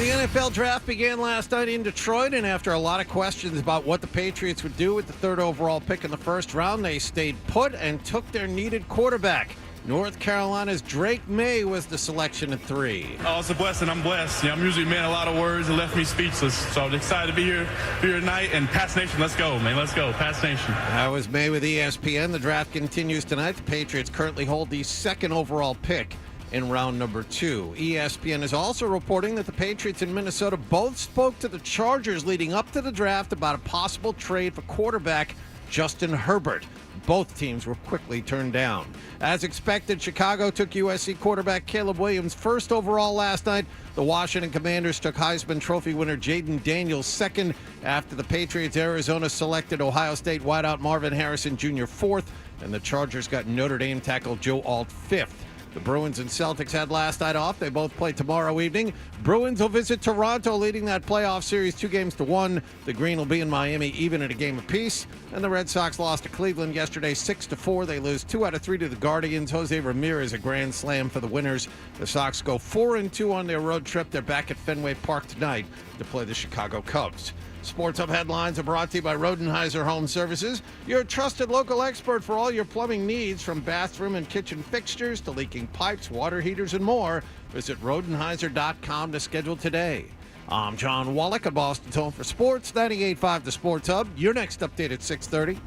The NFL draft began last night in Detroit, and after a lot of questions about what the Patriots would do with the third overall pick in the first round, they stayed put and took their needed quarterback. North Carolina's Drake Maye was the selection at 3. Oh, it's a blessing. I'm blessed. I'm usually a man a lot of words. It left me speechless. So I'm excited to be here tonight. And Pats Nation, let's go, man. Let's go. Pats Nation. That was Maye with ESPN. The draft continues tonight. The Patriots currently hold the second overall pick in round number 2. ESPN is also reporting that the Patriots and Minnesota both spoke to the Chargers leading up to the draft about a possible trade for quarterback Justin Herbert. Both teams were quickly turned down. As expected, Chicago took USC quarterback Caleb Williams first overall last night. The Washington Commanders took Heisman Trophy winner Jaden Daniels second after the Patriots. Arizona selected Ohio State wideout Marvin Harrison Jr. fourth, and the Chargers got Notre Dame tackle Joe Alt fifth. The Bruins and Celtics had last night off. They both play tomorrow evening. Bruins will visit Toronto, leading that playoff series 2-1. The Green will be in Miami even at a game apiece. And the Red Sox lost to Cleveland yesterday 6-4. They lose 2 out of 3 to the Guardians. Jose Ramirez a grand slam for the winners. The Sox go 4-2 on their road trip. They're back at Fenway Park tonight to play the Chicago Cubs. Sports Hub headlines are brought to you by Rodenheiser Home Services, your trusted local expert for all your plumbing needs, from bathroom and kitchen fixtures to leaking pipes, water heaters, and more. Visit Rodenheiser.com to schedule today. I'm John Wallach at Boston's Home for Sports, 98.5 The Sports Hub. Your next update at 6:30.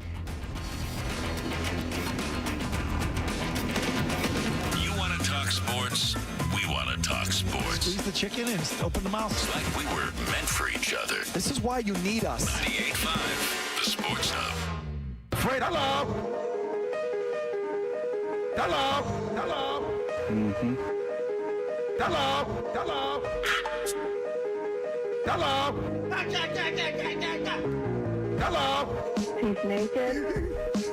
You want to talk sports? We want to talk sports. Squeeze the chicken and open the mouth. It's like we were meant for each other. This is why you need us. 98.5 The Sports Hub. Fred, hello. Hello. Hello. Mm-hmm. Hello. Hello. Hello. Hello. He's naked.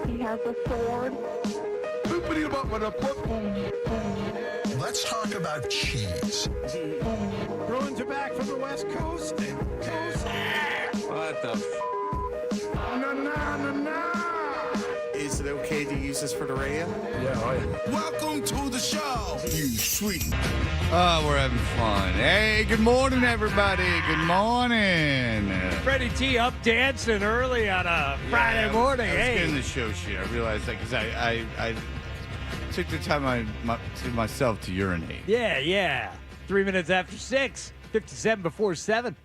He has a sword. Let's talk about cheese. Bruins are back from the West Coast. What the Is it okay to use this for the radio? Welcome to the show, you sweet. Oh, we're having fun. Hey, good morning, everybody. Good morning. Freddie T up dancing early on a Friday morning. I was Hey, getting the show shit. I realized that because I took the time to myself to urinate. yeah. 3 minutes after 6, 57 before 7.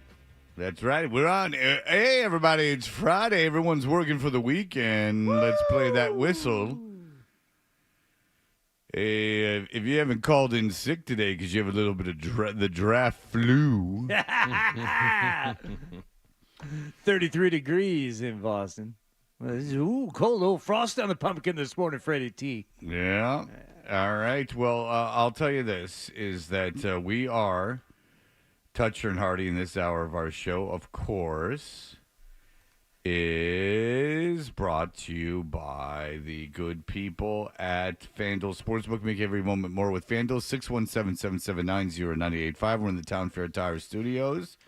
That's right. We're on. Hey, everybody. It's Friday. Everyone's working for the weekend. Woo! Let's play that whistle. Hey, if you haven't called in sick today because you have a little bit of the draft flu. 33 degrees in Boston. Ooh, cold. Little frost on the pumpkin this morning, Freddie T. Yeah. All right. Well, I'll tell you this, is that we are Toucher and Hardy in this hour of our show, of course, is brought to you by the good people at FanDuel Sportsbook. Make every moment more with FanDuel. 617-779-0985. We're in the Town Fair Tire Studios.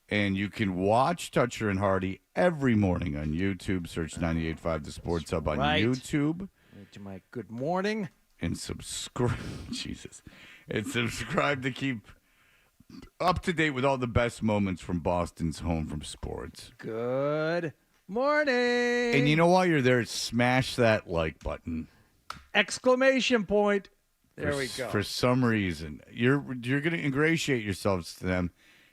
And you can watch Toucher and Hardy every morning on YouTube. Search 98.5 The Sports Hub on YouTube. To my good morning. And subscribe. Jesus. And subscribe to keep up to date with all the best moments from Boston's home from sports. Good morning. And you know, while you're there, smash that like button. Exclamation point. There we go. For some reason, you're going to ingratiate yourselves to them,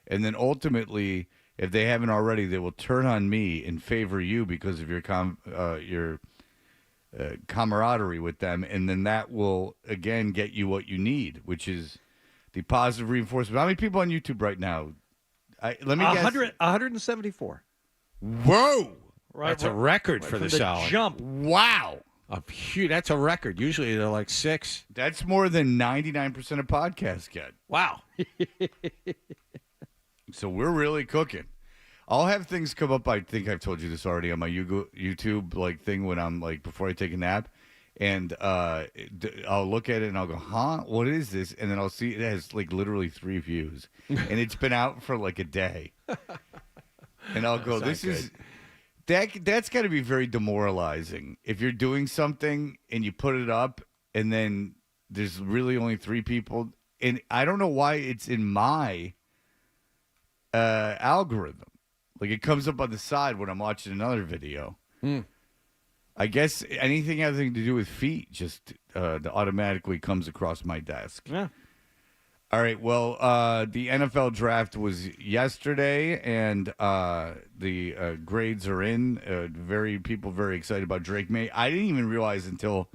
and then ultimately, if they haven't already, they will turn on me and favor you because of your camaraderie with them, and then that will again get you what you need, which is the positive reinforcement. How many people on YouTube right now? Let me guess. 174. Whoa! That's a record for this hour. Jump. Wow. That's a record. Usually they're like 6. That's more than 99% of podcasts get. Wow. So we're really cooking. I'll have things come up. I think I've told you this already on my YouTube thing when I'm before I take a nap. And I'll look at it and I'll go, huh? What is this? And then I'll see it has literally 3 views. And it's been out for a day. And I'll go, that's got to be very demoralizing. If you're doing something and you put it up and then there's really only 3 people. And I don't know why it's in my algorithm. Like it comes up on the side when I'm watching another video. I guess anything having to do with feet just automatically comes across my desk. Yeah. All right. Well, the NFL draft was yesterday, and the grades are in. People very excited about Drake May. I didn't even realize until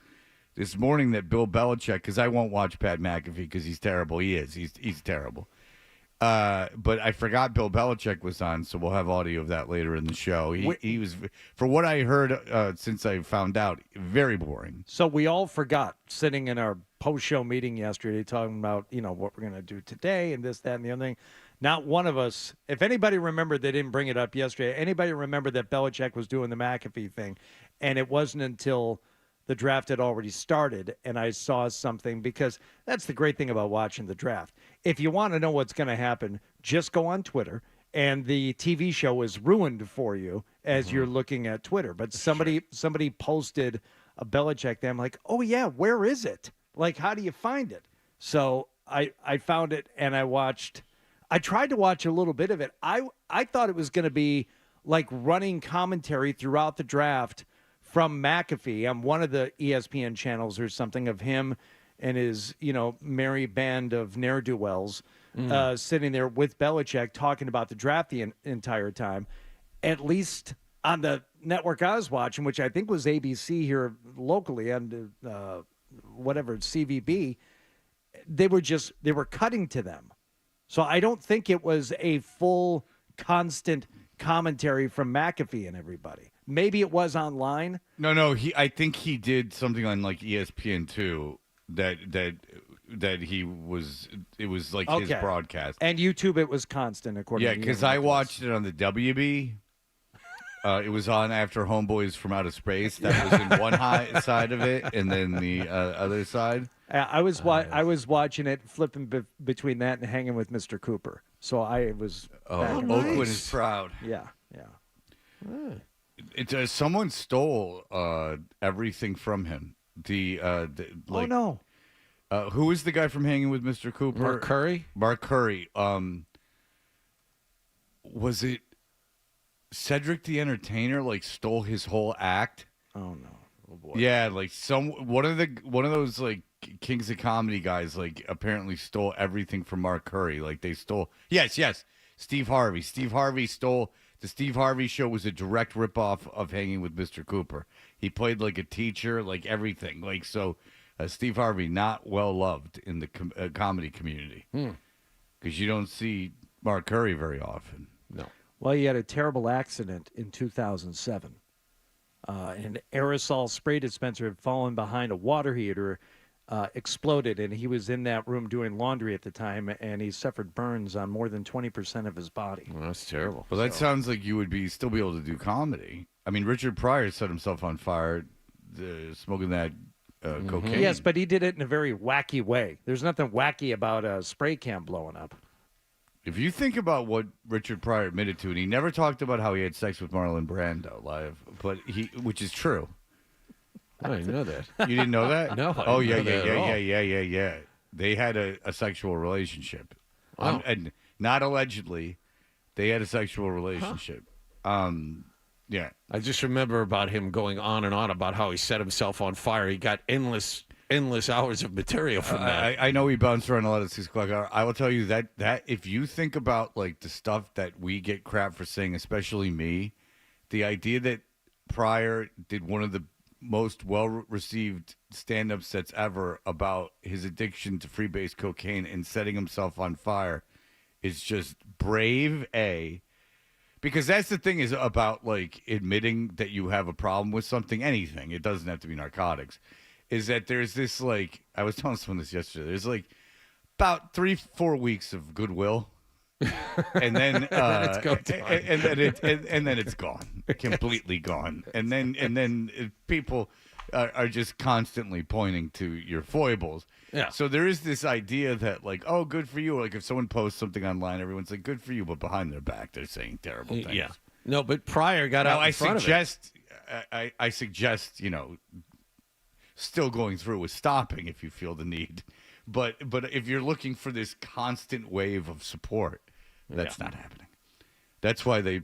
this morning that Bill Belichick, because I won't watch Pat McAfee because he's terrible. He is. He's terrible. But I forgot Bill Belichick was on, so we'll have audio of that later in the show. He was, for what I heard since I found out, very boring. So we all forgot sitting in our post-show meeting yesterday talking about, what we're going to do today and this, that, and the other thing. Not one of us, if anybody remembered, they didn't bring it up yesterday. Anybody remember that Belichick was doing the McAfee thing? And it wasn't until the draft had already started and I saw something, because that's the great thing about watching the draft. If you want to know what's going to happen, just go on Twitter, and the TV show is ruined for you as you're looking at Twitter. But somebody posted a Belichick thing. I'm like, oh, yeah, where is it? Like, how do you find it? So I found it, and I tried to watch a little bit of it. I thought it was going to be like running commentary throughout the draft from McAfee on one of the ESPN channels or something, of him and his, merry band of ne'er-do-wells sitting there with Belichick talking about the draft the entire time. At least on the network I was watching, which I think was ABC here locally, and whatever, CVB, they were cutting to them. So I don't think it was a full, constant commentary from McAfee and everybody. Maybe it was online. No. I think he did something on like ESPN too. That he was. It was like his broadcast. And YouTube, it was constant according. Yeah, to because I watched it on the WB. It was on after Homeboys from Outer Space. That was in one side of it, and then the other side. I was watching it, flipping between that and Hanging with Mr. Cooper. So I was. Oakland is proud. Yeah. Someone stole everything from him. Oh no. Who was the guy from Hanging with Mr. Cooper? Mark Curry. Mark Curry. Was it Cedric the Entertainer? Like stole his whole act. Oh no. Oh boy. Yeah, like one of those like Kings of Comedy guys like apparently stole everything from Mark Curry. Like they stole. Yes. Steve Harvey. Steve Harvey stole. The Steve Harvey Show was a direct ripoff of Hanging with Mr. Cooper. He played like a teacher, like everything. Like so, Steve Harvey not well loved in the comedy community because you don't see Mark Curry very often. No. Well, he had a terrible accident in 2007. An aerosol spray dispenser had fallen behind a water heater, exploded, and he was in that room doing laundry at the time, and he suffered burns on more than 20% of his body. Well, that's terrible. Well, that sounds like you would still be able to do comedy. I mean, Richard Pryor set himself on fire smoking that cocaine. Yes, but he did it in a very wacky way. There's nothing wacky about a spray can blowing up. If you think about what Richard Pryor admitted to, and he never talked about how he had sex with Marlon Brando live, which is true. I didn't know that. You didn't know that? No. Oh, yeah. They had a sexual relationship. Wow. And not allegedly, they had a sexual relationship. Yeah. I just remember about him going on and on about how he set himself on fire. He got endless hours of material from that. I know he bounced around a lot at 6 o'clock hour. I will tell you that if you think about like the stuff that we get crap for saying, especially me, the idea that Pryor did one of the most well-received stand-up sets ever about his addiction to freebase cocaine and setting himself on fire is just brave, because that's the thing is about like admitting that you have a problem with something, anything. It doesn't have to be narcotics. Is that there's this like, I was telling someone this yesterday, there's like about 3-4 weeks of goodwill. And then it's go time. and then it's gone, completely gone. And then people are just constantly pointing to your foibles. Yeah. So there is this idea that like, oh, good for you. Like if someone posts something online, everyone's like, good for you, but behind their back, they're saying terrible things. Yeah. No, but Pryor got out in front of it. I suggest, still going through with stopping if you feel the need. But if you're looking for this constant wave of support, that's not happening. That's why they,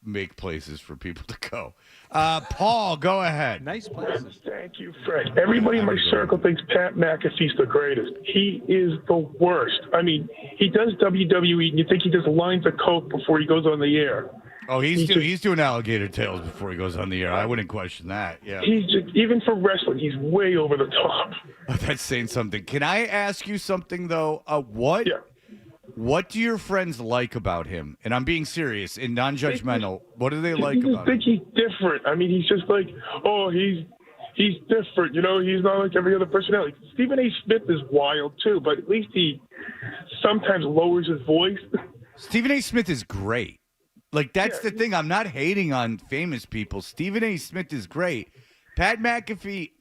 make places for people to go. Paul, go ahead. Nice places. Thank you, Fred. Everybody in my circle thinks Pat McAfee's the greatest. He is the worst. I mean, he does WWE, and you think he just lines of coke before he goes on the air. Oh, he's doing alligator tails before he goes on the air. I wouldn't question that. Yeah. He's just, even for wrestling, he's way over the top. Oh, that's saying something. Can I ask you something though? What? Yeah. What do your friends like about him? And I'm being serious and non-judgmental. What do they like about I him? think he's different. I mean, he's just like, oh, he's different. He's not like every other personality. Stephen A. Smith is wild too, but at least he sometimes lowers his voice. Stephen A. Smith is great. Like, that's the thing. I'm not hating on famous people. Stephen A. Smith is great. Pat McAfee,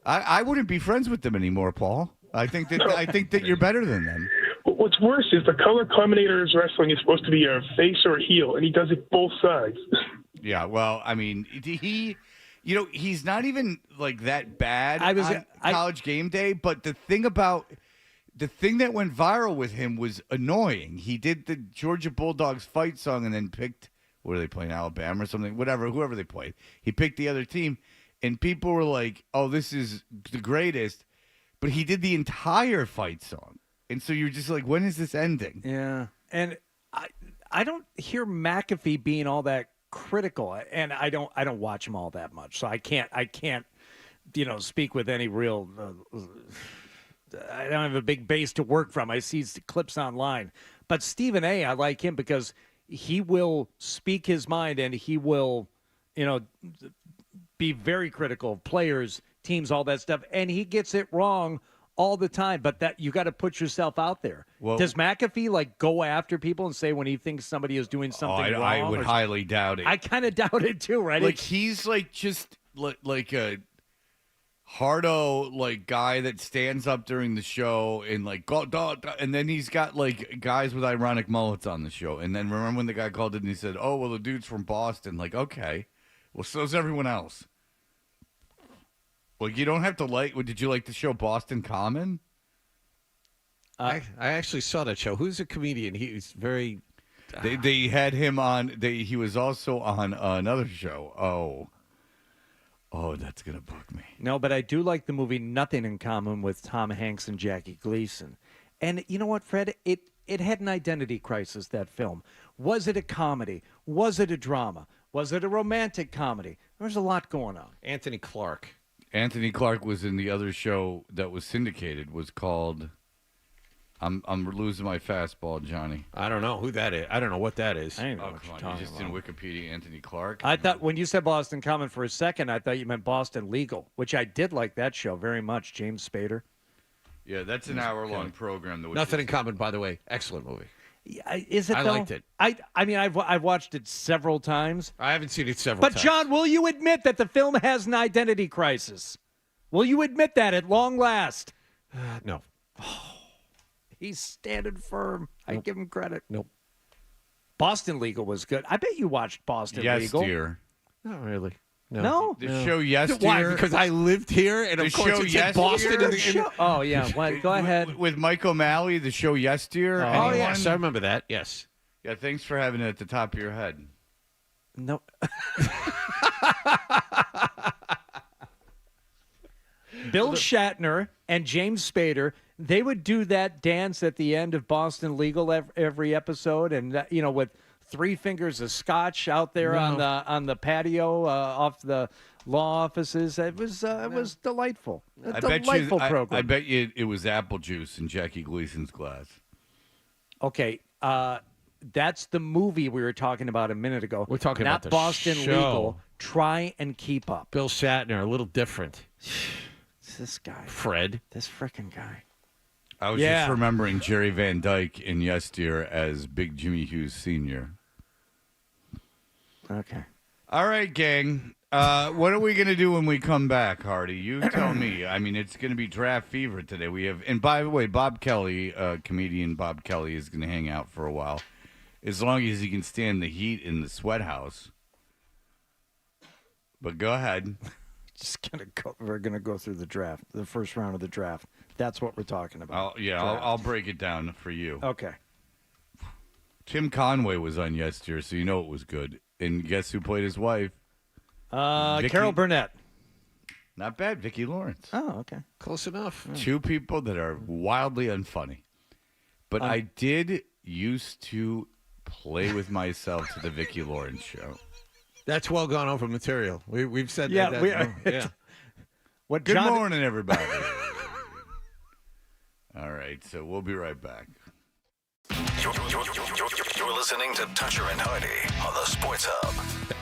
I wouldn't be friends with them anymore, Paul. I think that you're better than them. But what's worse is the color commentator's wrestling is supposed to be a face or a heel, and he does it both sides. Yeah, well, I mean, he's not even like that bad on College Game Day, but the thing that went viral with him was annoying. He did the Georgia Bulldogs fight song and then picked, what are they playing, Alabama or something? Whoever they played. He picked the other team, and people were like, oh, this is the greatest. But he did the entire fight song. And so you're just like, when is this ending? Yeah. And I don't hear McAfee being all that critical, and I don't watch him all that much. So I can't speak with any real I don't have a big base to work from. I see clips online. But Stephen A., I like him because he will speak his mind, and he will, be very critical of players, teams, all that stuff. And he gets it wrong all the time. But that you got to put yourself out there. Well, does McAfee go after people and say when he thinks somebody is doing something wrong? I would highly doubt it. I kind of doubt it too, right? He's just like a hardo guy that stands up during the show and and then he's got guys with ironic mullets on the show. And then remember when the guy called it and he said, "Oh, well, the dude's from Boston." Okay, well, so's everyone else. Well, you don't have to did you like the show Boston Common? I actually saw that show. Who's a comedian? He's very. They had him on. He was also on another show. Oh, that's gonna bug me. No, but I do like the movie Nothing in Common with Tom Hanks and Jackie Gleason. And you know what, Fred? It had an identity crisis, that film. Was it a comedy? Was it a drama? Was it a romantic comedy? There's a lot going on. Anthony Clark was in the other show that was syndicated. Was called. I'm losing my fastball, Johnny. I don't know who that is. I don't know what that is. I don't know come on! You just in Wikipedia, Anthony Clark. I thought when you said Boston Common for a second, I thought you meant Boston Legal, which I did like that show very much. James Spader. Yeah, that's an hour-long program. Nothing in Common, by the way. Excellent movie. Is it? I liked it. I mean, I've watched it several times. I haven't seen it several times. But John, will you admit that the film has an identity crisis? Will you admit that at long last? No. He's standing firm. I give him credit. Nope. Boston Legal was good. I bet you watched Boston Legal. Yes, dear. Not really. No? The show Yes, Dear. Why? Because I lived here, and of course it's in Boston. Oh, yeah. Go ahead. With Mike O'Malley, the show Yes, Dear. Oh, yes. I remember that. Yes. Yeah, thanks for having it at the top of your head. No. Bill Shatner and James Spader, they would do that dance at the end of Boston Legal every episode, and with 3 fingers of scotch out there on the patio off the law offices. It was delightful. Delightful program. I bet you it was apple juice in Jackie Gleason's glass. Okay, that's the movie we were talking about a minute ago. We're talking not about the Boston show. Legal. Try and keep up. Bill Shatner, a little different. It's this guy. Fred. This frickin' guy. I was just remembering Jerry Van Dyke in Yes, Dear as Big Jimmy Hughes Sr. Okay. All right, gang. What are we going to do when we come back, Hardy? You tell me. I mean, it's going to be draft fever today. And by the way, Bob Kelly, comedian Bob Kelly, is going to hang out for a while, as long as he can stand the heat in the sweat house. But go ahead. We're gonna go through the draft, the first round of the draft. That's what we're talking about. I'll break it down for you. Okay. Tim Conway was on yesterday, so you know it was good. And guess who played his wife? Carol Burnett. Not bad, Vicki Lawrence. Oh, okay. Close enough. Two people that are wildly unfunny. But I did used to play with myself to the Vicki Lawrence show. That's well gone over material. We've said Yeah, that. Yeah. What Good John, morning, everybody. All right, so we'll be right back. You're listening to Toucher and Hardy on the Sports Hub.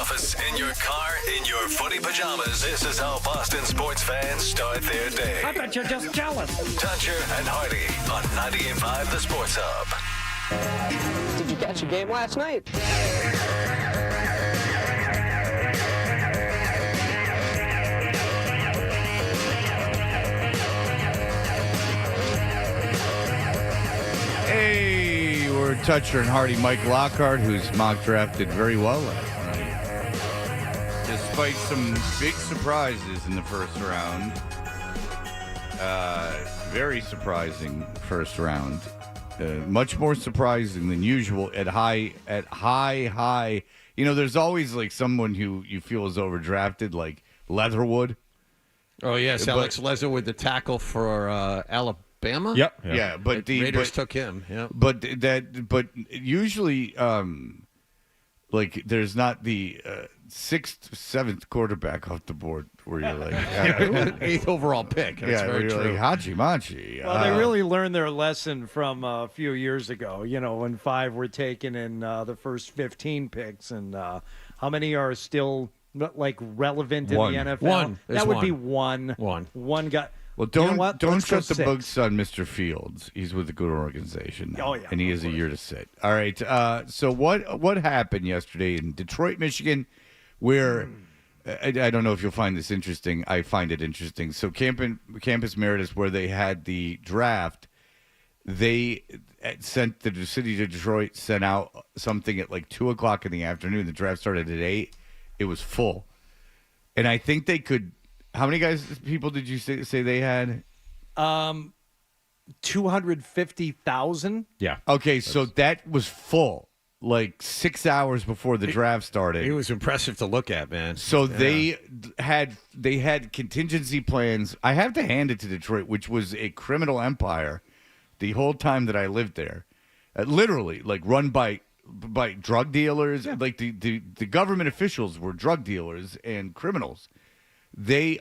office, in your car, in your footy pajamas, this is how Boston sports fans start their day. I bet you're just jealous. Toucher and Hardy on 98.5 The Sports Hub. Did you catch a game last night? Hey, we're Toucher and Hardy. Mike Lockhart, who's mock drafted very well last night, despite some big surprises in the first round. Very surprising first round. Much more surprising than usual at high. You know, there's always like someone who you feel is overdrafted, like Leatherwood. Oh yes, Alex Leatherwood, the tackle for Alabama. Yep. Yeah, but the Raiders took him. Yeah, but usually, like there's not the sixth, seventh quarterback off the board where you're like eighth overall pick. That's very true. Like Hachi Machi. Well, they really learned their lesson from a few years ago. You know, when 5 were taken in the first 15 picks, and how many are still like relevant in the NFL? One. That would be one. One guy. Well, don't trust the books on Mr. Fields. He's with a good organization now, and he has a year to sit. All right. So what happened yesterday in Detroit, Michigan, where I don't know if you'll find this interesting. I find it interesting. So Campus Meritus, where they had the draft, they sent the city of Detroit sent out something at like 2:00 in the afternoon. The draft started at 8. It was full, and I think they could. How many people did you say they had? 250,000. Yeah. Okay, so that was full, like 6 hours before the draft started. It was impressive to look at, man. So they had contingency plans. I have to hand it to Detroit, which was a criminal empire the whole time that I lived there. Literally, like run by drug dealers. Yeah. Like the government officials were drug dealers and criminals. They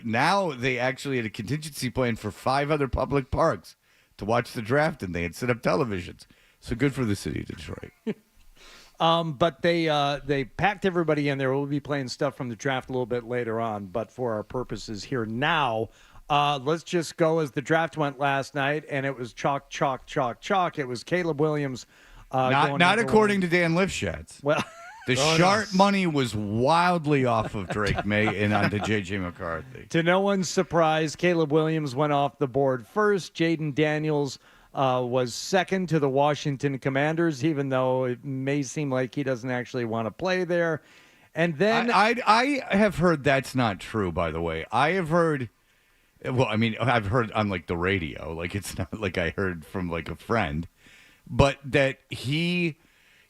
now they actually had a contingency plan for 5 other public parks to watch the draft, and they had set up televisions. So good for the city of Detroit. But they packed everybody in there. We'll be playing stuff from the draft a little bit later on, but for our purposes here now, let's just go as the draft went last night, and it was chalk, chalk, chalk, chalk. It was Caleb Williams. Not according to Dan Lifshitz. Well. The sharp money was wildly off of Drake Maye and onto J.J. McCarthy. To no one's surprise, Caleb Williams went off the board first. Jaden Daniels was second to the Washington Commanders, even though it may seem like he doesn't actually want to play there. And then I have heard that's not true, by the way. I have heard, well, I mean, I've heard on like the radio, like it's not like I heard from like a friend, but that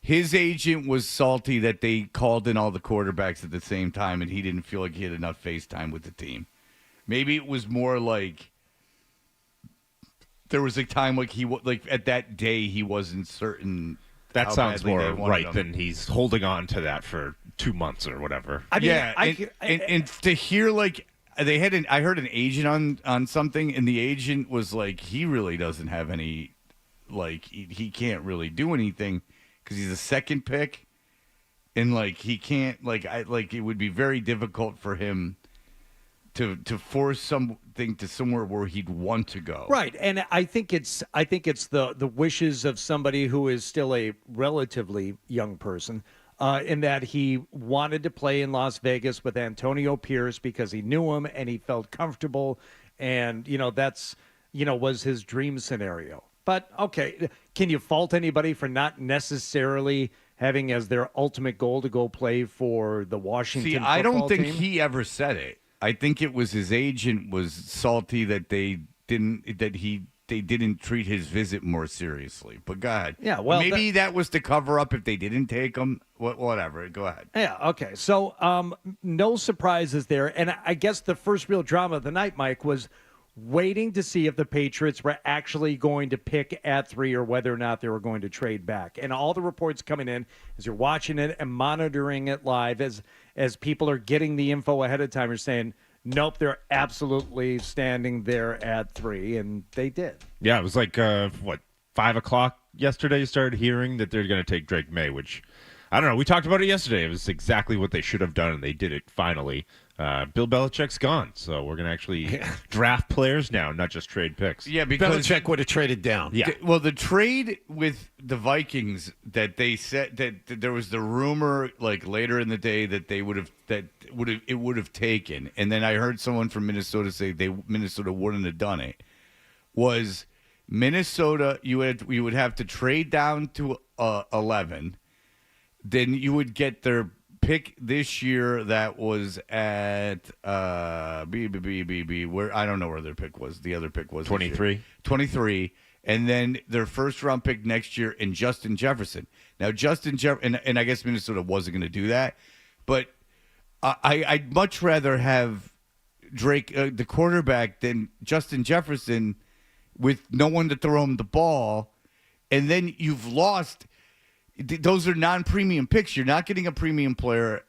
his agent was salty that they called in all the quarterbacks at the same time, and he didn't feel like he had enough face time with the team. Maybe it was more like there was a time like at that day he wasn't certain. That sounds more right than he's holding on to that for 2 months or whatever. I mean, and to hear like they had I heard an agent on something, and the agent was like he really doesn't have any, like he can't really do anything. Because he's a second pick, and like he can't it would be very difficult for him to force something to somewhere where he'd want to go. Right, and I think it's the wishes of somebody who is still a relatively young person, in that he wanted to play in Las Vegas with Antonio Pierce because he knew him and he felt comfortable, and that's was his dream scenario. But, okay, can you fault anybody for not necessarily having as their ultimate goal to go play for the Washington football team? I don't think he ever said it. I think it was his agent was salty that they didn't treat his visit more seriously. But go ahead. Yeah, well, maybe that was to cover up if they didn't take him. Whatever. Go ahead. Yeah, okay. So no surprises there. And I guess the first real drama of the night, Mike, was waiting to see if the Patriots were actually going to pick at 3 or whether or not they were going to trade back. And all the reports coming in as you're watching it and monitoring it live, as people are getting the info ahead of time, are saying, nope, they're absolutely standing there at 3, and they did. Yeah, it was like, 5 o'clock yesterday you started hearing that they're going to take Drake Maye, which I don't know. We talked about it yesterday. It was exactly what they should have done, and they did it finally. Bill Belichick's gone, so we're going to actually draft players now, not just trade picks. Yeah, because Belichick would have traded down. Yeah. Well, the trade with the Vikings that they said that there was the rumor like later in the day that it would have taken, and then I heard someone from Minnesota say Minnesota wouldn't have done it. Was Minnesota you would have to trade down to 11, then you would get their pick this year that was at where I don't know where their pick was. The other pick was 23, and then their first round pick next year in Justin Jefferson. Now and I guess Minnesota wasn't going to do that, but I'd much rather have Drake, the quarterback, than Justin Jefferson with no one to throw him the ball, and then you've lost. Those are non-premium picks. You're not getting a premium player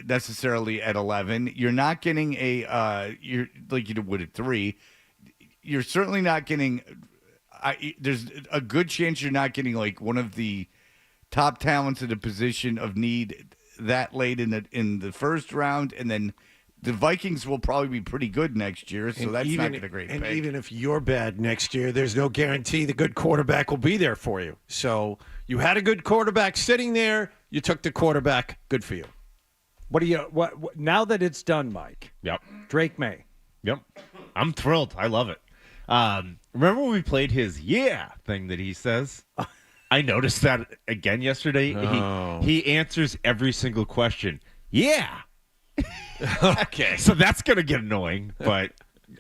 necessarily at 11. You're not getting you're like you would at 3. You're certainly not getting. There's a good chance you're not getting like one of the top talents at a position of need that late in the first round, and then the Vikings will probably be pretty good next year. So that's not a great pick. And even if you're bad next year, there's no guarantee the good quarterback will be there for you. So. You had a good quarterback sitting there. You took the quarterback. Good for you. What do you? What now that it's done, Mike? Yep. Drake Maye. Yep. I'm thrilled. I love it. Remember when we played his thing that he says? I noticed that again yesterday. Oh. He answers every single question. Yeah. Okay. So that's gonna get annoying, but.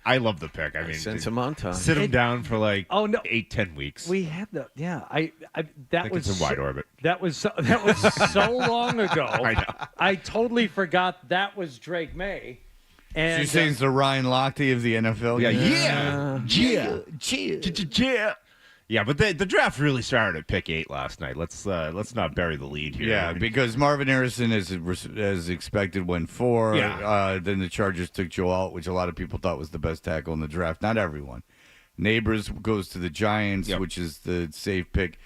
I love the pick. I mean, send him on time. Sit him down for like 8-10 weeks. We had that. Yeah, I think was it's in wide orbit. That was so long ago. I know. I totally forgot that was Drake Maye. And you're saying it's the Ryan Lochte of the NFL? Yeah. Yeah, but the draft really started at pick 8 last night. Let's not bury the lead here. Yeah, because Marvin Harrison, as expected, went 4. Yeah. Then the Chargers took Joe Alt, which a lot of people thought was the best tackle in the draft. Not everyone. Neighbors goes to the Giants, which is the safe pick.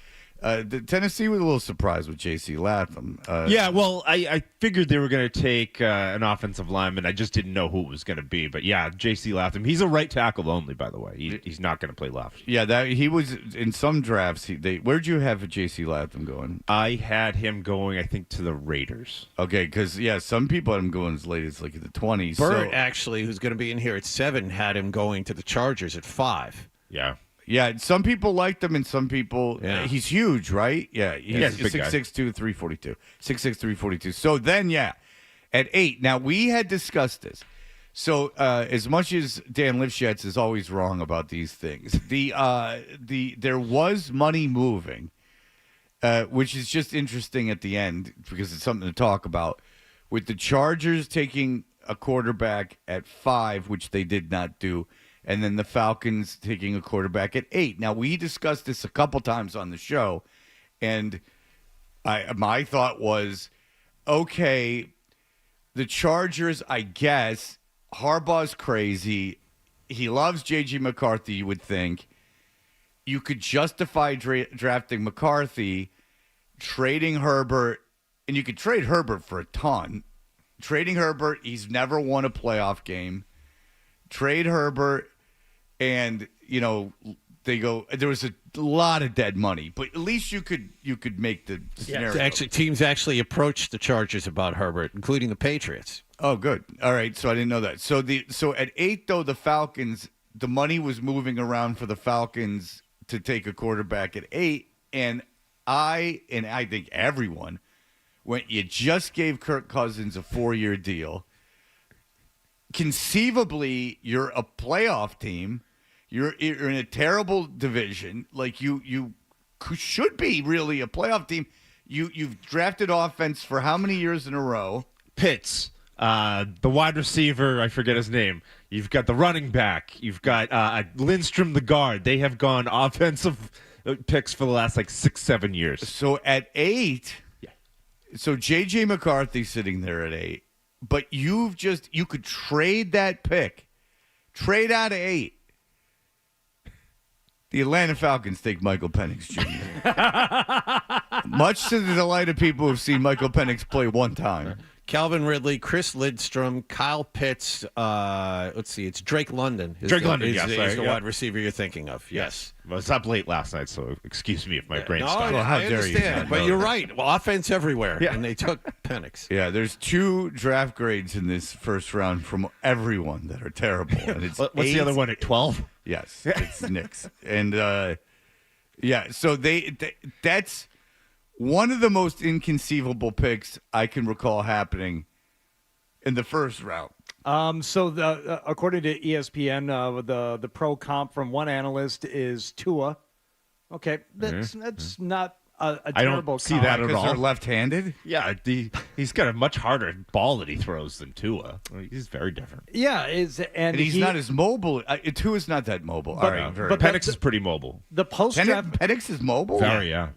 The Tennessee was a little surprised with J.C. Latham. Well, I figured they were going to take an offensive lineman. I just didn't know who it was going to be. But yeah, J.C. Latham. He's a right tackle only, by the way. He's not going to play left. Yeah, he was in some drafts. Where'd you have J.C. Latham going? I had him going, I think, to the Raiders. Okay, because some people had him going as late as like the 20s. Bert, actually, who's going to be in here at 7, had him going to the Chargers at 5. Yeah. Yeah, some people liked him, and some people. He's huge, right? Yeah, he's 6'6", 342. 6'6", 342. So then, at 8. Now we had discussed this. So as much as Dan Lifshitz is always wrong about these things, there was money moving, which is just interesting at the end because it's something to talk about. With the Chargers taking a quarterback at 5, which they did not do. And then the Falcons taking a quarterback at 8. Now, we discussed this a couple times on the show, and my thought was, okay, the Chargers, I guess, Harbaugh's crazy. He loves J.J. McCarthy, you would think. You could justify drafting McCarthy, trading Herbert, and you could trade Herbert for a ton. Trading Herbert, he's never won a playoff game. Trade Herbert. And they go. There was a lot of dead money, but at least you could make the scenario. Teams actually approached the Chargers about Herbert, including the Patriots. Oh, good. All right, so I didn't know that. So at 8 though, the Falcons, the money was moving around for the Falcons to take a quarterback at 8, and I think everyone went. You just gave Kirk Cousins a 4-year deal. Conceivably, you're a playoff team. You're in a terrible division. Like you should be really a playoff team. You've drafted offense for how many years in a row? Pitts, the wide receiver, I forget his name. You've got the running back. You've got Lindstrom, the guard. They have gone offensive picks for the last 6-7 years. So at 8, so J.J. McCarthy sitting there at 8, but you could trade that pick, trade out of 8. The Atlanta Falcons take Michael Penix Jr. Much to the delight of people who've seen Michael Penix play one time. Calvin Ridley, Chris Lidstrom, Kyle Pitts. Let's see, it's Drake London. Is Drake the, London, is, yes. is the Yeah. wide receiver you're thinking of. Yes. I was up late last night, so excuse me if my brain No, stopped. Well, how I dare you understand, not but know you're that. right. Well, offense everywhere, Yeah. and they took Penix. Yeah, there's 2 draft grades in this first round from everyone that are terrible. And it's What's the 8. other one at 12? Yes, it's Knicks. And yeah, so that's one of the most inconceivable picks I can recall happening in the first round. So according to ESPN, the pro comp from one analyst is Tua. Okay, that's not a I don't terrible see comp. that at Because all. they're left-handed? Yeah, he's got a much harder ball that he throws than Tua. He's very different. Yeah, And he's not as mobile. Tua's not that mobile. All right, very but Penix is pretty mobile. The post-draft Penix is mobile? Very, yeah.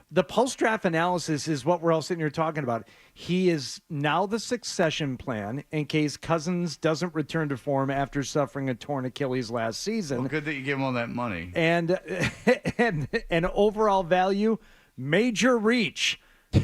The post-draft analysis is what we're all sitting here talking about. He is now the succession plan in case Cousins doesn't return to form after suffering a torn Achilles last season. Well, good that you gave him all that money. And overall value, major reach.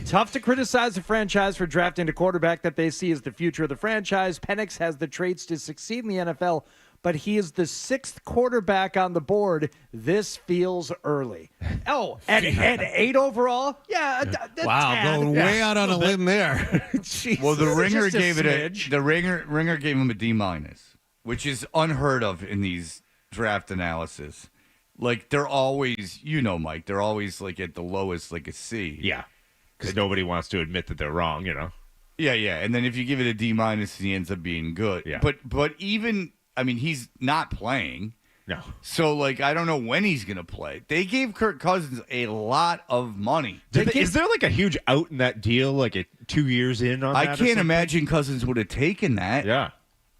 Tough to criticize the franchise for drafting a quarterback that they see as the future of the franchise. Penix has the traits to succeed in the NFL, but he is the 6th quarterback on the board. This feels early. Oh, and 8 overall? Yeah. Wow, going way out on a limb there. Jeez. Well, the Ringer Just a gave it smidge. the Ringer gave him a D-, which is unheard of in these draft analysis. Like they're always, Mike, they're always like at the lowest, like a C. Yeah, because nobody wants to admit that they're wrong, Yeah, and then if you give it a D-, he ends up being good. Yeah. But even, I mean, he's not playing. No. So, like, I don't know when he's going to play. They gave Kirk Cousins a lot of money. Is there like a huge out in that deal, like 2 years in on that? I or can't something? imagine Cousins would have taken that. Yeah.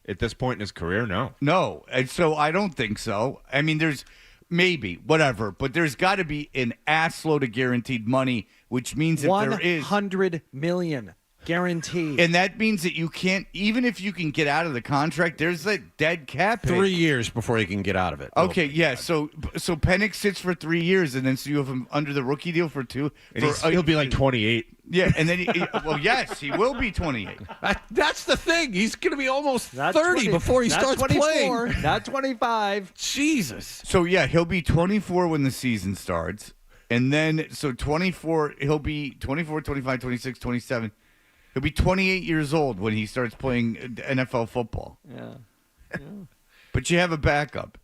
At this point in his career, no. No, and so I don't think so. I mean, there's maybe, whatever, but there's got to be an assload of guaranteed money, which means if there is $100 million guaranteed. and that means that you can't, even if you can get out of the contract, there's a dead cap hit. 3 years before you can get out of it. Okay, yeah. So Penix sits for 3 years, and then so you have him under the rookie deal for 2. And he'll be like 28. Yeah, and then well, yes, he will be 28. That's the thing. He's going to be almost Not 30 20 before he not starts 24, playing. Not 25. Jesus. So yeah, he'll be 24 when the season starts, and then so 24, he'll be 24, 25, 26, 27. He'll be 28 years old when he starts playing NFL football. Yeah. But you have a backup.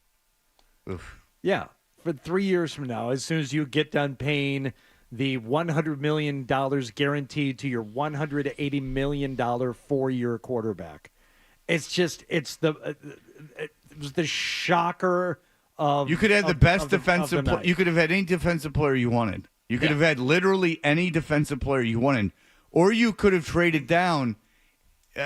Oof. Yeah. For 3 years from now, as soon as you get done paying the $100 million guaranteed to your $180 million 4-year quarterback. It's the shocker of. You could have the best defensive. night. You could have had any defensive player you wanted. You could have had literally any defensive player you wanted, or you could have traded down.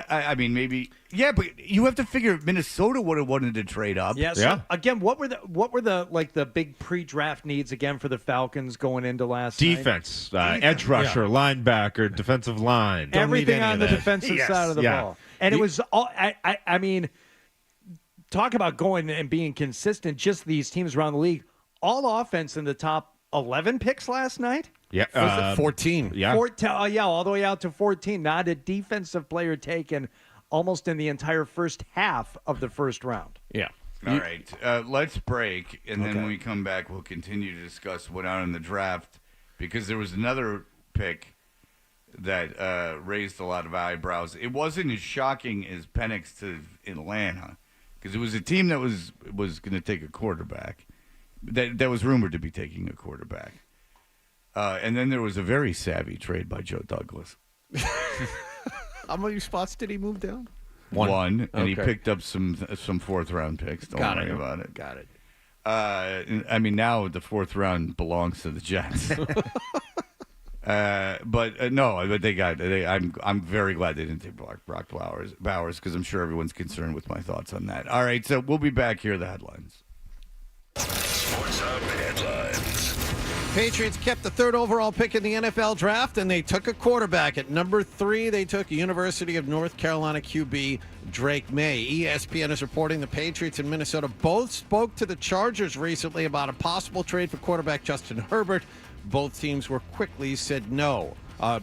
I mean, maybe, yeah, but you have to figure Minnesota would have wanted to trade up. Yeah. So again, what were the big pre-draft needs again for the Falcons going into last night? Defense, edge rusher, linebacker, defensive line. Everything on the defensive side of the ball, and it was all. I mean, talk about going and being consistent. Just these teams around the league, all offense in the top 11 picks last night. Yeah, Was it 14? Yeah, all the way out to 14. Not a defensive player taken almost in the entire first half of the first round. Yeah. All right, let's break, and then when we come back, we'll continue to discuss what out in the draft, because there was another pick that raised a lot of eyebrows. It wasn't as shocking as Penix to Atlanta, because it was a team that was going to take a quarterback, that was rumored to be taking a quarterback. And then there was a very savvy trade by Joe Douglas. How many spots did he move down? One, and he Okay. picked up some 4th round picks. Don't worry about it. Got it. I mean, now the 4th round belongs to the Jets. But they got. I'm very glad they didn't take Brock Bowers because I'm sure everyone's concerned with my thoughts on that. All right, so we'll be back here. The headlines. Sports Hub headlines. Patriots kept the 3rd overall pick in the NFL draft, and they took a quarterback. At number 3, they took University of North Carolina QB Drake Maye. ESPN is reporting the Patriots and Minnesota both spoke to the Chargers recently about a possible trade for quarterback Justin Herbert. Both teams were quickly said no.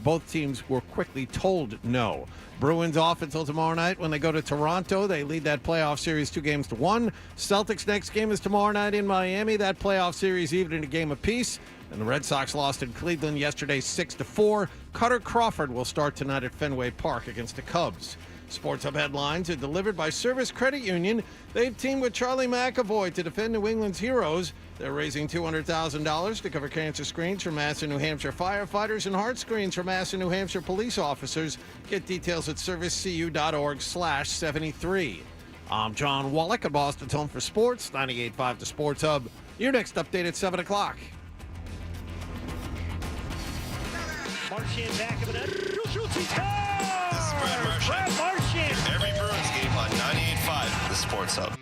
Both teams were quickly told no. Bruins off until tomorrow night when they go to Toronto. They lead that playoff series 2-1. Celtics next game is tomorrow night in Miami. That playoff series even in a game apiece. And the Red Sox lost in Cleveland yesterday 6-4. Cutter Crawford will start tonight at Fenway Park against the Cubs. Sports Hub headlines are delivered by Service Credit Union. They've teamed with Charlie McAvoy to defend New England's heroes. They're raising $200,000 to cover cancer screens for Mass and New Hampshire firefighters and heart screens for Mass and New Hampshire police officers. Get details at servicecu.org/73. I'm John Wallach at Boston's Home for Sports, 98.5 The Sports Hub. Your next update at 7 o'clock. Marchand back of the net. Shoots, he scores! This is Brad Marchand. Every Bruins game on 98.5 The Sports Hub.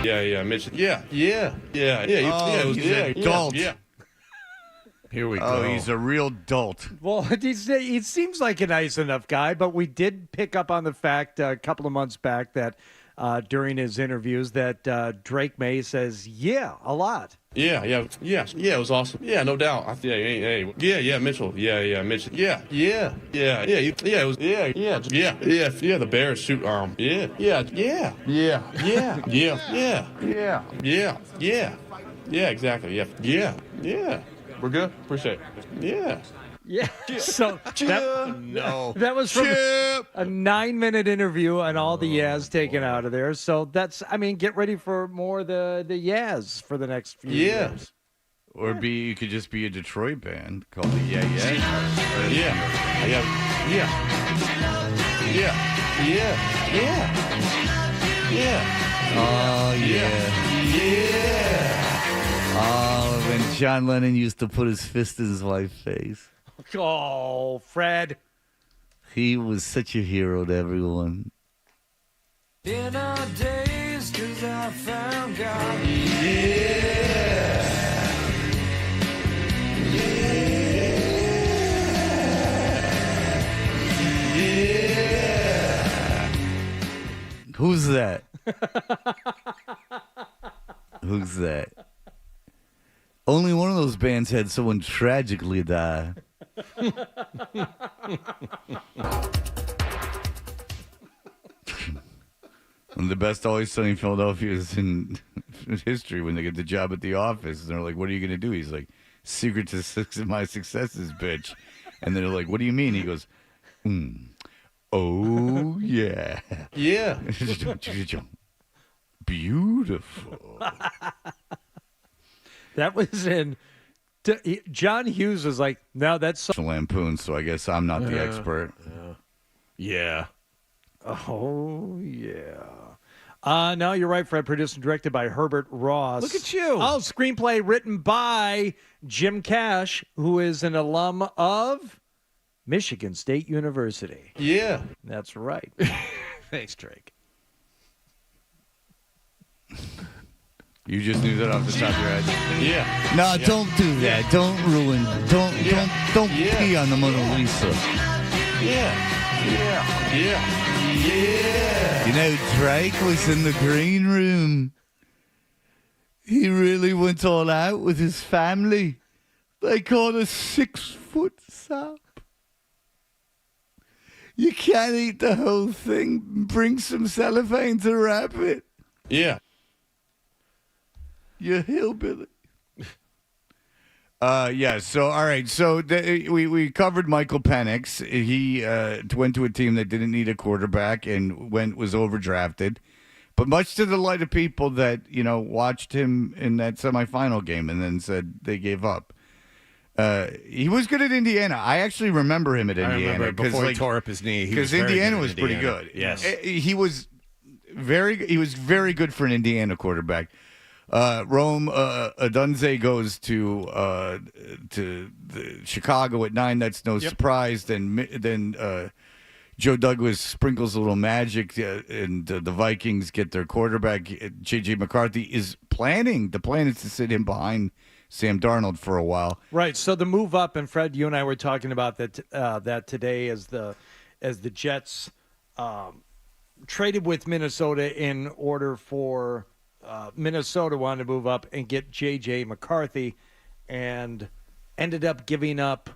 Yeah, Mitch. Yeah. It was, he's an adult. Yeah. Here we Oh, go. he's a real dolt. Well, he seems like a nice enough guy, but we did pick up on the fact a couple of months back that during his interviews that Drake May says, yeah, a lot. Yeah, it was awesome. Yeah, no doubt. Yeah, Mitchell. Yeah, Mitchell. Yeah, it was, yeah, the Bears shoot, yeah, exactly, yeah, we're good, appreciate it, Yeah. So that was from a 9-minute interview and all the Yaz taken out of there. So get ready for more of the Yaz for the next few years. Or you could just be a Detroit band called the Yeah. Oh, yeah. Oh, when John Lennon used to put his fist in his wife's face. Oh, Fred. He was such a hero to everyone. In our days, 'cause I found God. Who's that? Who's that? Only one of those bands had someone tragically die. One of the best Always Sunny in Philadelphia is in history when they get the job at the office. And they're like, what are you going to do? He's like, secret to my successes, bitch. And they're like, what do you mean? He goes, oh, yeah. Yeah. Beautiful. That was in... John Hughes was like, no, that's... Lampoon, so I guess I'm not the expert. Yeah. Oh, yeah. No, you're right, Fred. Produced and directed by Herbert Ross. Look at you. Oh, screenplay written by Jim Cash, who is an alum of Michigan State University. Yeah. That's right. Thanks, Drake. You just knew that off the top of your head. Yeah. No, don't do that. Don't ruin. Don't pee on the Mona Lisa. Yeah. You know, Drake was in the green room. He really went all out with his family. They caught a 6-foot sap. You can't eat the whole thing. Bring some cellophane to wrap it. Yeah. You hillbilly. Yeah. So, all right. So we covered Michael Penix. He went to a team that didn't need a quarterback and was overdrafted. But much to the delight of people that watched him in that semifinal game and then said they gave up. He was good at Indiana. I actually remember him at Indiana. I remember before he tore up his knee. Because Indiana was pretty good. Yes. He was very good for an Indiana quarterback. Rome Odunze goes to Chicago at 9. That's no surprise. Then Joe Douglas sprinkles a little magic, and the Vikings get their quarterback. J.J. McCarthy is planning. The plan is to sit him behind Sam Darnold for a while. Right. So the move up, and Fred, you and I were talking about that today as the Jets traded with Minnesota in order for. Minnesota wanted to move up and get J.J. McCarthy and ended up giving up.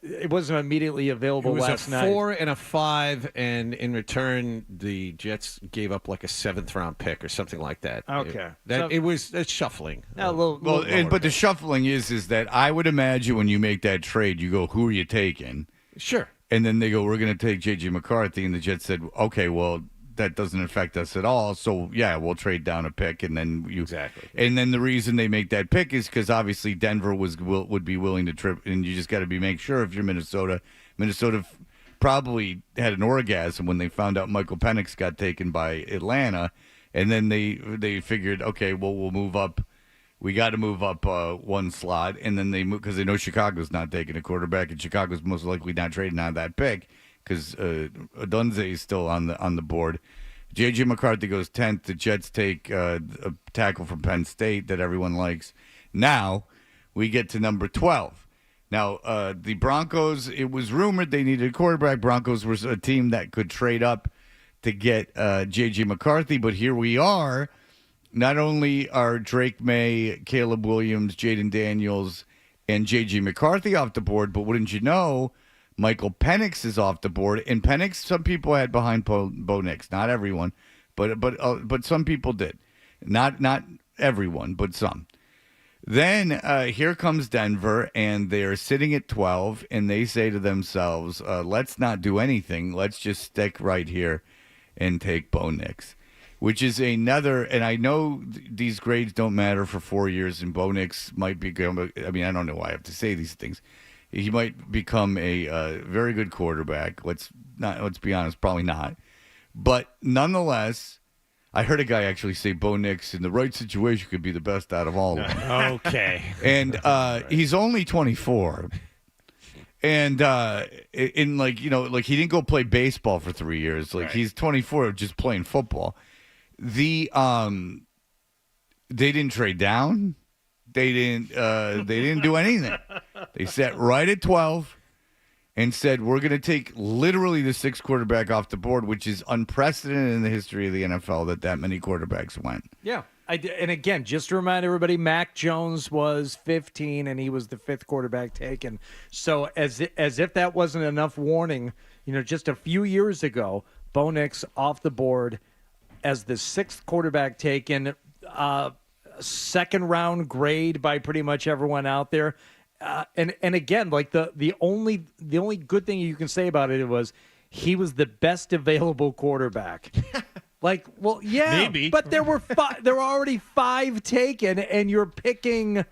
It wasn't immediately available last night. It was a 4 and a 5, and in return, the Jets gave up like a 7th-round pick or something like that. Okay. It's shuffling. But the shuffling is that I would imagine when you make that trade, you go, who are you taking? Sure. And then they go, we're going to take J.J. McCarthy, and the Jets said, okay, well, that doesn't affect us at all. So yeah, we'll trade down a pick, and then exactly. And then the reason they make that pick is because obviously Denver would be willing to trip, and you just got to make sure if you're Minnesota. Minnesota probably had an orgasm when they found out Michael Penix got taken by Atlanta, and then they figured, okay, well we'll move up. We got to move up one slot, and then they move because they know Chicago's not taking a quarterback, and Chicago's most likely not trading on that pick. Because Odunze is still on the board. J.J. McCarthy goes 10th. The Jets take a tackle from Penn State that everyone likes. Now we get to number 12. Now, the Broncos, it was rumored they needed a quarterback. Broncos was a team that could trade up to get J.J. McCarthy, but here we are. Not only are Drake May, Caleb Williams, Jaden Daniels, and J.J. McCarthy off the board, but wouldn't you know, Michael Penix is off the board. And Penix, some people had behind Bo Nix. Not everyone, but some people did. Not everyone, but some. Then here comes Denver, and they are sitting at 12, and they say to themselves, let's not do anything. Let's just stick right here and take Bo Nix. Which is another, and I know these grades don't matter for 4 years, and Bo Nix might become, I mean, I don't know why I have to say these things. He might become a very good quarterback. Let's be honest, probably not. But nonetheless, I heard a guy actually say Bo Nix in the right situation could be the best out of all of them. Okay. And he's only 24. And in like he didn't go play baseball for 3 years. Like he's 24 just playing football. They didn't trade down. They didn't do anything. They sat right at 12 and said, we're going to take literally the sixth quarterback off the board, which is unprecedented in the history of the NFL that many quarterbacks went. Yeah. And again, just to remind everybody, Mac Jones was 15 and he was the fifth quarterback taken. So as if that wasn't enough warning, just a few years ago, Bo Nix off the board as the sixth quarterback taken, second round grade by pretty much everyone out there. And again, like the only good thing you can say about it was he was the best available quarterback. Like, well, yeah, maybe, but there were already 5 taken, and you're picking,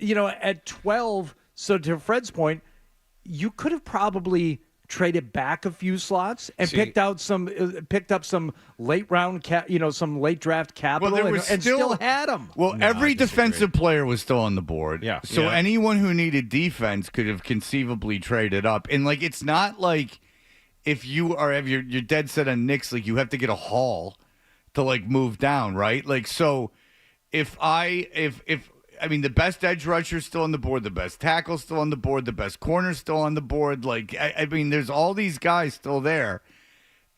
at 12. So to Fred's point, you could have probably traded back a few slots and picked up some late round some late draft capital and still had them. Well, every defensive player was still on the board. Yeah. So anyone who needed defense could have conceivably traded up. And like it's not like if you're dead set on Knicks, like you have to get a haul to like move down, right? Like so if the best edge rusher's still on the board, the best tackle's still on the board, the best corner's still on the board. Like, I mean, there's all these guys still there.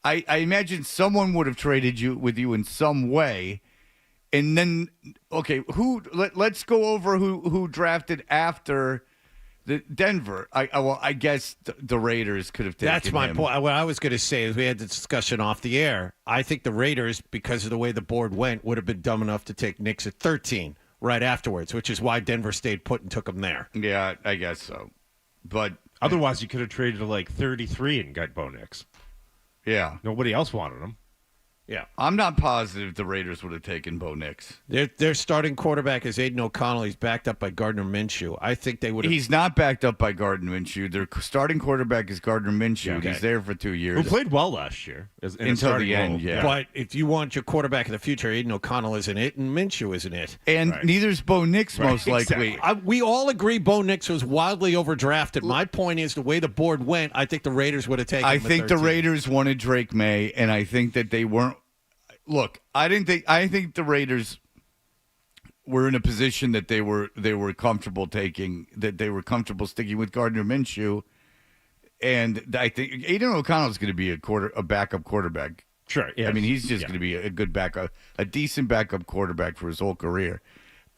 I imagine someone would have traded with you in some way. And then, okay, let's go over who drafted after the Denver. I guess the Raiders could have taken That's my him. point. What I was going to say is we had the discussion off the air. I think the Raiders, because of the way the board went, would have been dumb enough to take Knicks at 13. Right afterwards, which is why Denver stayed put and took him there. Yeah, I guess so. But otherwise, you could have traded to like 33 and got Bo Nix. Yeah. Nobody else wanted him. Yeah. I'm not positive the Raiders would have taken Bo Nix. Their starting quarterback is Aiden O'Connell. He's backed up by Gardner Minshew. I think they would have. He's not backed up by Gardner Minshew. Their starting quarterback is Gardner Minshew. Okay. He's there for 2 years. Who played well last year. Until the end, yeah. But if you want your quarterback of the future, Aiden O'Connell isn't it, and Minshew isn't it. And neither's Bo Nix, most likely. Exactly. We all agree Bo Nix was wildly overdrafted. My point is the way the board went, I think the Raiders would have taken him I at think the 13. Raiders wanted Drake May, and I think that they weren't. Look, I think the Raiders were in a position that they were comfortable taking, that they were comfortable sticking with Gardner Minshew, and I think Aiden O'Connell is going to be a backup quarterback. Sure, yeah. I mean, he's just going to be a good backup, a decent backup quarterback for his whole career.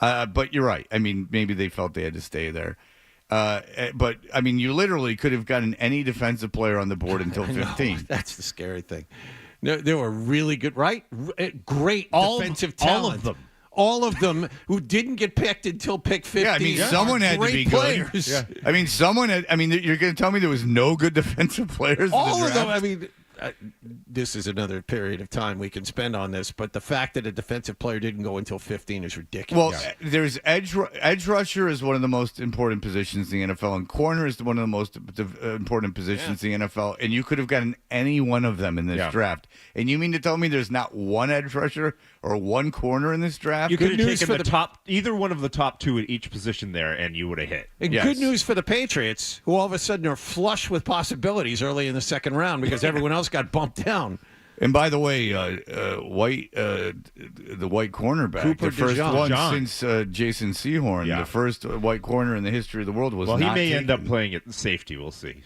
But you're right. I mean, maybe they felt they had to stay there. But I mean, you literally could have gotten any defensive player on the board until 15. That's the scary thing. No, they were really good, right? Great defensive talent. All of them who didn't get picked until pick 15. Yeah, I mean, someone had to be players. good. Yeah. I mean, you're going to tell me there was no good defensive players All in the of draft? them. I mean, this is another period of time we can spend on this, but the fact that a defensive player didn't go until 15 is ridiculous. Well, there's edge rusher is one of the most important positions in the NFL, and corner is one of the most important positions in the NFL, and you could have gotten any one of them in this draft. And you mean to tell me there's not one edge rusher or one corner in this draft? You could have taken either one of the top two at each position there, and you would have hit. And good news for the Patriots, who all of a sudden are flush with possibilities early in the second round because everyone else got bumped down. And by the way, White, the white cornerback, Cooper the first DeJean. one since Jason Sehorn, the first white corner in the history of the world was. Well, he not may taken. end up playing at safety. We'll see.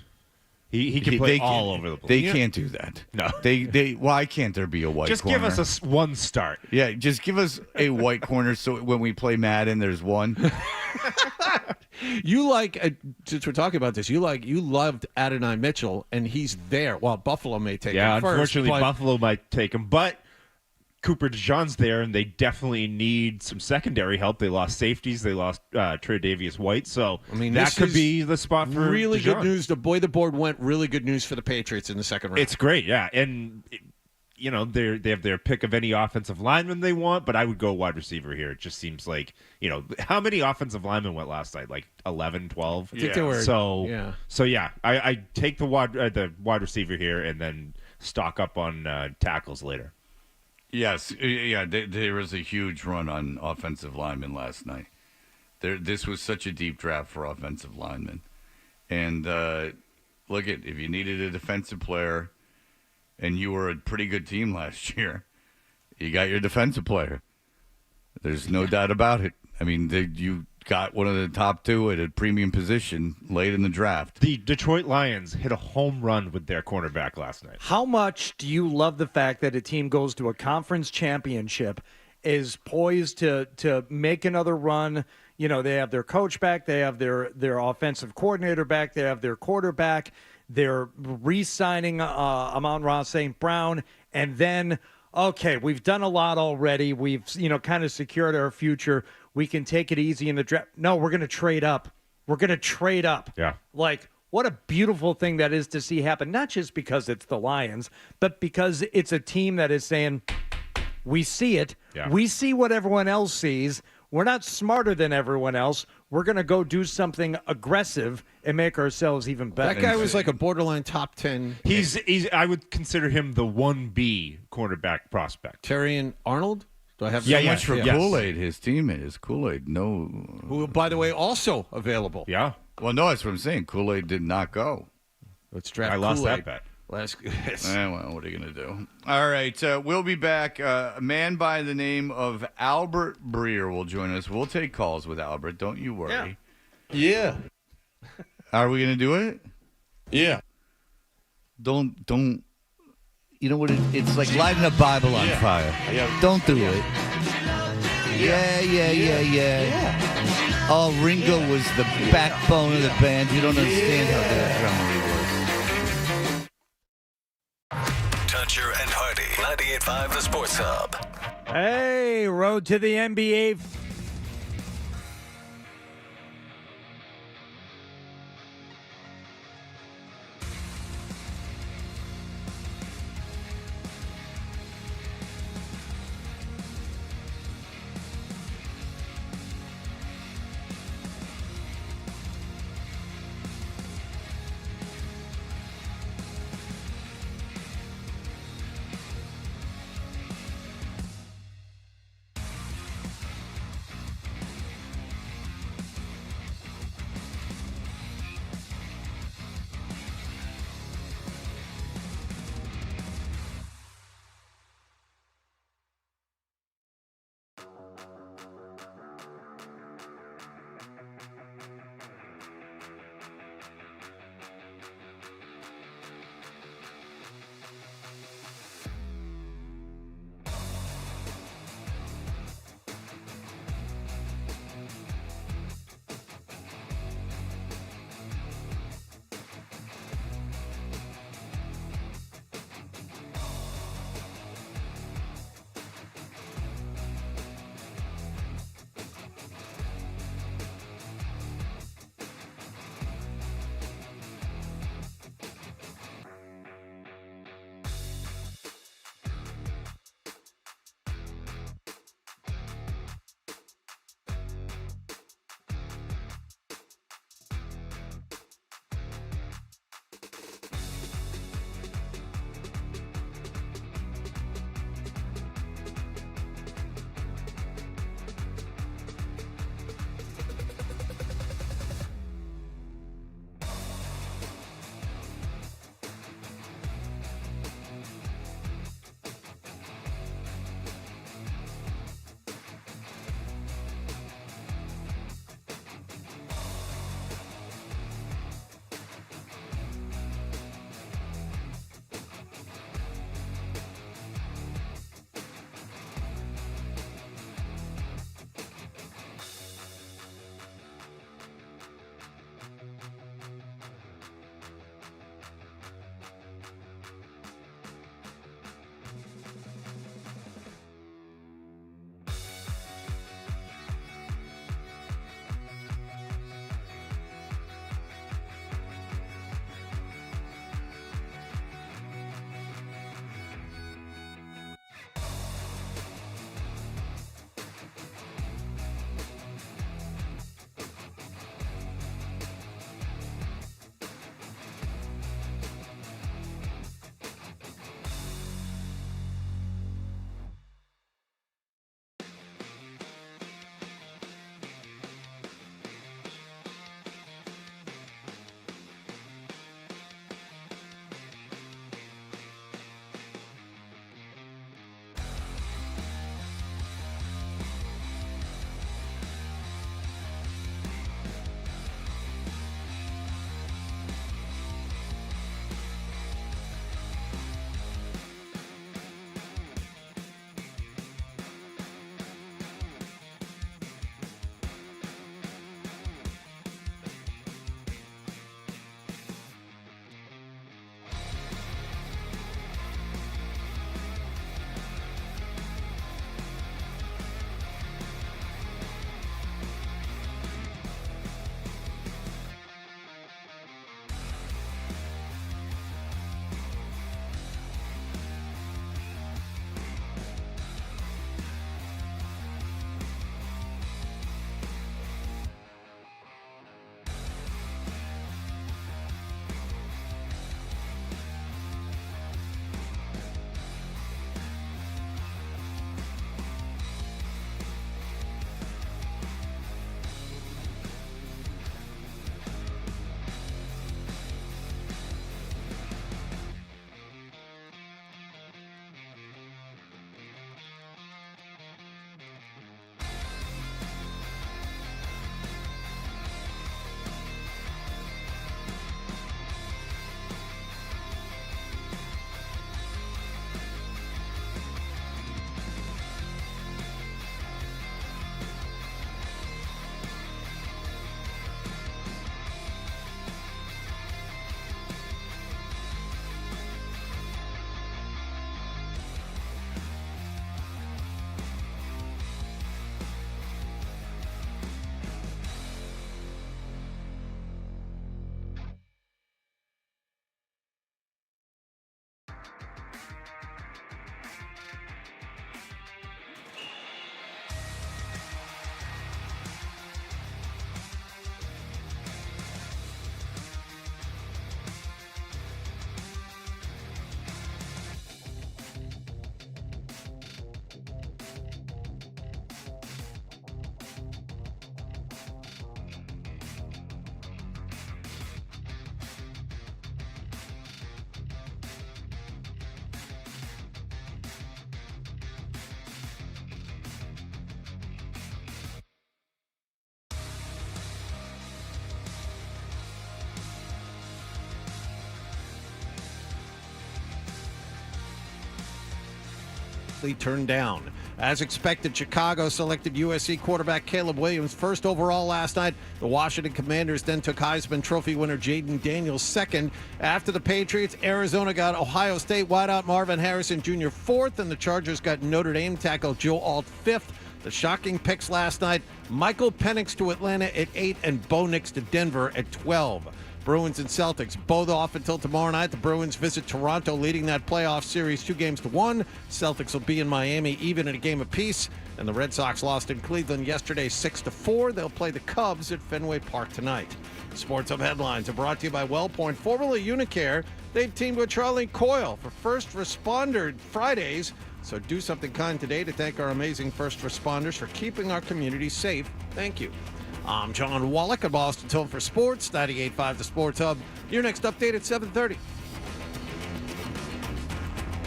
He can play all over the place. They can't do that. No. Why can't there be a white Just corner? give us one start. Yeah, just give us a white corner so when we play Madden, there's one. You since we're talking about this, you loved Adonai Mitchell, and he's there. Well, Buffalo may take him first. Unfortunately, but Buffalo might take him, but Cooper DeJean's there, and they definitely need some secondary help. They lost safeties. They lost Tre'Davious White, so that could be the spot for really DeJean. good news. The board went really good news for the Patriots in the second round. It's great, yeah, and they have their pick of any offensive lineman they want, but I would go wide receiver here. It just seems like how many offensive linemen went last night? Like 11, 12? I think they were. So yeah, I take the wide receiver here and then stock up on tackles later. Yes, yeah, there was a huge run on offensive linemen last night. This was such a deep draft for offensive linemen. And look, if you needed a defensive player and you were a pretty good team last year, you got your defensive player. There's no doubt about it. I mean, you got one of the top two at a premium position late in the draft. The Detroit Lions hit a home run with their cornerback last night. How much do you love the fact that a team goes to a conference championship, is poised to make another run? They have their coach back, they have their offensive coordinator back, they have their quarterback, they're re-signing Amon-Ra St. Brown, and then, okay, we've done a lot already. We've kind of secured our future. We can take it easy in the draft. No, we're going to trade up. We're going to trade up. Yeah. Like, what a beautiful thing that is to see happen, not just because it's the Lions, but because it's a team that is saying, we see it. Yeah. We see what everyone else sees. We're not smarter than everyone else. We're going to go do something aggressive and make ourselves even better. That guy was like a borderline top 10. He's I would consider him the 1B cornerback prospect. Terrian Arnold? Do I have so much for Kool-Aid, his teammate is Kool-Aid. No. Who, by the way, also available. Yeah. Well, no, that's what I'm saying. Kool-Aid did not go. Let's draft I lost Kool-Aid. that bet. Well, what are you going to do? All right, we'll be back. A man by the name of Albert Breer will join us. We'll take calls with Albert. Don't you worry. Yeah. Are we going to do it? Yeah. Don't. You know what? It's like lighting a Bible on fire. Yeah. Don't do it. Yeah. Oh, Ringo was the backbone of the band. You don't understand how good a drummer he was. Toucher and Hardy, 98.5 The Sports Hub. Hey, road to the NBA. likely turned down. As expected, Chicago selected USC quarterback Caleb Williams first overall last night. The Washington Commanders then took Heisman Trophy winner Jaden Daniels second. After the Patriots, Arizona got Ohio State wideout Marvin Harrison Jr. fourth, and the Chargers got Notre Dame tackle Joe Alt fifth. The shocking picks last night, Michael Penix to Atlanta at 8 and Bo Nix to Denver at 12. Bruins and Celtics both off until tomorrow night. The Bruins visit Toronto, leading that playoff series 2-1. Celtics will be in Miami even at a game apiece. And the Red Sox lost in Cleveland yesterday 6-4. They'll play the Cubs at Fenway Park tonight. Sports Hub headlines are brought to you by WellPoint, formerly Unicare. They've teamed with Charlie Coyle for First Responder Fridays. So do something kind today to thank our amazing first responders for keeping our community safe. Thank you. I'm John Wallach at Boston Home for Sports, 98.5 The Sports Hub. Your next update at 7:30.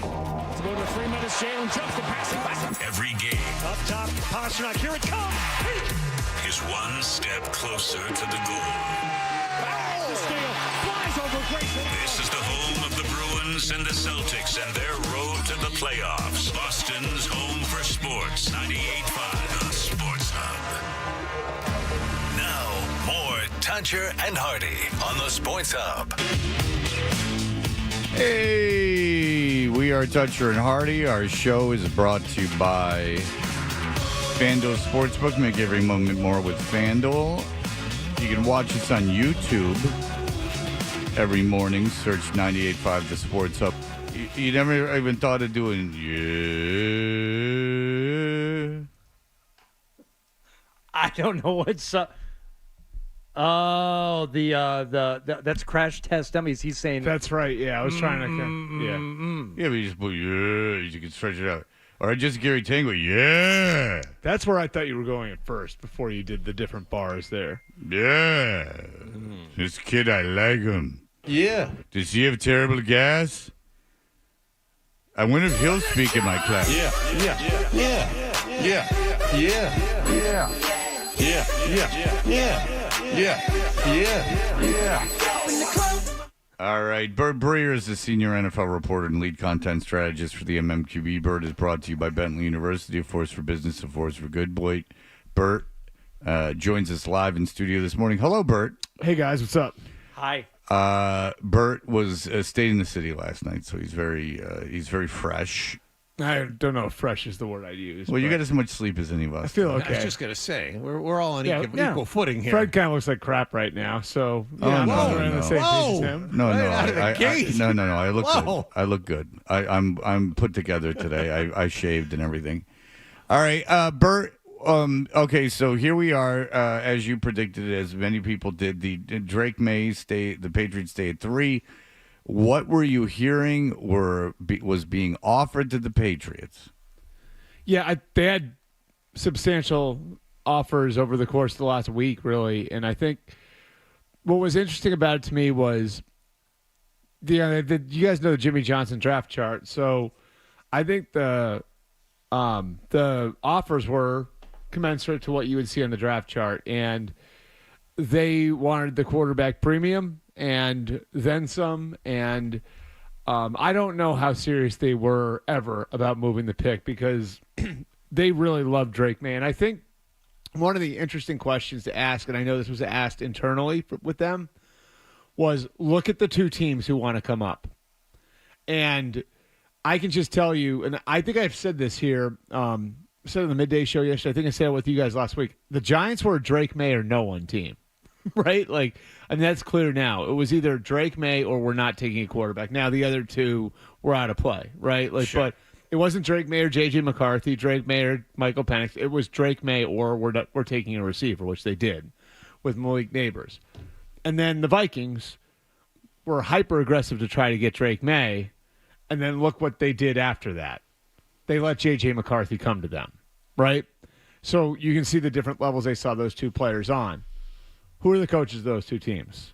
To go to 3 minutes, Jalen jumps the pass. Every game Up top, Pasternak, here it comes. is one step closer to the goal. The steal, flies over Grayson. This is the home of the Bruins and the Celtics and their road to the playoffs. Boston's home for sports, 98.5 The Sports Hub. Now, more Toucher and Hardy on the Sports Hub. Hey, we are Toucher and Hardy. Our show is brought to you by FanDuel Sportsbook. Make every moment more with FanDuel. You can watch us on YouTube every morning. Search 98.5 The Sports Hub. You never even thought of doing I don't know what's up. Oh, the that's Crash Test Dummies. He's saying that's right. Yeah, I was trying to. Yeah, but you just put you can stretch it out. Or just Gary Tango, yeah. That's where I thought you were going at first before you did the different bars there. Yeah. This kid, I like him. Yeah. Does he have terrible gas? I wonder if he'll speak in my class. Yeah. All right. Bert Breer is the senior NFL reporter and lead content strategist for the MMQB. Bert is brought to you by Bentley University, a force for business, a force for good. Bert joins us live in studio this morning. Hello, Bert. Hey, guys. What's up? Hi. Bert was stayed in the city last night, so he's very fresh. I don't know if fresh is the word I'd use. Well, you got as much sleep as any of us. I feel okay. I was just going to say, we're all on equal footing here. Fred kind of looks like crap right now, so I'm not on the same page as him. No, No. I look good. I look good. I'm put together today. I shaved and everything. All right, Bert. Okay, so here we are, as you predicted, as many people did. The Drake Maye stay. The Patriots stay at 3. What were you hearing was being offered to the Patriots? Yeah, they had substantial offers over the course of the last week, really. And I think what was interesting about it to me was, you guys know the Jimmy Johnson draft chart. So I think the offers were commensurate to what you would see on the draft chart. And they wanted the quarterback premium and then some, and I don't know how serious they were ever about moving the pick because they really love Drake Maye. And I think one of the interesting questions to ask, and I know this was asked internally with them, was look at the two teams who want to come up. And I can just tell you, and I think I've said this here, said on the midday show yesterday, I think I said it with you guys last week, the Giants were a Drake Maye or no one team. Right? And that's clear now. It was either Drake Maye or we're not taking a quarterback. Now the other two were out of play, right? Sure. But it wasn't Drake Maye or J.J. McCarthy, Drake Maye or Michael Penix. It was Drake Maye or we're taking a receiver, which they did with Malik Neighbors. And then the Vikings were hyper aggressive to try to get Drake Maye, and then look what they did after that. They let J.J. McCarthy come to them, right? So you can see the different levels they saw those two players on. Who are the coaches of those two teams?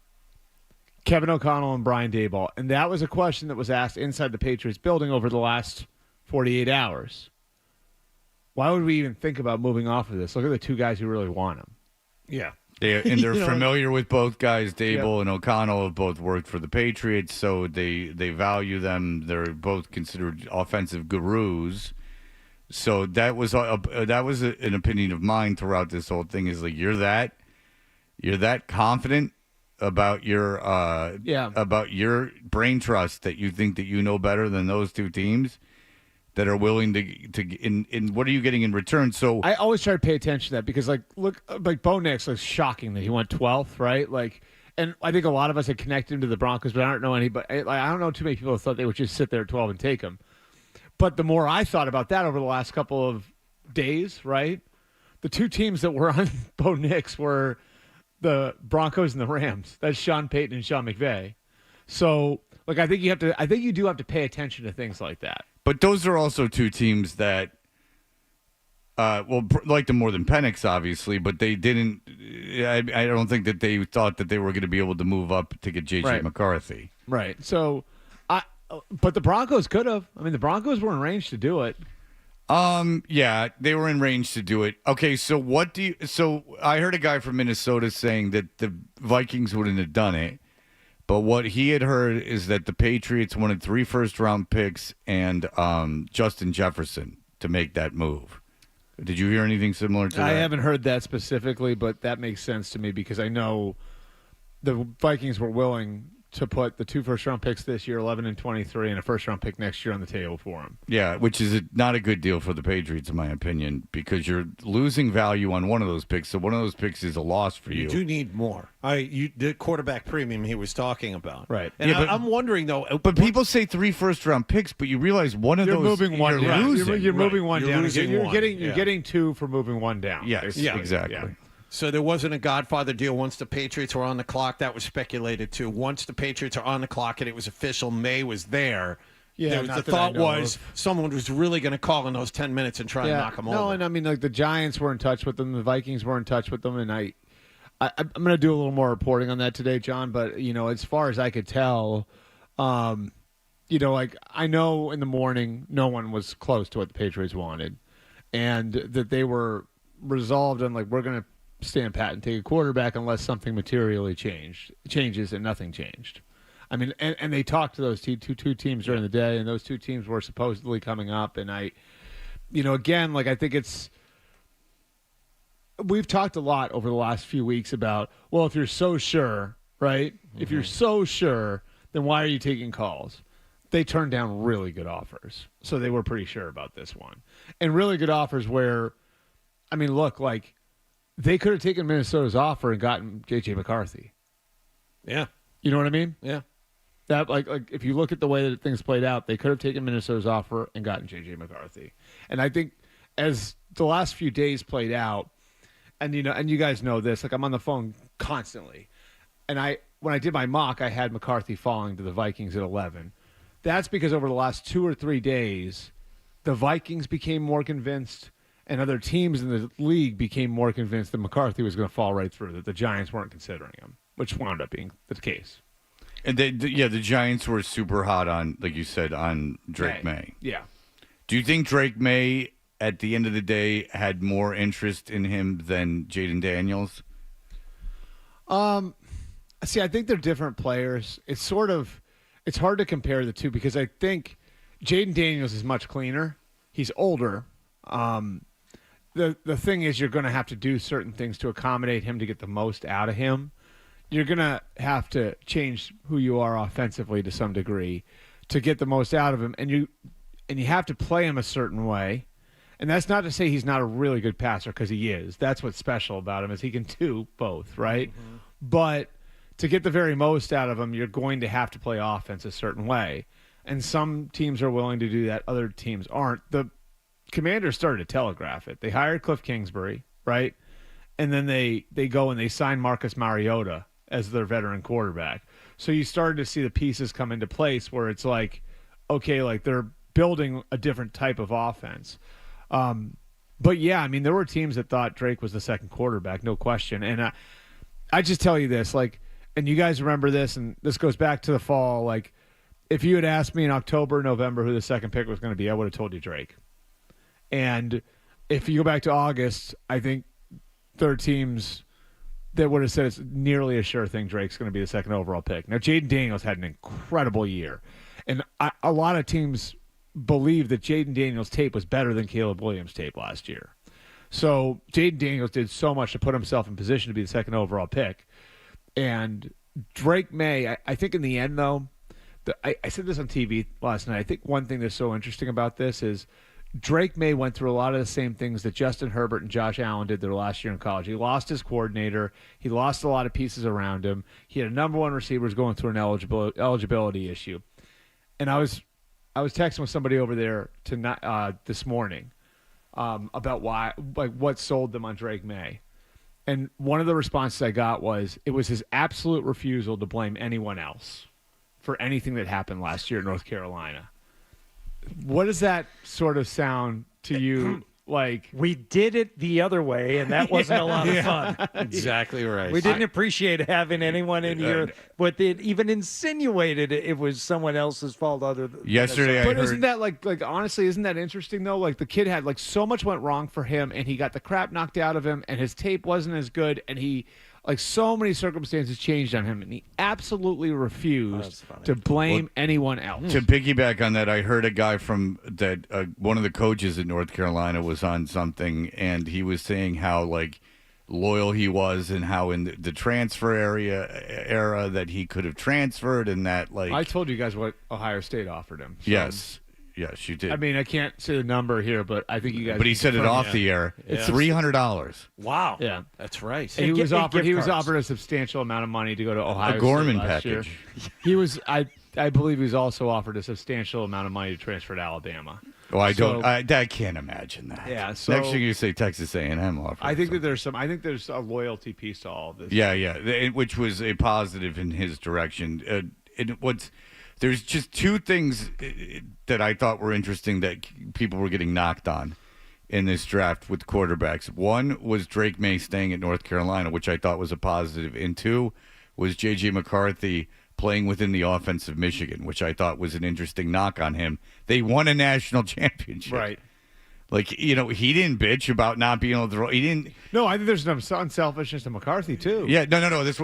Kevin O'Connell and Brian Daboll. And that was a question that was asked inside the Patriots building over the last 48 hours. Why would we even think about moving off of this? Look at the two guys who really want him. Yeah. They're familiar with both guys. Daboll and O'Connell have both worked for the Patriots, so they value them. They're both considered offensive gurus. So that was an opinion of mine throughout this whole thing. Is like you're that confident about your about your brain trust that you think that you know better than those two teams that are willing to in what are you getting in return? So I always try to pay attention to that because look Bo Nix was shocking that he went 12th, right? And I think a lot of us had connected him to the Broncos, but I don't know anybody. I don't know too many people who thought they would just sit there at 12 and take him. But the more I thought about that over the last couple of days, right? The two teams that were on Bo Nix were the Broncos and the Rams. That's Sean Payton and Sean McVay. So, I think you do have to pay attention to things like that. But those are also two teams that, like them more than Penix, obviously, but they didn't. I don't think that they thought that they were going to be able to move up to get J.J. McCarthy. Right. So, but the Broncos could have. I mean, the Broncos were in range to do it. Yeah, they were in range to do it. Okay, so so I heard a guy from Minnesota saying that the Vikings wouldn't have done it. But what he had heard is that the Patriots wanted 3 first-round picks and Justin Jefferson to make that move. Did you hear anything similar to that? I haven't heard that specifically, but that makes sense to me because I know the Vikings were willing to put the 2 first-round picks this year, 11 and 23, and a first-round pick next year on the table for him. Yeah, which is not a good deal for the Patriots, in my opinion, because you're losing value on one of those picks, so one of those picks is a loss for you. You do need more. The quarterback premium he was talking about. Right. And I'm wondering, though. But people say 3 first-round picks, but you realize one of you're those moving one you're down. losing. You're moving one You're down. losing You're one. getting 2 for moving one down. Yes, Yeah, exactly. yeah. So there wasn't a Godfather deal once the Patriots were on the clock. That was speculated, too. Once the Patriots are on the clock and it was official, May was there. Yeah, the thought was someone was really going to call in those 10 minutes and try and knock them over. No, and I mean, the Giants were in touch with them. The Vikings were in touch with them. And I'm going to do a little more reporting on that today, John. But, as far as I could tell, I know in the morning no one was close to what the Patriots wanted. And that they were resolved on, we're going to stand pat and take a quarterback unless something materially changes, and nothing changed. I mean, and they talked to those two teams during the day, and those two teams were supposedly coming up. And again, I think we've talked a lot over the last few weeks about, well, if you're so sure, right? Mm-hmm. If you're so sure, then why are you taking calls? They turned down really good offers, so they were pretty sure about this one. And really good offers where, I mean, look, they could have taken Minnesota's offer and gotten J.J. McCarthy. Yeah. You know what I mean? Yeah. That if you look at the way that things played out, they could have taken Minnesota's offer and gotten J.J. McCarthy. And I think as the last few days played out, and you guys know this, I'm on the phone constantly. And when I did my mock, I had McCarthy falling to the Vikings at 11. That's because over the last 2 or 3 days, the Vikings became more convinced and other teams in the league became more convinced that McCarthy was going to fall right through, that the Giants weren't considering him, which wound up being the case. And the Giants were super hot on, like you said, on Drake May. Yeah. Do you think Drake May, at the end of the day, had more interest in him than Jaden Daniels? See, I think they're different players. It's hard to compare the two because I think Jaden Daniels is much cleaner. He's older. The thing is, you're going to have to do certain things to accommodate him to get the most out of him. You're going to have to change who you are offensively to some degree to get the most out of him, and you have to play him a certain way. And that's not to say he's not a really good passer, because he is. That's what's special about him, is he can do both, right? Mm-hmm. But to get the very most out of him, you're going to have to play offense a certain way. And some teams are willing to do that. Other teams aren't. The Commanders started to telegraph it. They hired Cliff Kingsbury, right? And then they go and they sign Marcus Mariota as their veteran quarterback. So you started to see the pieces come into place where it's okay, they're building a different type of offense. But yeah, I mean, there were teams that thought Drake was the second quarterback, no question. And I just tell you this, and you guys remember this, and this goes back to the fall, if you had asked me in October, November who the second pick was going to be, I would have told you Drake. And if you go back to August, I think there are teams that would have said it's nearly a sure thing Drake's going to be the second overall pick. Now, Jaden Daniels had an incredible year. And a lot of teams believed that Jaden Daniels' tape was better than Caleb Williams' tape last year. So Jaden Daniels did so much to put himself in position to be the second overall pick. And Drake Maye, I think in the end, though, I said this on TV last night. I think one thing that's so interesting about this is Drake Maye went through a lot of the same things that Justin Herbert and Josh Allen did their last year in college. He lost his coordinator. He lost a lot of pieces around him. He had a number one receiver going through an eligibility issue. And I was texting with somebody over there this morning about what sold them on Drake Maye. And one of the responses I got was it was his absolute refusal to blame anyone else for anything that happened last year in North Carolina. What does that sort of sound to you like? We did it the other way, and that wasn't a lot of fun. Exactly right. We didn't appreciate having anyone in here, but they even insinuated it was someone else's fault other than Yesterday, but isn't that like honestly, isn't that interesting though? Like the kid had like so much went wrong for him, and he got the crap knocked out of him, and his tape wasn't as good, and he like so many circumstances changed on him, and he absolutely refused to blame anyone else. To piggyback on that, I heard a guy from that one of the coaches at North Carolina was on something, and he was saying how like loyal he was, and how in the transfer era that he could have transferred, and that like I told you guys what Ohio State offered him. So. Yes, you did. I mean, I can't say the number here, but I think you guys. But he said it off the air. It's $300. Wow. Yeah, that's right. He was offered a substantial amount of money to go to Ohio a Gorman State last package. Year. He was. I believe he was also offered a substantial amount of money to transfer to Alabama. Oh, I can't imagine that. Yeah. So next thing you say, Texas A&M offered. I think that there's a loyalty piece to all of this. Yeah, which was a positive in his direction. There's just two things that I thought were interesting that people were getting knocked on in this draft with quarterbacks. One was Drake Maye staying at North Carolina, which I thought was a positive. And two was J.J. McCarthy playing within the offense of Michigan, which I thought was an interesting knock on him. They won a national championship. Right. Like, he didn't bitch about not being able to throw. He didn't. No, I think there's some unselfishness to McCarthy, too. Yeah, no. This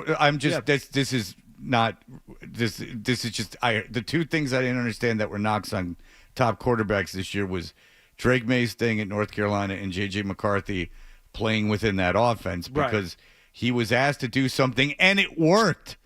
is not this is just the two things I didn't understand that were knocks on top quarterbacks this year was Drake Maye staying at North Carolina and J.J. McCarthy playing within that offense because he was asked to do something and it worked.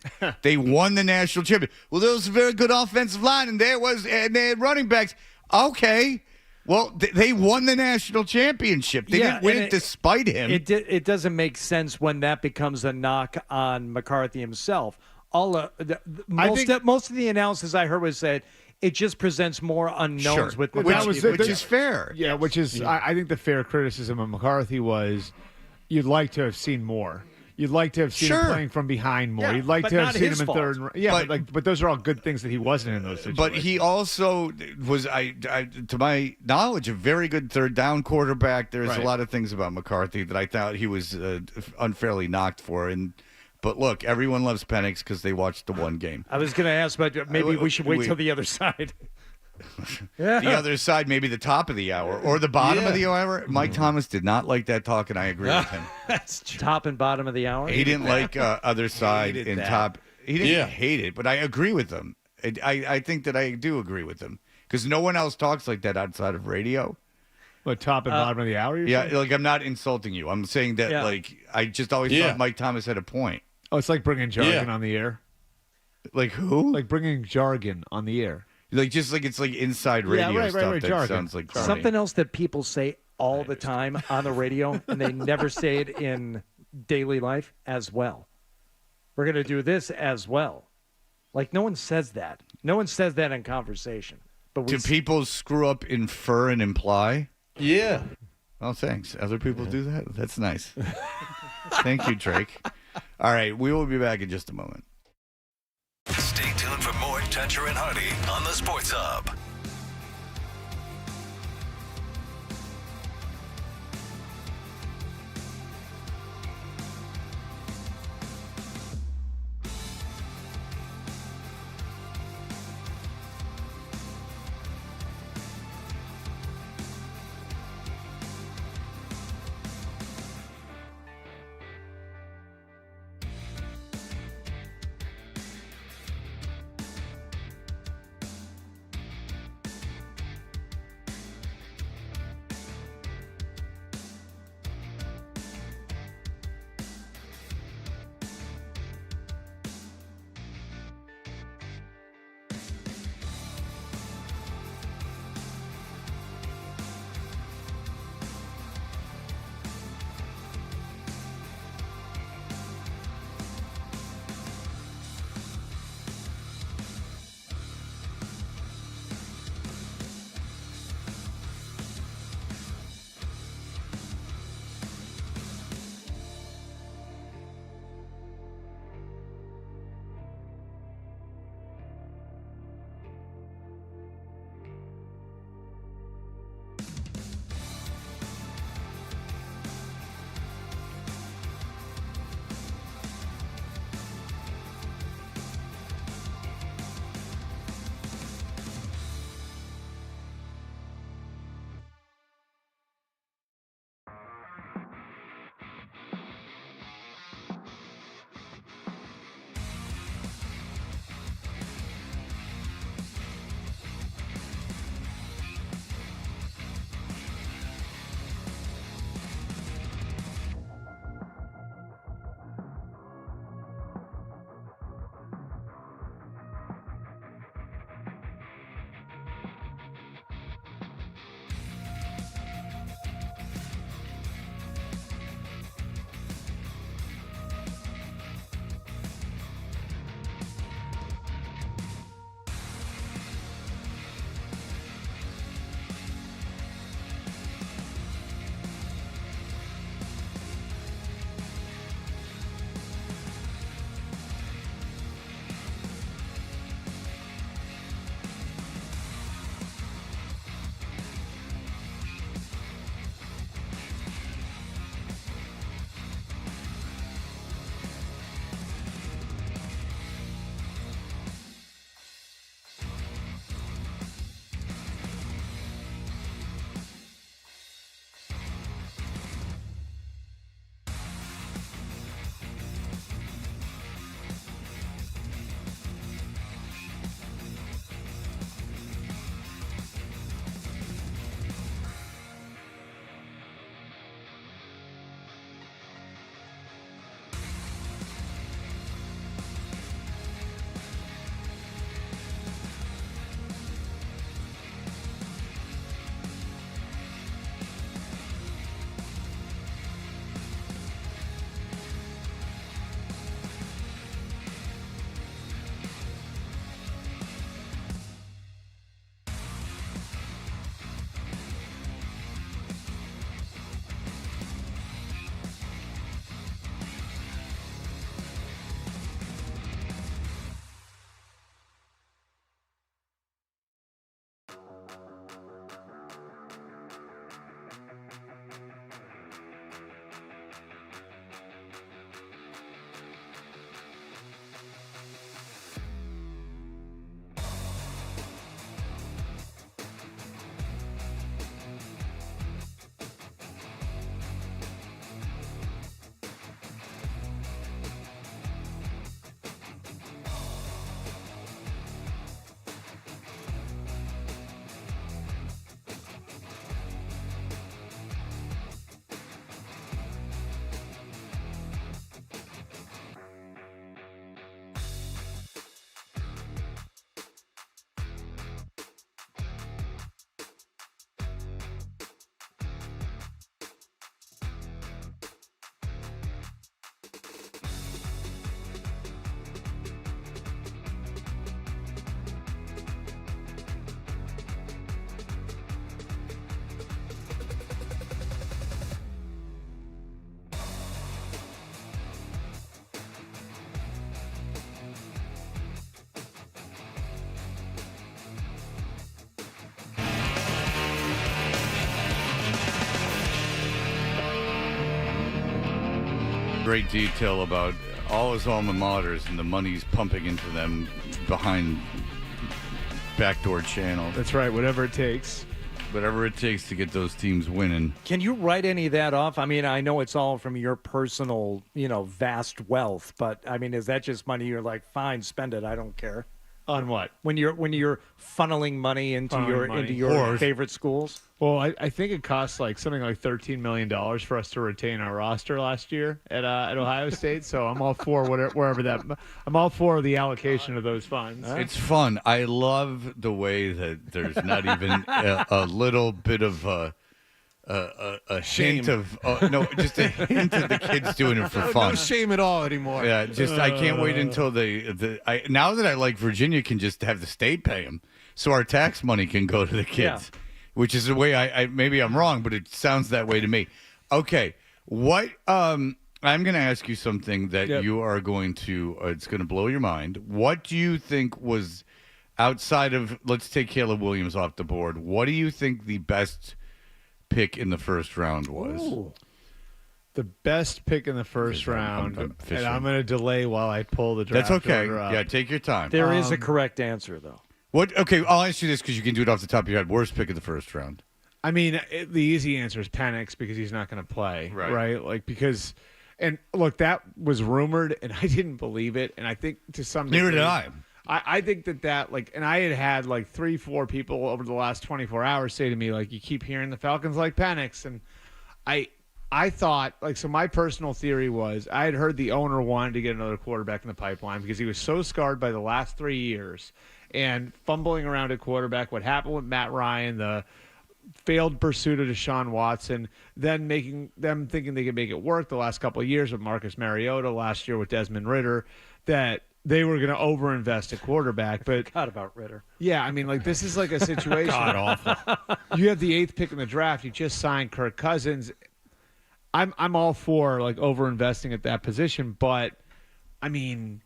They won the national championship. Well, there was a very good offensive line and they had running backs. Okay. Well, they won the national championship. They didn't win it despite him. It doesn't make sense when that becomes a knock on McCarthy himself. Most of the analysis I heard was that it just presents more unknowns with McCarthy. Which is fair. Yeah, which is I think the fair criticism of McCarthy was you'd like to have seen more. You'd like to have seen him playing from behind more. You'd like to have seen him in third. Yeah, but those are all good things that he wasn't in those situations. But he also was, to my knowledge, a very good third down quarterback. There's a lot of things about McCarthy that I thought he was unfairly knocked for. But look, everyone loves Penix because they watched the one game. I was going to ask, but maybe we should wait till the other side. The other side, maybe the top of the hour or the bottom of the hour. Mike Thomas did not like that talk, and I agree with him. That's true. Top and bottom of the hour? He didn't like other side and top. He didn't hate it, but I agree with him. I think that I do agree with him because no one else talks like that outside of radio. What, top and bottom of the hour? Yeah, like I'm not insulting you. I'm saying that like I just always thought Mike Thomas had a point. Oh, it's like bringing jargon on the air. Like who? Like bringing jargon on the air. Like just like it's like inside radio stuff that jargon. Sounds like jargon. Something else that people say all the time on the radio and they never say it in daily life as well. We're going to do this as well. Like no one says that. No one says that in conversation. But do people screw up, infer, and imply? Yeah. Oh, thanks. Other people do that? That's nice. Thank you, Drake. All right, we will be back in just a moment. Stay tuned for more Toucher and Hardy on the Sports Hub. Great detail about all his alma maters and the money's pumping into them behind backdoor channel. That's right. Whatever it takes. Whatever it takes to get those teams winning. Can you write any of that off? I mean, I know it's all from your personal, vast wealth, but I mean, is that just money you're like, fine, spend it, I don't care? On what? When you're funneling money into your favorite schools? Well, I think it costs like something like $13 million for us to retain our roster last year at Ohio State. So I'm all for I'm all for the allocation of those funds. It's fun. I love the way that there's not even a little bit of a hint of just a hint of the kids doing it for fun. No shame at all anymore. Yeah, I can't wait until now that I like Virginia can just have the state pay them, so our tax money can go to the kids, which is the way I maybe I'm wrong, but it sounds that way to me. Okay, what I'm going to ask you something that you are going to it's going to blow your mind. What do you think was outside of, let's take Caleb Williams off the board? What do you think the best pick in the first round was? Ooh. The best pick in the first round, and I'm going to delay while I pull the draft. That's okay. Order up. Yeah, take your time. There is a correct answer, though. What? Okay, I'll ask you this because you can do it off the top of your head. Worst pick in the first round? I mean, the easy answer is Penix because he's not going to play, right? Like and look, that was rumored, and I didn't believe it, and I think to some degree, neither did I. I think that and I had like 3-4 people over the last 24 hours say to me, like, you keep hearing the Falcons like Penix. And I thought, like, so my personal theory was I had heard the owner wanted to get another quarterback in the pipeline because he was so scarred by the last 3 years and fumbling around at quarterback, what happened with Matt Ryan, the failed pursuit of Deshaun Watson, then making them thinking they could make it work the last couple of years with Marcus Mariota, last year with Desmond Ridder, that they were going to overinvest at quarterback. But forgot about Ridder. Yeah, I mean, like, this is like a situation. God awful. You have the 8th pick in the draft. You just signed Kirk Cousins. I'm all for like overinvesting at that position, but I mean,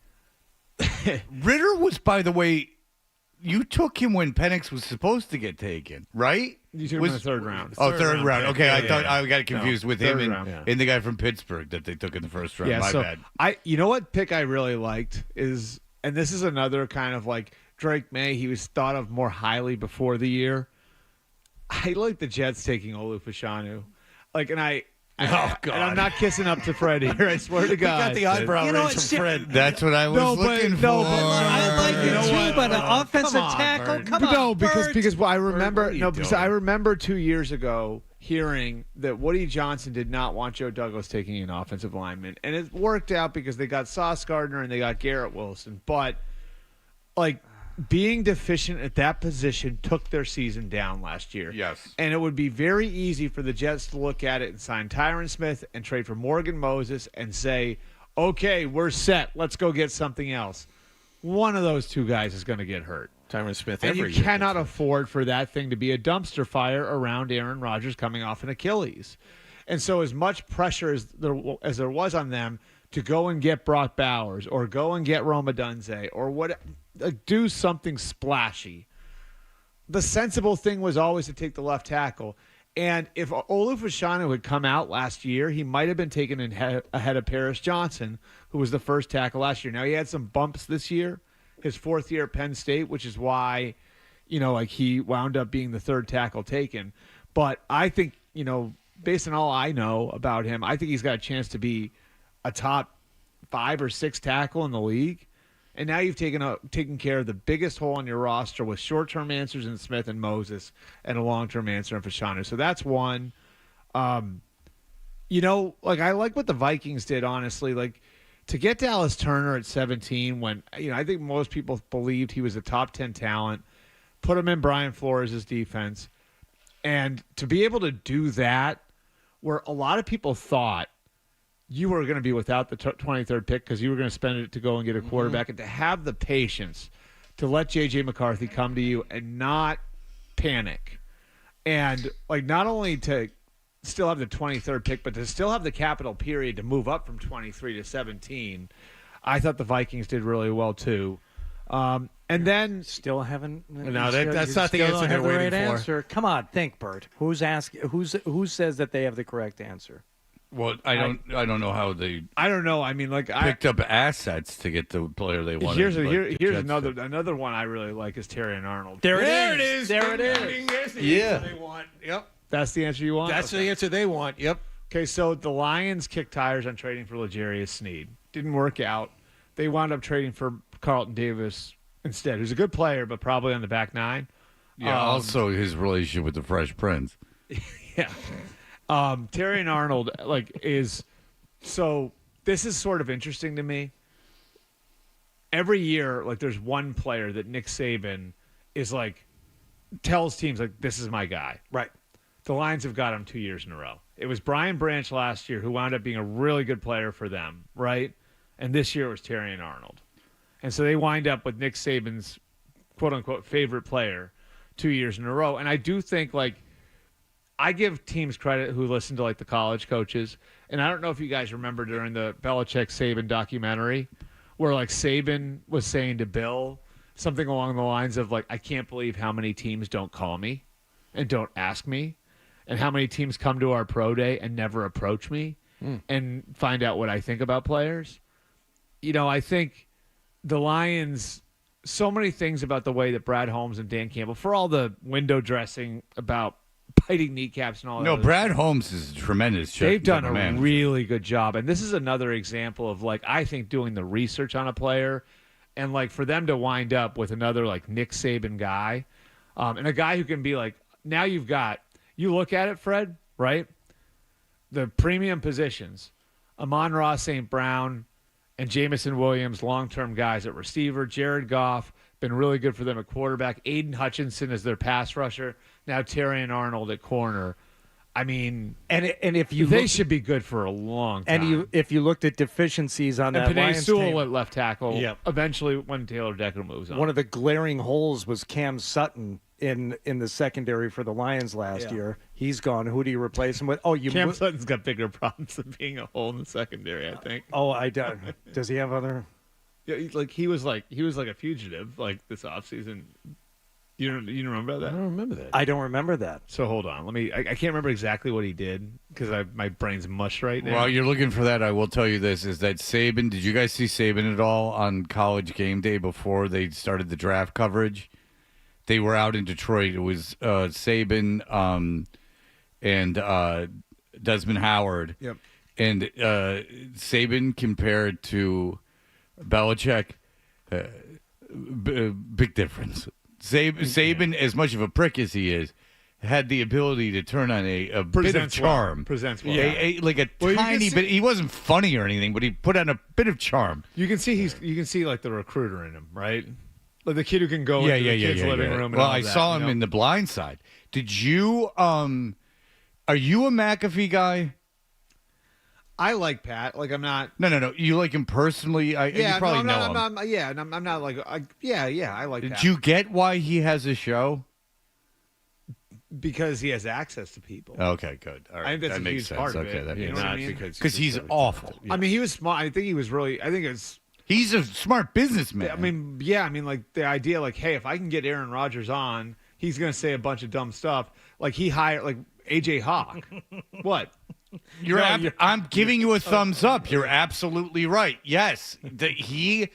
Ridder was, by the way, you took him when Penix was supposed to get taken, right? You took him in the third round. Oh, third round. Okay, Yeah, I thought I got confused with him and the guy from Pittsburgh that they took in the first round. Yeah, My so bad. you know what pick I really liked is, and this is another kind of like Drake May. He was thought of more highly before the year. I like the Jets taking Olu Fashanu. Like, Oh, God. And I'm not kissing up to Fred here. I swear to God. got the eyebrow raise from Fred. That's what I was looking for. I like it too, but an offensive tackle? Come on, No, Bert. because I remember doing? I remember 2 years ago hearing that Woody Johnson did not want Joe Douglas taking an offensive lineman, and it worked out because they got Sauce Gardner and they got Garrett Wilson. But like, being deficient at that position took their season down last year. Yes. And it would be very easy for the Jets to look at it and sign Tyron Smith and trade for Morgan Moses and say, okay, we're set. Let's go get something else. One of those two guys is going to get hurt. Tyron Smith And every you year cannot afford for that thing to be a dumpster fire around Aaron Rodgers coming off an Achilles. And so as much pressure as there was on them to go and get Brock Bowers or go and get Roma Dunze or do something splashy, the sensible thing was always to take the left tackle. And if Olu Fashanu had come out last year, he might have been taken ahead of Paris Johnson, who was the first tackle last year. Now, he had some bumps this year, his 4th year at Penn State, which is why, he wound up being the third tackle taken. But I think, based on all I know about him, I think he's got a chance to be a top 5 or 6 tackle in the league. And now you've taken care of the biggest hole in your roster with short-term answers in Smith and Moses and a long-term answer in Fashanu. So that's one. I like what the Vikings did, honestly. Like, to get Dallas Turner at 17 when, I think most people believed he was a top 10 talent, put him in Brian Flores' defense. And to be able to do that, where a lot of people thought you were going to be without the 23rd pick because you were going to spend it to go and get a quarterback, and to have the patience to let J.J. McCarthy come to you and not panic. And, like, not only to still have the 23rd pick, but to still have the capital period to move up from 23 to 17, I thought the Vikings did really well, too. And then still haven't. No, that's not the answer they're waiting for. Answer. Come on, think, Bert. Who says that they have the correct answer? Well, I don't know how they I don't know. I mean, like picked up assets to get the player they wanted. Here's another one I really like is Terry and Arnold. There it is. There it is. Yeah. They want. Yep. That's the answer you want? That's the answer they want. Yep. Okay, so the Lions kicked tires on trading for L'Jarius Sneed. Didn't work out. They wound up trading for Carlton Davis instead, who's a good player, but probably on the back nine. Yeah, also his relationship with the Fresh Prince. Yeah. Terry and Arnold is so this is sort of interesting to me. Every year, there's one player that Nick Saban is tells teams this is my guy. Right. The Lions have got him 2 years in a row. It was Brian Branch last year who wound up being a really good player for them, right? And this year it was Terry and Arnold. And so they wind up with Nick Saban's quote unquote favorite player 2 years in a row. And I do think I give teams credit who listen to the college coaches. And I don't know if you guys remember during the Belichick-Saban documentary where Saban was saying to Bill something along the lines of I can't believe how many teams don't call me and don't ask me and how many teams come to our pro day and never approach me and find out what I think about players. I think the Lions, so many things about the way that Brad Holmes and Dan Campbell, for all the window dressing about biting kneecaps and all that. No, Brad Holmes is a tremendous. They've done a really good job. And this is another example of, I think, doing the research on a player and, for them to wind up with another, Nick Saban guy and a guy who can be now you look at it, Fred, right? The premium positions, Amon-Ra St. Brown and Jamison Williams, long-term guys at receiver. Jared Goff, been really good for them at quarterback. Aiden Hutchinson is their pass rusher. Now Terry and Arnold at corner. I mean, and if you they should be good for a long time. And if you looked at deficiencies on that Lions team, Sewell at left tackle. Eventually, when Taylor Decker moves on, one of the glaring holes was Cam Sutton in the secondary for the Lions last year. He's gone. Who do you replace him with? Oh, Cam Sutton's got bigger problems than being a hole in the secondary, I think. Oh, I don't. Does he have other? Yeah, he was like a fugitive this offseason. You don't remember that? I don't remember that. I don't remember that. So hold on. I can't remember exactly what he did because my brain's mush right now. While you're looking for that, I will tell you this: is that Saban? Did you guys see Saban at all on College Game Day before they started the draft coverage? They were out in Detroit. It was Saban and Desmond Howard. Yep. And Saban compared to Belichick, big difference. Saban, as much of a prick as he is, had the ability to turn on a bit of charm. Presents well. Tiny bit. He wasn't funny or anything, but he put on a bit of charm. You can see the recruiter in him, right? The kid who can go into the kid's living room. And well, all I that, saw him in The Blind Side. Did you? Are you a McAfee guy? I like Pat. I'm not. No. You like him personally? You probably know him. I'm not I like Pat. Did you get why he has a show? Because he has access to people. Okay, good. All right. I think that's that a makes huge sense. part of Okay, it. that You makes know what I sense. mean? Because he's awful. I mean, he was smart. I think he was really. I think it's. He's a smart businessman. I mean, the idea, hey, if I can get Aaron Rodgers on, he's going to say a bunch of dumb stuff. He hired, AJ Hawk. What? I'm giving you a thumbs up. You're absolutely right. Yes, the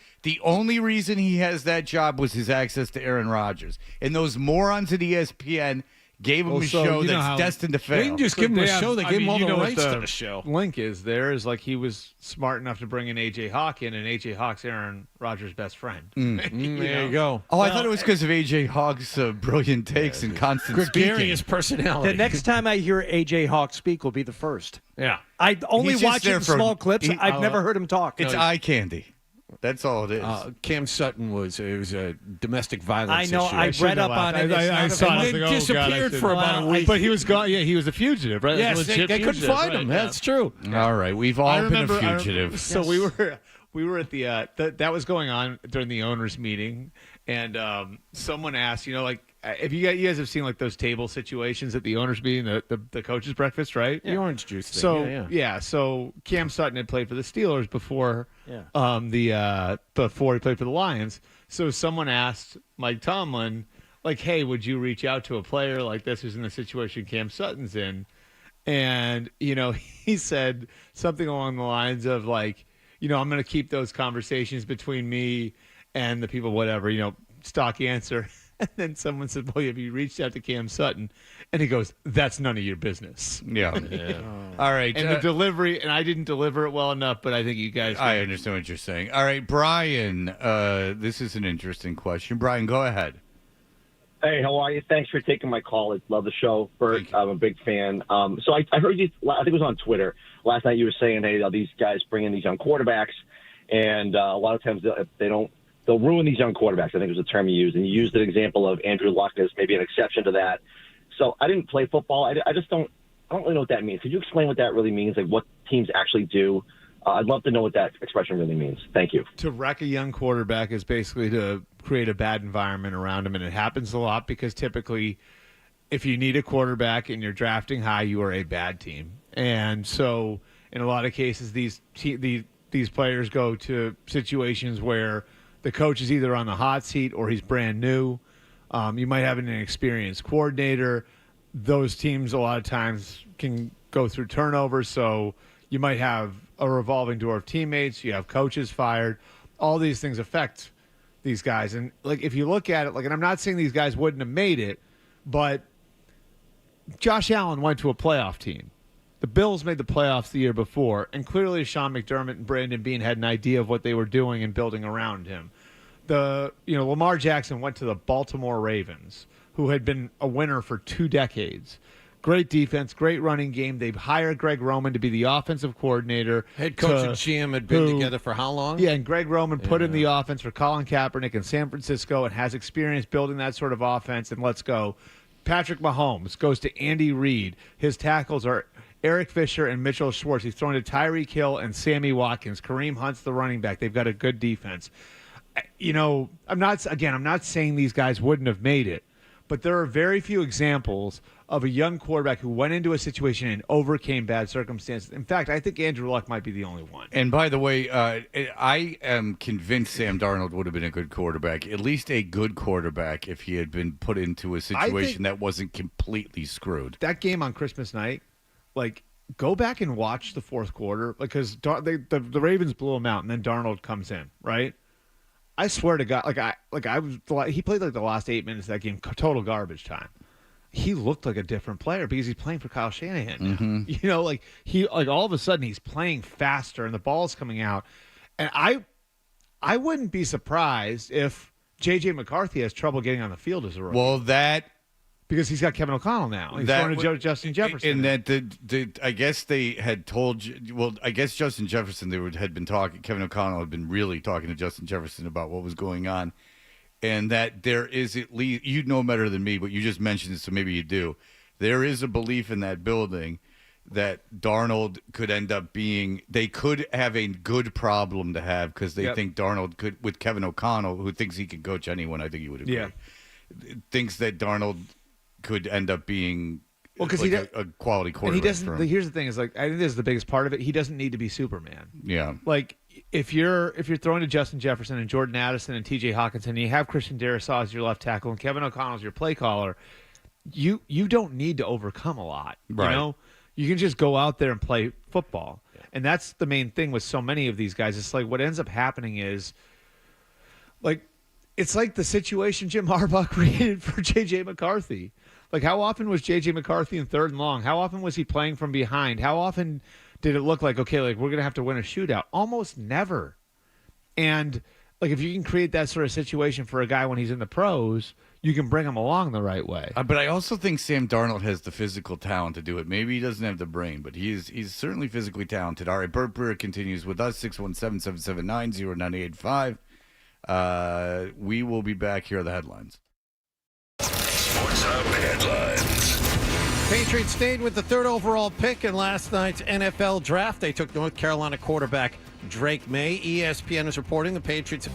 only reason he has that job was his access to Aaron Rodgers, and those morons at ESPN gave him a show that's destined to fail. They didn't just give him a show; they gave him all the rights to the show. Link is he was smart enough to bring in AJ Hawk in, and AJ Hawk's Aaron Rodgers' best friend. There you go. Oh, I thought it was because of AJ Hawk's brilliant takes and constant gregarious speaking. personality. The next time I hear AJ Hawk speak will be the first. Yeah, I only He's just watch there it in for- small clips. I've never heard him talk. It's eye candy. That's all it is. Cam Sutton was a domestic violence I know. issue. I read up on it. I It's saw not it. a- And then disappeared for about a week. But he was gone. Yeah, he was a fugitive, right? Yes, Like a they legit couldn't fugitive, find right, him. yeah. That's true. All right, we've all been a fugitive. So we were at the that was going on during the owners' meeting, and someone asked, if you guys have seen those table situations at the owners' meeting, the coaches' breakfast, right? The orange juice thing. So so Cam Sutton had played for the Steelers before, before he played for the Lions. So someone asked Mike Tomlin, hey, would you reach out to a player like this who's in the situation Cam Sutton's in? And, he said something along the lines of like, I'm going to keep those conversations between me and the people, whatever, stock answer. And then someone said, well, have you reached out to Cam Sutton? And he goes, that's none of your business. Yeah. All right. And the delivery, and I didn't deliver it well enough, but I think you guys. I understand what you're saying. All right, Brian, this is an interesting question. Brian, go ahead. Hey, how are you? Thanks for taking my call. I love the show. Bert, I'm a big fan. So I heard you, I think it was on Twitter, last night you were saying, hey, these guys bring in these young quarterbacks, and a lot of times they'll ruin these young quarterbacks. I think was the term you used. And you used an example of Andrew Luck as maybe an exception to that. So I didn't play football. I don't really know what that means. Could you explain what that really means, like what teams actually do? I'd love to know what that expression really means. Thank you. To wreck a young quarterback is basically to create a bad environment around him, and it happens a lot because typically if you need a quarterback and you're drafting high, you are a bad team. And so in a lot of cases, these players go to situations where the coach is either on the hot seat or he's brand new. You might have an inexperienced coordinator. Those teams a lot of times can go through turnovers, so you might have a revolving door of teammates. You have coaches fired. All these things affect these guys. And, like, if you look at it, like, and I'm not saying these guys wouldn't have made it, but Josh Allen went to a playoff team. The Bills made the playoffs the year before, and clearly Sean McDermott and Brandon Beane had an idea of what they were doing and building around him. Lamar Jackson went to the Baltimore Ravens, who had been a winner for 2 decades. Great defense, great running game. They've hired Greg Roman to be the offensive coordinator. Head coach and GM had been together for how long? Yeah, and Greg Roman put in the offense for Colin Kaepernick in San Francisco and has experience building that sort of offense, and let's go. Patrick Mahomes goes to Andy Reid. His tackles are Eric Fisher and Mitchell Schwartz. He's thrown to Tyreek Hill and Sammy Watkins. Kareem Hunt's the running back. They've got a good defense. I'm not saying these guys wouldn't have made it, but there are very few examples of a young quarterback who went into a situation and overcame bad circumstances. In fact, I think Andrew Luck might be the only one. And by the way, I am convinced Sam Darnold would have been a good quarterback, at least a good quarterback, if he had been put into a situation that wasn't completely screwed. That game on Christmas night, go back and watch the fourth quarter, because the Ravens blew him out, and then Darnold comes in, right? I swear to God, he played the last 8 minutes of that game, total garbage time. He looked like a different player because he's playing for Kyle Shanahan now. Mm-hmm. All of a sudden he's playing faster and the ball's coming out. And I wouldn't be surprised if J.J. McCarthy has trouble getting on the field as a rookie. Well, because he's got Kevin O'Connell now. He's throwing to Justin Jefferson. And I guess they had told you. Well, I guess Justin Jefferson had been talking. Kevin O'Connell had been really talking to Justin Jefferson about what was going on, and that there is at least, you know better than me, but you just mentioned it, so maybe you do. There is a belief in that building that Darnold could end up being. They could have a good problem to have because they think Darnold could, with Kevin O'Connell, who thinks he can coach anyone. I think he would agree. Thinks that Darnold could end up being because a quality quarterback. And he doesn't. Here's the thing: I think this is the biggest part of it. He doesn't need to be Superman. Yeah. If you're throwing to Justin Jefferson and Jordan Addison and T.J. Hawkinson, and you have Christian Darrisaw as your left tackle and Kevin O'Connell as your play caller, you don't need to overcome a lot. Right. You can just go out there and play football, and that's the main thing with so many of these guys. It's what ends up happening is it's like the situation Jim Harbaugh created for J.J. McCarthy. How often was J.J. McCarthy in 3rd and long? How often was he playing from behind? How often did it look like, okay, we're going to have to win a shootout? Almost never. And, if you can create that sort of situation for a guy when he's in the pros, you can bring him along the right way. But I also think Sam Darnold has the physical talent to do it. Maybe he doesn't have the brain, but he's certainly physically talented. All right, Bert Breer continues with us, 617-779-0985. We will be back. Here are the headlines. Sports Hub headlines. Patriots stayed with the 3rd overall pick in last night's NFL draft. They took North Carolina quarterback Drake Maye. ESPN is reporting the Patriots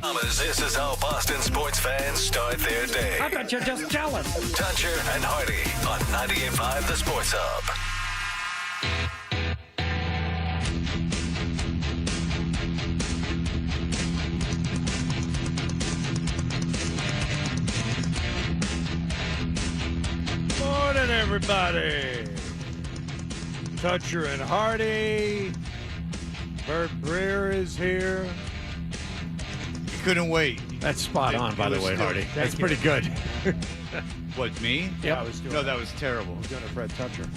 This is how Boston sports fans start their day. I bet you're just jealous. Toucher and Hardy on 98.5 The Sports Hub. Morning, everybody. Toucher and Hardy. Bert Breer is here. Couldn't wait. That's spot on, by the way, Hardy. That's pretty good. What, me? Yeah, I was doing No, that was terrible. I was doing a Fred Toucher.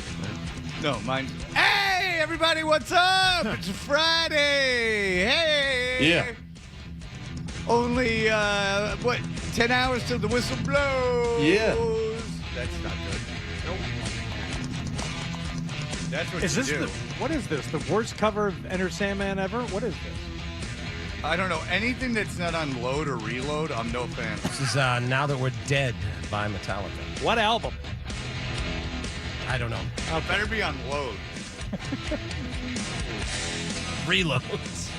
No, mine's. Hey, everybody, what's up? It's Friday. Hey. Yeah. Only, 10 hours till the whistle blows. Yeah. That's not good. Nope. That's what Is you this do. what is this? The worst cover of Enter Sandman ever? What is this? I don't know. Anything that's not on load or reload, I'm no fan. This is Now That We're Dead by Metallica. What album? I don't know. It better be on load. Reloads.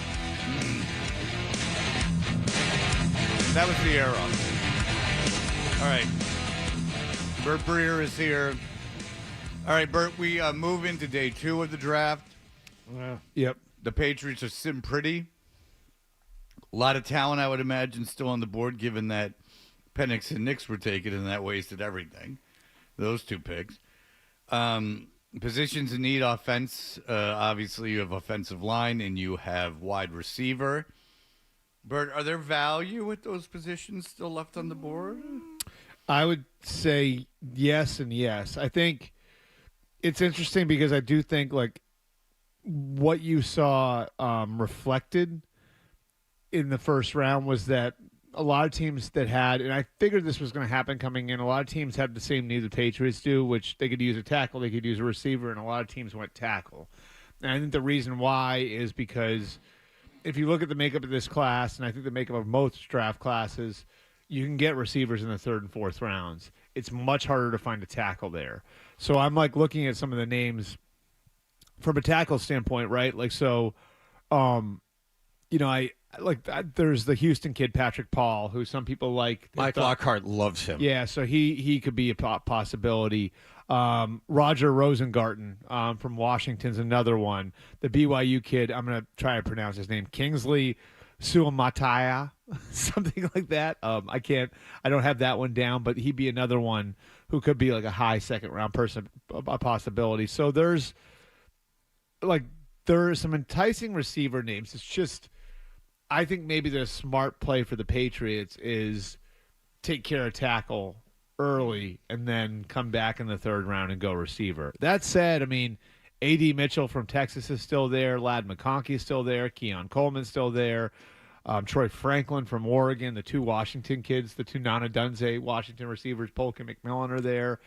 That was the era. All right. Bert Breer is here. All right, Bert, we move into day 2 of the draft. Yep. The Patriots are sitting pretty. A lot of talent, I would imagine, still on the board, given that Penix and Nix were taken, and that wasted everything. Those 2 picks. Positions in need, offense. Obviously, you have offensive line, and you have wide receiver. Bert, are there value with those positions still left on the board? I would say yes and yes. I think it's interesting because I do think like what you saw reflected in the first round was that a lot of teams that had, and I figured this was going to happen coming in, a lot of teams had the same need the Patriots do, which they could use a tackle, they could use a receiver, and a lot of teams went tackle. And I think the reason why is because if you look at the makeup of this class, and I think the makeup of most draft classes, you can get receivers in the 3rd and 4th rounds. It's much harder to find a tackle there. So I'm like looking at some of the names from a tackle standpoint, right? Like, so, there's the Houston kid, Patrick Paul, who some people like. Mike Lockhart loves him. Yeah, so he could be a possibility. Roger Rosengarten from Washington's another one. The BYU kid, I'm going to try to pronounce his name, Kingsley Suamataya, something like that. I don't have that one down, but he'd be another one who could be like a high 2nd round person, a possibility. So there are some enticing receiver names. It's just, I think maybe the smart play for the Patriots is take care of tackle early and then come back in the 3rd round and go receiver. That said, I mean, A.D. Mitchell from Texas is still there. Ladd McConkey is still there. Keon Coleman's still there. Troy Franklin from Oregon. The 2 Washington kids, the 2 Nana Dunze Washington receivers, Polk and McMillan are there.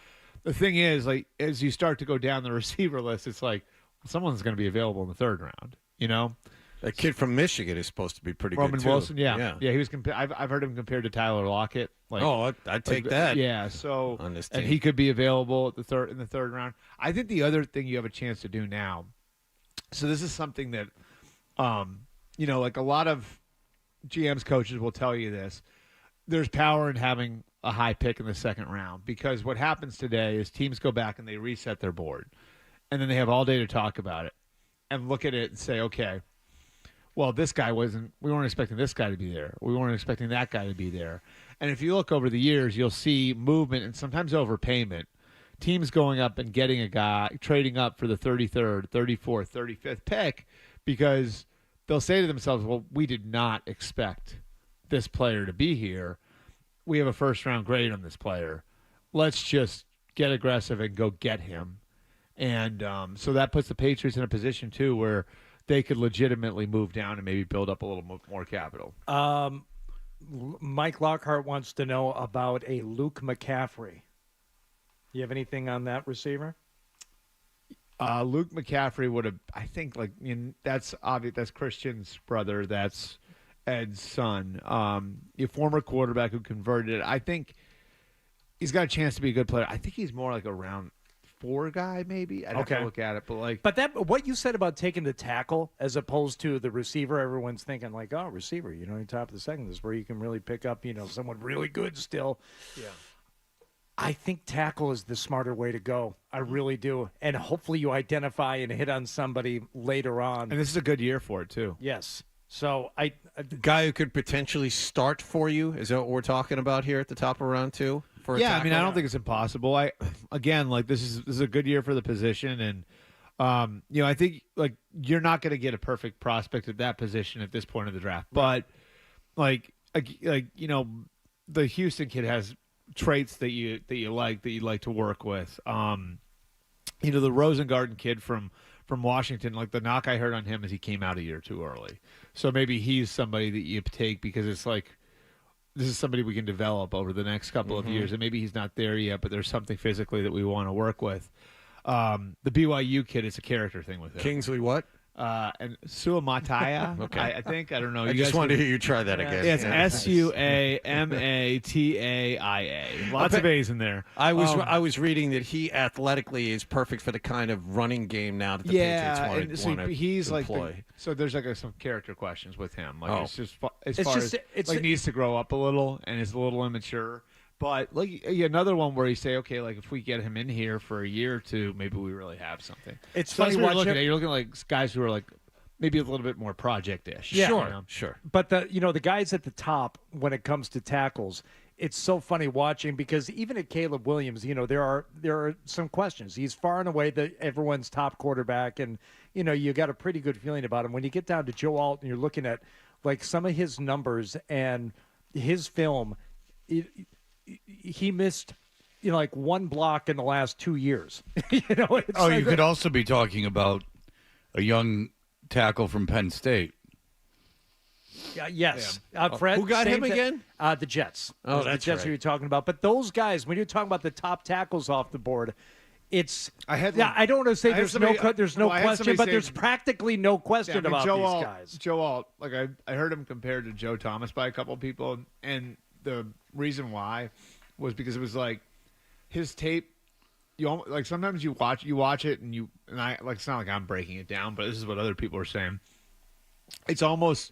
The thing is, like, as you start to go down the receiver list, it's like, someone's going to be available in the 3rd round, you know? That kid from Michigan is supposed to be pretty Roman good, too. Wilson, yeah. He was I've heard him compared to Tyler Lockett. Like, I'd take that. Yeah, so on this and team. he could be available in the 3rd round. I think the other thing you have a chance to do now. So this is something that, like a lot of GMs, coaches will tell you this. There's power in having a high pick in the 2nd round because what happens today is teams go back and they reset their board, and then they have all day to talk about it and look at it and say, okay, well, we weren't expecting this guy to be there. We weren't expecting that guy to be there. And if you look over the years, you'll see movement and sometimes overpayment. Teams going up and getting a guy, trading up for the 33rd, 34th, 35th pick because they'll say to themselves, well, we did not expect this player to be here. We have a 1st-round grade on this player. Let's just get aggressive and go get him. And so that puts the Patriots in a position, too, where they could legitimately move down and maybe build up a little more capital. Mike Lockhart wants to know about a Luke McCaffrey. You have anything on that receiver? Luke McCaffrey would have, I think, that's obvious. That's Christian's brother. That's Ed's son. A former quarterback who converted it. I think he's got a chance to be a good player. I think he's more like around 4 guy, maybe. I'd have to look at it, but like. But what you said about taking the tackle as opposed to the receiver, everyone's thinking like, oh, receiver, top of the second is where you can really pick up, someone really good still. Yeah. I think tackle is the smarter way to go. I really do. And hopefully you identify and hit on somebody later on. And this is a good year for it, too. Yes. So guy who could potentially start for you, is that what we're talking about here at the top of round 2? I mean, I don't think it's impossible. This is a good year for the position, and I think like you're not going to get a perfect prospect at that position at this point of the draft. But the Houston kid has traits that you like that you like to work with. The Rosengarten kid from Washington, like the knock I heard on him is he came out a year too early. So maybe he's somebody that you take because it's like this is somebody we can develop over the next couple of years, and maybe he's not there yet, but there's something physically that we want to work with. The BYU kid is a character thing with him. Kingsley what? And Suamataya, okay. I think. I don't know. I just wanted to hear you try that again. Yeah, it's Suamataia. Lots of A's in there. I was reading that he athletically is perfect for the kind of running game now that the Patriots want to he's employ. So there's some character questions with him. Like it's just it's needs to grow up a little and is a little immature. But another one where you say, okay, like if we get him in here for a year or two, maybe we really have something. It's so funny you're watching. looking at. You're looking at like guys who are like maybe a little bit more project-ish. Yeah, sure. But the guys at the top when it comes to tackles, it's so funny watching because even at Caleb Williams, there are some questions. He's far and away everyone's top quarterback, and you got a pretty good feeling about him. When you get down to Joe Alt and you're looking at like some of his numbers and his film. He missed, like one block in the last 2 years. You could also be talking about a young tackle from Penn State. Yes. Fred, who got him again? The Jets. Oh, the that's Jets right. who you're talking about. But those guys, when you're talking about the top tackles off the board, it's. I don't want to say there's no question, but there's practically no question about these guys. Joe Alt, like I heard him compared to Joe Thomas by a couple of people, and the reason why was because it was like his tape. Like sometimes you watch it and I like it's not like I'm breaking it down, but this is what other people are saying. It's almost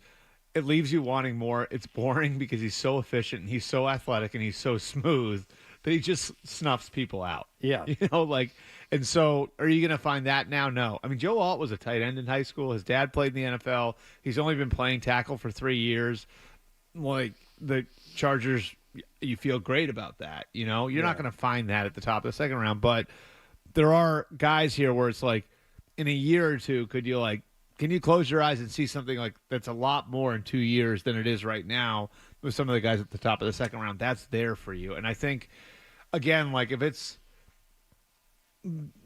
it leaves you wanting more. It's boring because he's so efficient and he's so athletic and he's so smooth that he just snuffs people out. Yeah, and so are you going to find that now? No. I mean, Joe Alt was a tight end in high school. His dad played in the NFL. He's only been playing tackle for 3 years. Like the Chargers, you feel great about that. You're not going to find that at the top of the second round, but there are guys here where it's like in a year or two, can you close your eyes and see something like that's a lot more in 2 years than it is right now with some of the guys at the top of the second round? That's there for you. And I think, again, like if it's,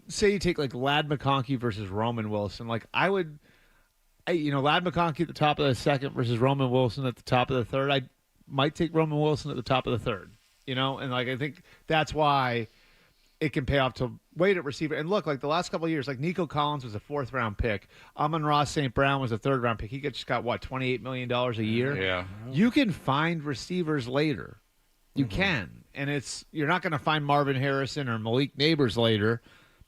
say you take like Ladd McConkey versus Roman Wilson, like Ladd McConkey at the top of the second versus Roman Wilson at the top of the third, I might take Roman Wilson at the top of the third, and like I think that's why it can pay off to wait at receiver. And look, like the last couple of years, like Nico Collins was a 4th round pick, Amon-Ra St. Brown was a 3rd round pick. He just got what, $28 million a year. Yeah, you can find receivers later. You can, and you're not going to find Marvin Harrison or Malik Neighbors later.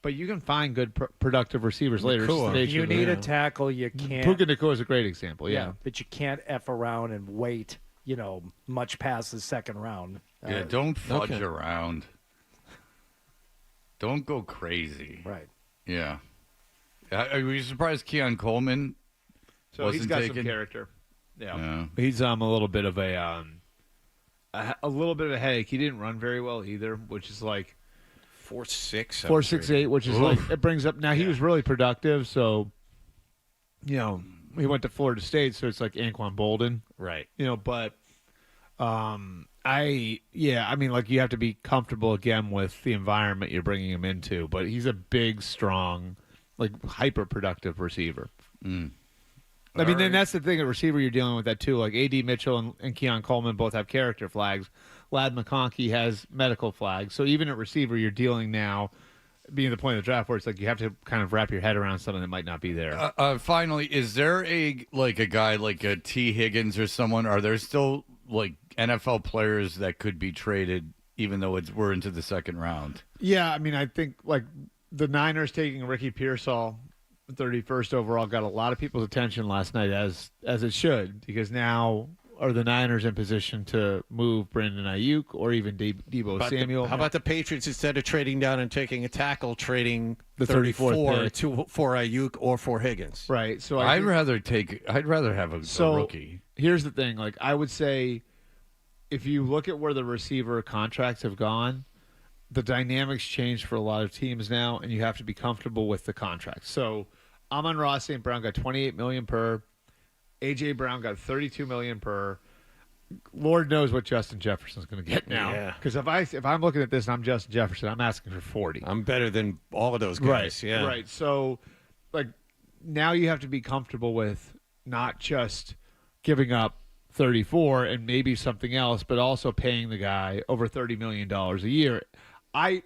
But you can find good, productive receivers later. Cool. If you need a tackle, you can't. Puka Nacua is a great example, yeah. But you can't F around and wait, much past the second round. Yeah, don't fudge around. Don't go crazy. Right. Yeah. Are you surprised Keon Coleman wasn't he's got taken? some character. Yeah. He's a little bit of a headache. He didn't run very well either, which is like 4.6, 4.68, which is like it brings up. Now he was really productive, so he went to Florida State, so it's like Anquan Bolden, right? But I mean, like you have to be comfortable again with the environment you're bringing him into. But he's a big, strong, like hyper productive receiver. I mean, then that's the thing at receiver you're dealing with that too. Like A.D. Mitchell and Keon Coleman both have character flags. Ladd McConkey has medical flags. So even at receiver, you're dealing now, being the point of the draft where it's like you have to kind of wrap your head around something that might not be there. Finally, is there a guy like a T. Higgins or someone? Are there still like NFL players that could be traded even though we're into the second round? Yeah, I mean, I think like the Niners taking Ricky Pearsall, 31st overall, got a lot of people's attention last night, as it should, because now are the Niners in position to move Brandon Ayuk or even Deebo Samuel? How about the Patriots, instead of trading down and taking a tackle, trading the 34 pick for Ayuk or for Higgins? Right. So I'd rather have a rookie. Here's the thing. Like, I would say, if you look at where the receiver contracts have gone, the dynamics change for a lot of teams now, and you have to be comfortable with the contract. So Amon-Ra St. Brown got $28 million per. A.J. Brown got $32 million per. Lord knows what Justin Jefferson's going to get now. Yeah. Because if I'm looking at this and I'm Justin Jefferson, I'm asking for 40. I'm better than all of those guys. Right. Yeah. Right. So, like, now you have to be comfortable with not just giving up 34 and maybe something else, but also paying the guy over $30 million a year. I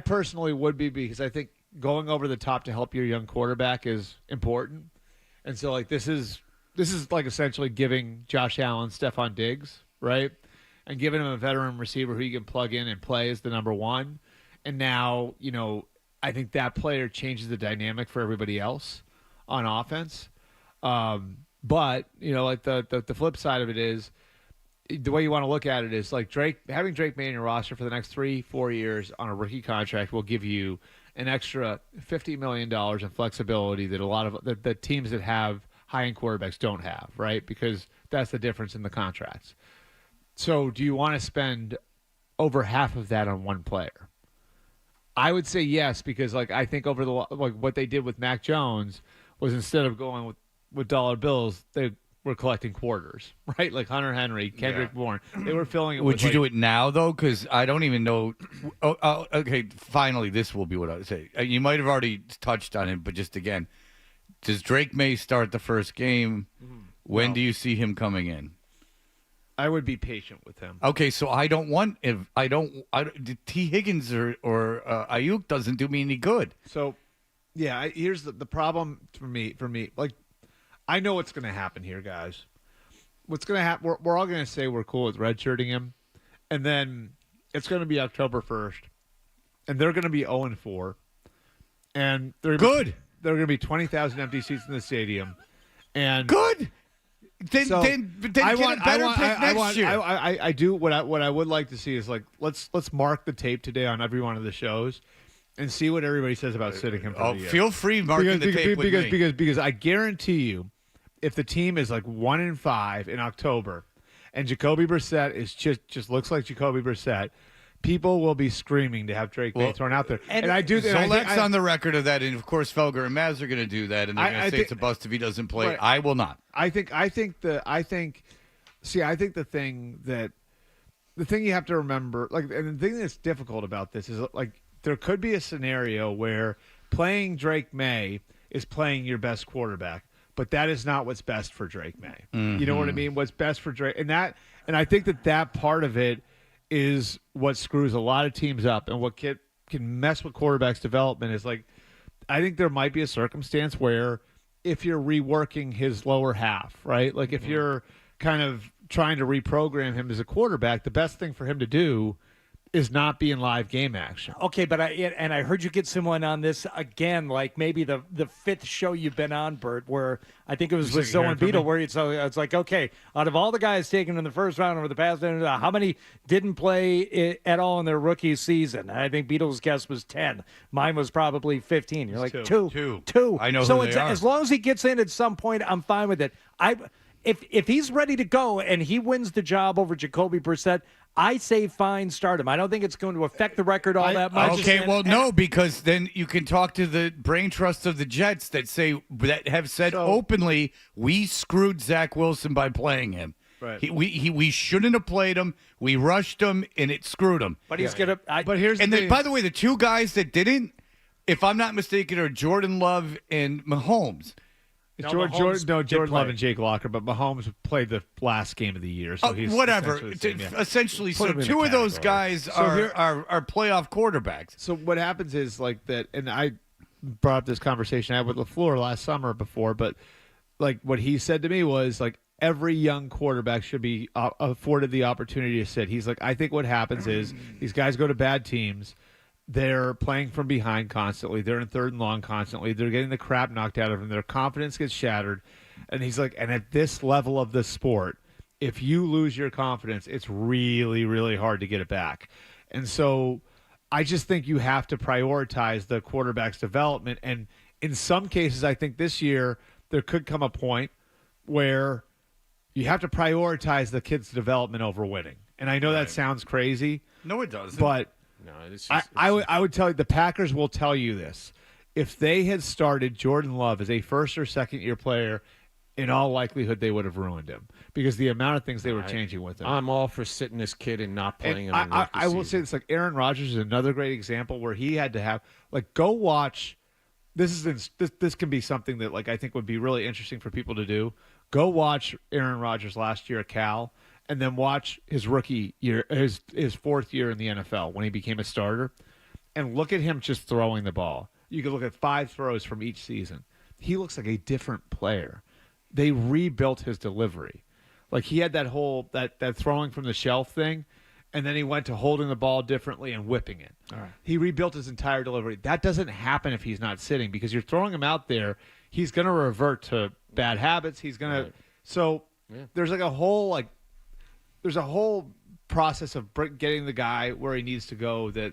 personally would be, because I think going over the top to help your young quarterback is important. And so, like, this is like essentially giving Josh Allen Stephon Diggs, right? And giving him a veteran receiver who you can plug in and play as the number one. And now, I think that player changes the dynamic for everybody else on offense. But, like the flip side of it is, the way you want to look at it is like having Drake May in your roster for the next 3-4 years on a rookie contract will give you an extra $50 million in flexibility that a lot of the teams that have high-end quarterbacks don't have, right? Because that's the difference in the contracts. So do you want to spend over half of that on one player? I would say yes, because I think over what they did with Mac Jones was, instead of going with dollar bills, they were collecting quarters, right? Like Hunter Henry, Kendrick Bourne. They were filling it. Would you do it now, though? Because I don't even know. Okay, finally, this will be what I would say. You might have already touched on it, but just again, does Drake May start the first game? When do you see him coming in? I would be patient with him. Okay, so I don't want T. Higgins or Ayuk doesn't do me any good. So, yeah, here's the problem for me. Like, I know what's going to happen here, guys. What's going to happen? We're all going to say we're cool with redshirting him, and then it's going to be October 1st, and they're going to be 0-4, and they're good. There are going to be 20,000 empty seats in the stadium, and good. Then get a better pick next year. I do what I would like to see is, like, let's mark the tape today on every one of the shows and see what everybody says about sitting him for the year. Feel free marking the tape with me. Because I guarantee you, if the team is like 1-5 in October, and Jacoby Brissett is just looks like Jacoby Brissett, people will be screaming to have Drake May thrown out there. And I do. Zolec's on the record of that, and of course Felger and Maz are going to do that, and they're going to say it's a bust if he doesn't play. Right. I will not. I think the thing you have to remember, like, and the thing that's difficult about this is, like, there could be a scenario where playing Drake May is playing your best quarterback, but that is not what's best for Drake May. Mm-hmm. You know what I mean? What's best for Drake, and I think that part of it is what screws a lot of teams up, and what can mess with quarterbacks' development is, like, I think there might be a circumstance where if you're reworking his lower half, right? Like, if you're kind of trying to reprogram him as a quarterback, the best thing for him to do is not be in live game action. Okay, but I heard you get someone on this again, like maybe the fifth show you've been on, Bert, where I think it was with Zoe and Beetle, where it's like, okay, out of all the guys taken in the first round over the past, how many didn't play at all in their rookie season? I think Beetle's guess was 10. Mine was probably 15. You're like, two. I know so who they are. As long as he gets in at some point, I'm fine with it. If he's ready to go and he wins the job over Jacoby Brissett, I say fine, start him. I don't think it's going to affect the record all that much. Okay, no, because then you can talk to the brain trust of the Jets that have said openly, we screwed Zach Wilson by playing him. Right. We shouldn't have played him. We rushed him, and it screwed him. But he's gonna. By the way, the two guys that didn't, if I'm not mistaken, are Jordan Love and Mahomes. Jordan Love and Jake Locker, but Mahomes played the last game of the year, so he's whatever. Essentially, So two of those guys are playoff quarterbacks. So what happens is, like, that, and I brought up this conversation I had with LaFleur last summer before, but, like, what he said to me was, like, every young quarterback should be afforded the opportunity to sit. He's like, I think what happens is these guys go to bad teams. They're playing from behind constantly. They're in third and long constantly. They're getting the crap knocked out of them. Their confidence gets shattered. And he's like, and at this level of the sport, if you lose your confidence, it's really, really hard to get it back. And so I just think you have to prioritize the quarterback's development. And in some cases, I think this year there could come a point where you have to prioritize the kid's development over winning. And I know that sounds crazy. No, it doesn't. But no, I would tell you, the Packers will tell you this. If they had started Jordan Love as a first or second year player, in all likelihood, they would have ruined him because the amount of things they were changing with him. I'm all for sitting this kid and not playing him. I will say this: like Aaron Rodgers is another great example where he had to have go watch. This can be something that I think would be really interesting for people to do. Go watch Aaron Rodgers last year at Cal, and then watch his rookie year, his fourth year in the NFL when he became a starter, and look at him just throwing the ball. You could look at 5 throws from each season. He looks like a different player. They rebuilt his delivery. He had that whole that throwing from the shelf thing, and then he went to holding the ball differently and whipping it. All right. He rebuilt his entire delivery. That doesn't happen if he's not sitting because you're throwing him out there. He's going to revert to bad habits. He's going to so there's a whole there's a whole process of getting the guy where he needs to go that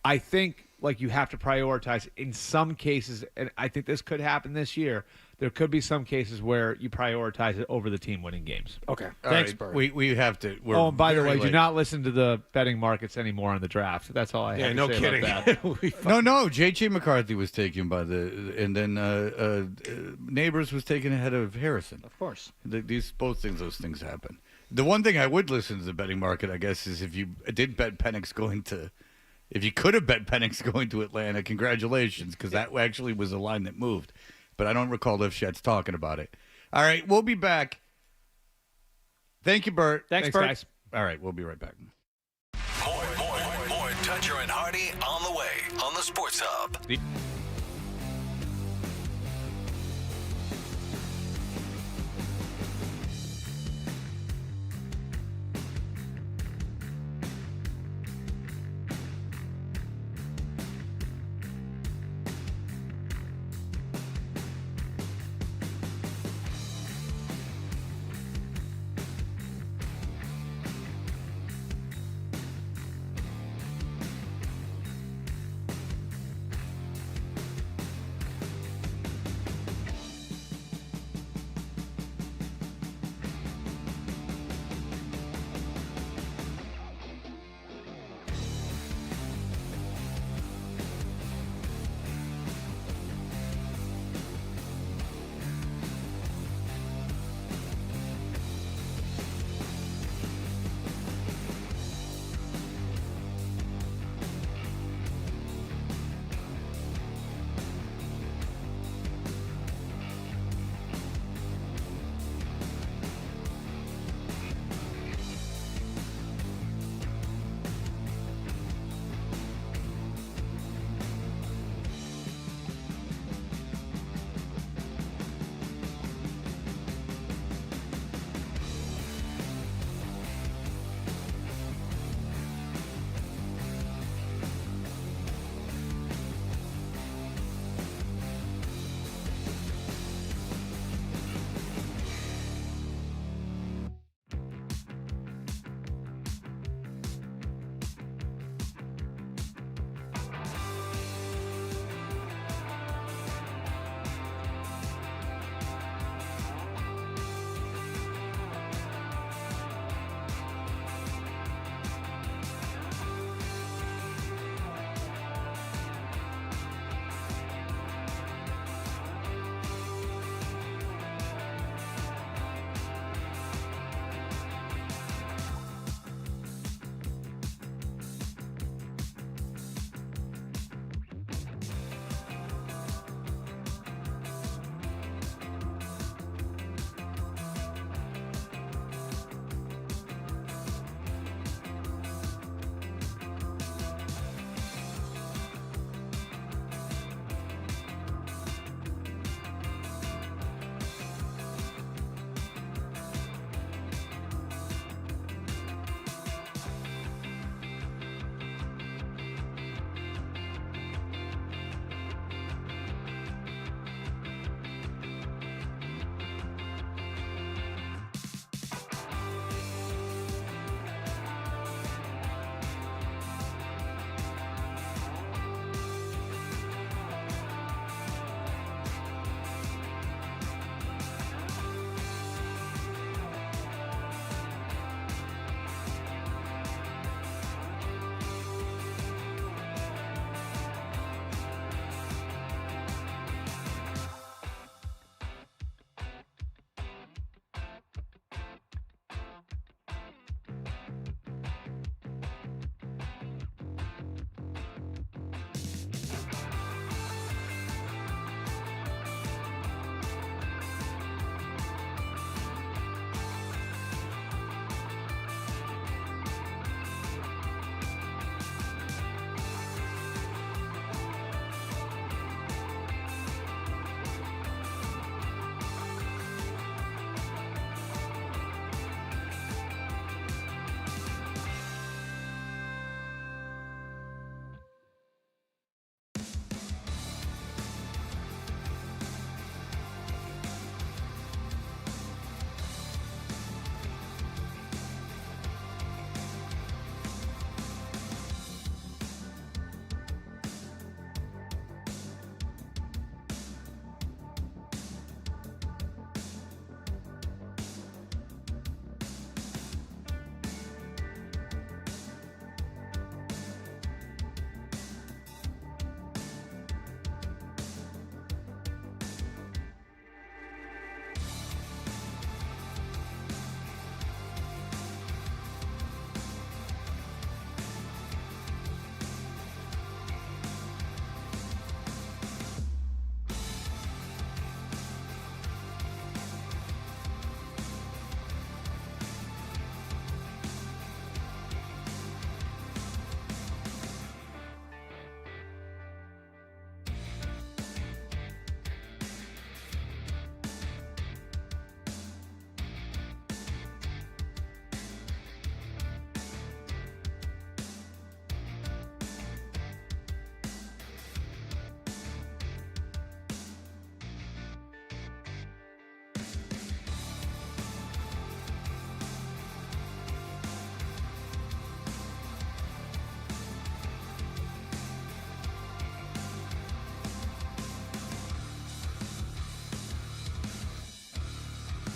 I think you have to prioritize in some cases, and I think this could happen this year. There could be some cases where you prioritize it over the team winning games. Okay. Thanks, Bert. We have to. And by the way, do not listen to the betting markets anymore on the draft. That's all I have to say kidding. about that. No. J.J. McCarthy was taken by and then Neighbors was taken ahead of Harrison. Of course. Those things happen. The one thing I would listen to the betting market, I guess, is if you did bet Penix going to. If you could have bet Penix going to Atlanta, congratulations, because that actually was a line that moved. But I don't recall Lifshatz talking about it. All right, we'll be back. Thank you, Bert. Thanks, Bert. Guys. All right, we'll be right back. More Toucher and Hardy on the way on the Sports Hub.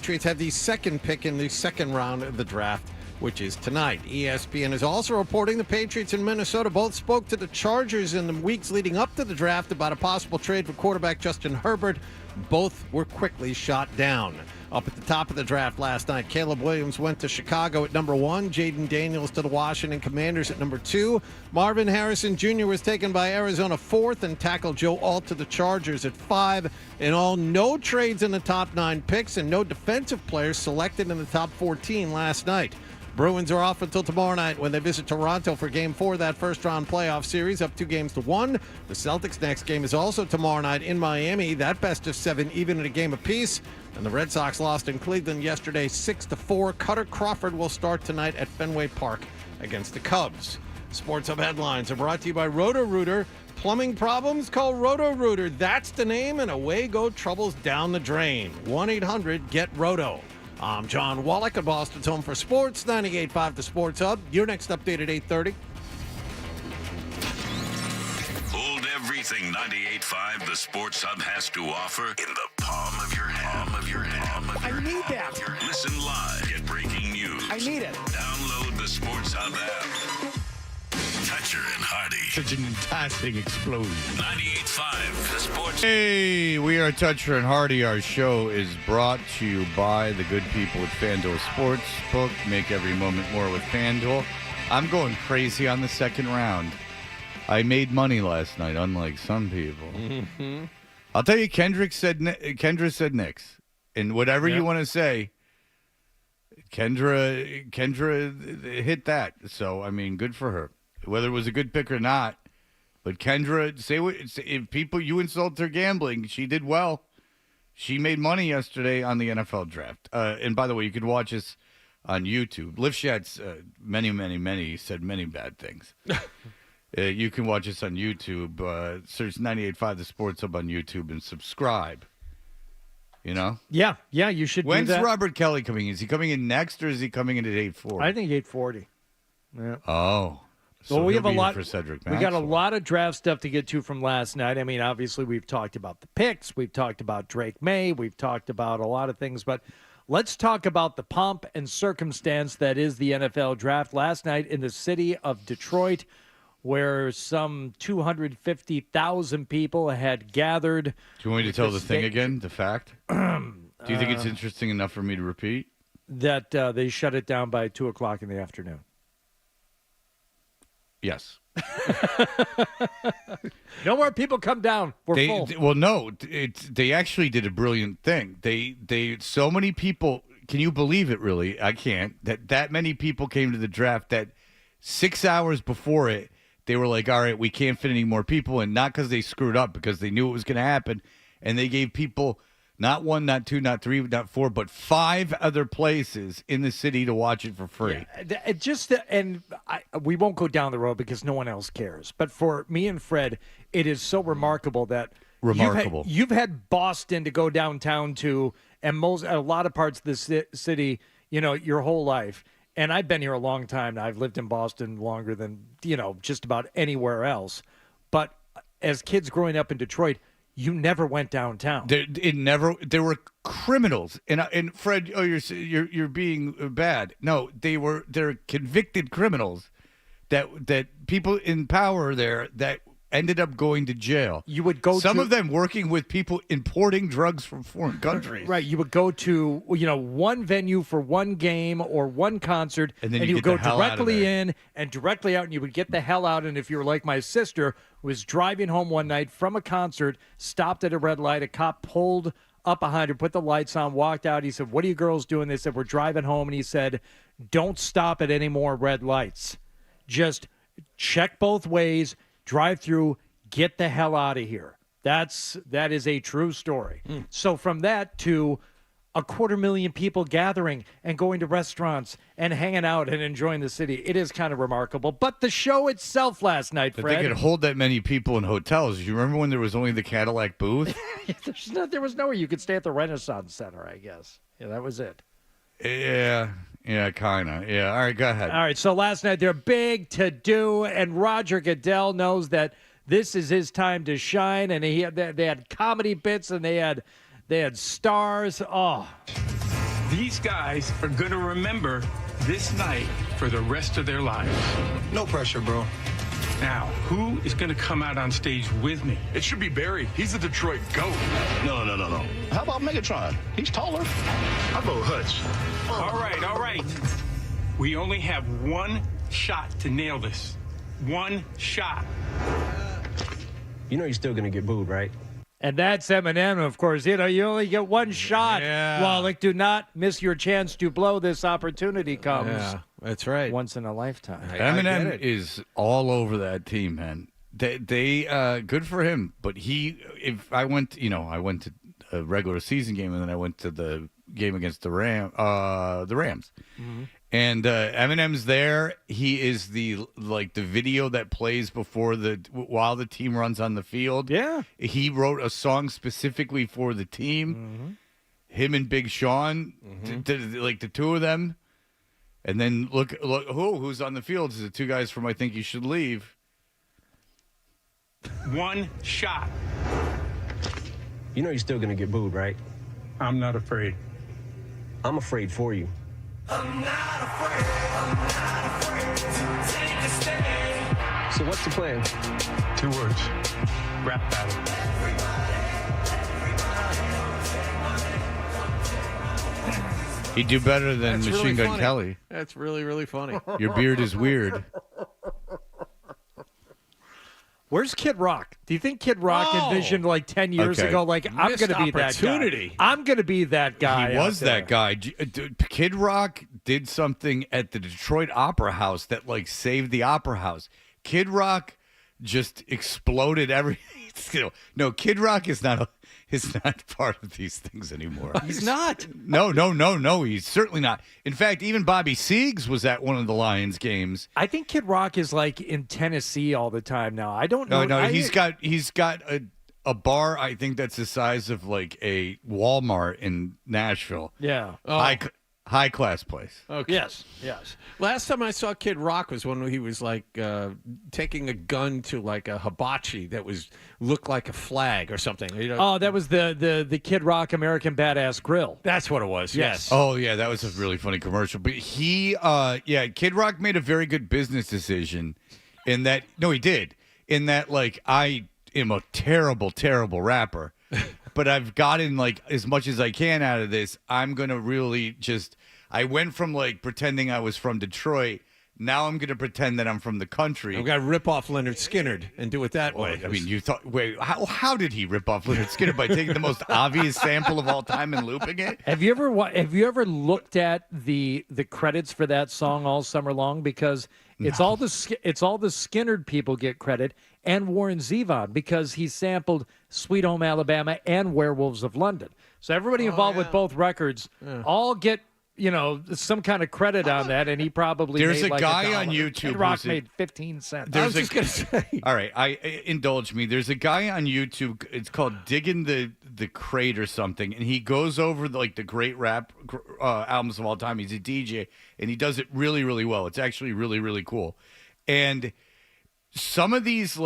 Patriots have the second pick in the second round of the draft, which is tonight. ESPN is also reporting the Patriots and Minnesota both spoke to the Chargers in the weeks leading up to the draft about a possible trade for quarterback Justin Herbert. Both were quickly shot down. Up at the top of the draft last night, Caleb Williams went to Chicago at number 1, Jaden Daniels to the Washington Commanders at number 2. Marvin Harrison Jr. was taken by Arizona 4th, and tackle Joe Alt to the Chargers at 5. In all, no trades in the top 9 picks and no defensive players selected in the top 14 last night. Bruins are off until tomorrow night when they visit Toronto for Game 4 of that first-round playoff series, up 2-1. The Celtics' next game is also tomorrow night in Miami. That best of 7, even at a game apiece. And the Red Sox lost in Cleveland yesterday 6-4. Cutter Crawford will start tonight at Fenway Park against the Cubs. Sports Hub headlines are brought to you by Roto-Rooter. Plumbing problems? Call Roto-Rooter. That's the name, and away go troubles down the drain. 1-800-GET-ROTO. I'm John Wallach at Boston's Home for Sports, 98.5 The Sports Hub. Your next update at 8:30. Hold everything 98.5 The Sports Hub has to offer in the palm of your hand. I need that. Listen live. Get breaking news. I need it. Download the Sports Hub app. Toucher and Hardy. Such an fantastic explosion. 98.5 The Sports. Hey, we are Toucher and Hardy. Our show is brought to you by the good people at FanDuel Sportsbook. Make every moment more with FanDuel. I'm going crazy on the second round. I made money last night, unlike some people. Mm-hmm. I'll tell you, Kendra said Knicks. And whatever you want to say, Kendra hit that. So, I mean, good for her. Whether it was a good pick or not. But Kendra, if people, you insult her gambling, she did well. She made money yesterday on the NFL draft. And by the way, you can watch us on YouTube. Lifshat's many said many bad things. You can watch us on YouTube. Search 98.5 The Sports Hub on YouTube and subscribe. You know? Yeah, you should When's do that. Robert Kelly coming in? Is he coming in next or is he coming in at 8:40? I think 8:40. Yeah. Oh. So Well, we he'll have a be lot. for Cedric We got a Maxwell. lot of draft stuff to get to from last night. I mean, obviously, we've talked about the picks. We've talked about Drake May. We've talked about a lot of things. But let's talk about the pomp and circumstance that is the NFL draft. Last night in the city of Detroit, where some 250,000 people had gathered. Do you want me to tell the thing state- again, the fact? Do you think it's interesting enough for me to repeat? That they shut it down by 2 o'clock in the afternoon. Yes. No more people come down. We're full. Well, no, they actually did a brilliant thing. They so many people. Can you believe it? Really, I can't. That many people came to the draft that 6 hours before it, they were like, "All right, we can't fit any more people," and not because they screwed up, because they knew it was going to happen, and they gave people not 1, not 2, not 3, not 4, but 5 other places in the city to watch it for free. Yeah, we won't go down the road because no one else cares. But for me and Fred, it is so remarkable that you've had Boston to go downtown to, and a lot of parts of the city, your whole life. And I've been here a long time now. I've lived in Boston longer than just about anywhere else. But as kids growing up in Detroit, you never went downtown. There were criminals, and Fred, oh, you're being bad. No, they're convicted criminals that people in power there that ended up going to jail. You would go. Some of them working with people importing drugs from foreign countries. Right. You would go to one venue for one game or one concert, and then you would go directly there. in and directly out, and you would get the hell out. And if you were like my sister, who was driving home one night from a concert, stopped at a red light, a cop pulled up behind her, put the lights on, walked out. He said, "What are you girls doing?" They said, "We're driving home." And he said, "Don't stop at any more red lights. Just check both ways. Drive through, get the hell out of here." That is a true story. So from that to 250,000 people gathering and going to restaurants and hanging out and enjoying the city, it is kind of remarkable. But the show itself last night, But Fred, they could hold that many people in hotels. You remember when there was only the Cadillac booth? there was nowhere you could stay at the Renaissance Center, I guess. Yeah, that was it. Yeah, kind of. Yeah, all right, go ahead. All right, so last night they're big to do, and Roger Goodell knows that this is his time to shine, and they had comedy bits, and they had stars. Oh, These guys are going to remember this night for the rest of their lives. No pressure, bro. Now, who is going to come out on stage with me? It should be Barry. He's the Detroit GOAT. No. How about Megatron? He's taller. How about Hutch? All right. We only have one shot to nail this. One shot. You know you're still going to get booed, right? And that's Eminem, of course. You only get one shot. Yeah. Wallach, do not miss your chance to blow. This opportunity comes. Yeah, that's right. Once in a lifetime. Eminem is all over that team, man. They good for him. But I went to a regular season game and then I went to the game against the Rams. Mm-hmm. And Eminem's there. He is the video that plays while the team runs on the field. Yeah. He wrote a song specifically for the team. Mm-hmm. Him and Big Sean, the two of them. And then look who's on the field is the two guys from I Think You Should Leave. One shot. You know you're still going to get booed, right? I'm not afraid. I'm afraid for you. I'm not afraid to take a stand. So what's the plan? 2 words. Rap battle. He'd do better than That's Machine really Gun funny. Kelly. That's really, really funny. Your beard is weird. Where's Kid Rock? Do you think Kid Rock envisioned 10 years Okay. ago, I'm going to be that opportunity. guy? I'm going to be that guy. He was out there. that guy. Kid Rock did something at the Detroit Opera House that saved the Opera House. Kid Rock just exploded everything. No, Kid Rock is not part of these things anymore. He's not. No. He's certainly not. In fact, even Bobby Siegs was at one of the Lions games. I think Kid Rock is in Tennessee all the time now. I don't know. No. He's got a bar. I think that's the size of a Walmart in Nashville. Yeah. High class place. Okay. Yes. Last time I saw Kid Rock was when he was taking a gun to a hibachi that looked like a flag or something. Oh, that was the Kid Rock American Badass Grill. That's what it was. Yes. Oh yeah, that was a really funny commercial. But Kid Rock made a very good business decision in that. No, he did. In that, I am a terrible, terrible rapper. But I've gotten as much as I can out of this. I'm gonna really I went from pretending I was from Detroit. Now I'm gonna pretend that I'm from the country. I'm gonna rip off Leonard Skinner and do it that way. I mean, you thought? Wait, how did he rip off Leonard Skinner by taking the most obvious sample of all time and looping it? Have you ever looked at the credits for that song all summer long? Because it's all the Skinner people get credit, and Warren Zevon, because he sampled Sweet Home Alabama and Werewolves of London. So everybody involved with both records all get some kind of credit on that, and he probably there's made a guy $1. on YouTube. Kid Rock made 15 cents. I was just gonna say. All right, indulge me. There's a guy on YouTube. It's called Digging the Crate or something, and he goes over the great rap albums of all time. He's a DJ, and he does it really, really well. It's actually really, really cool. And some of these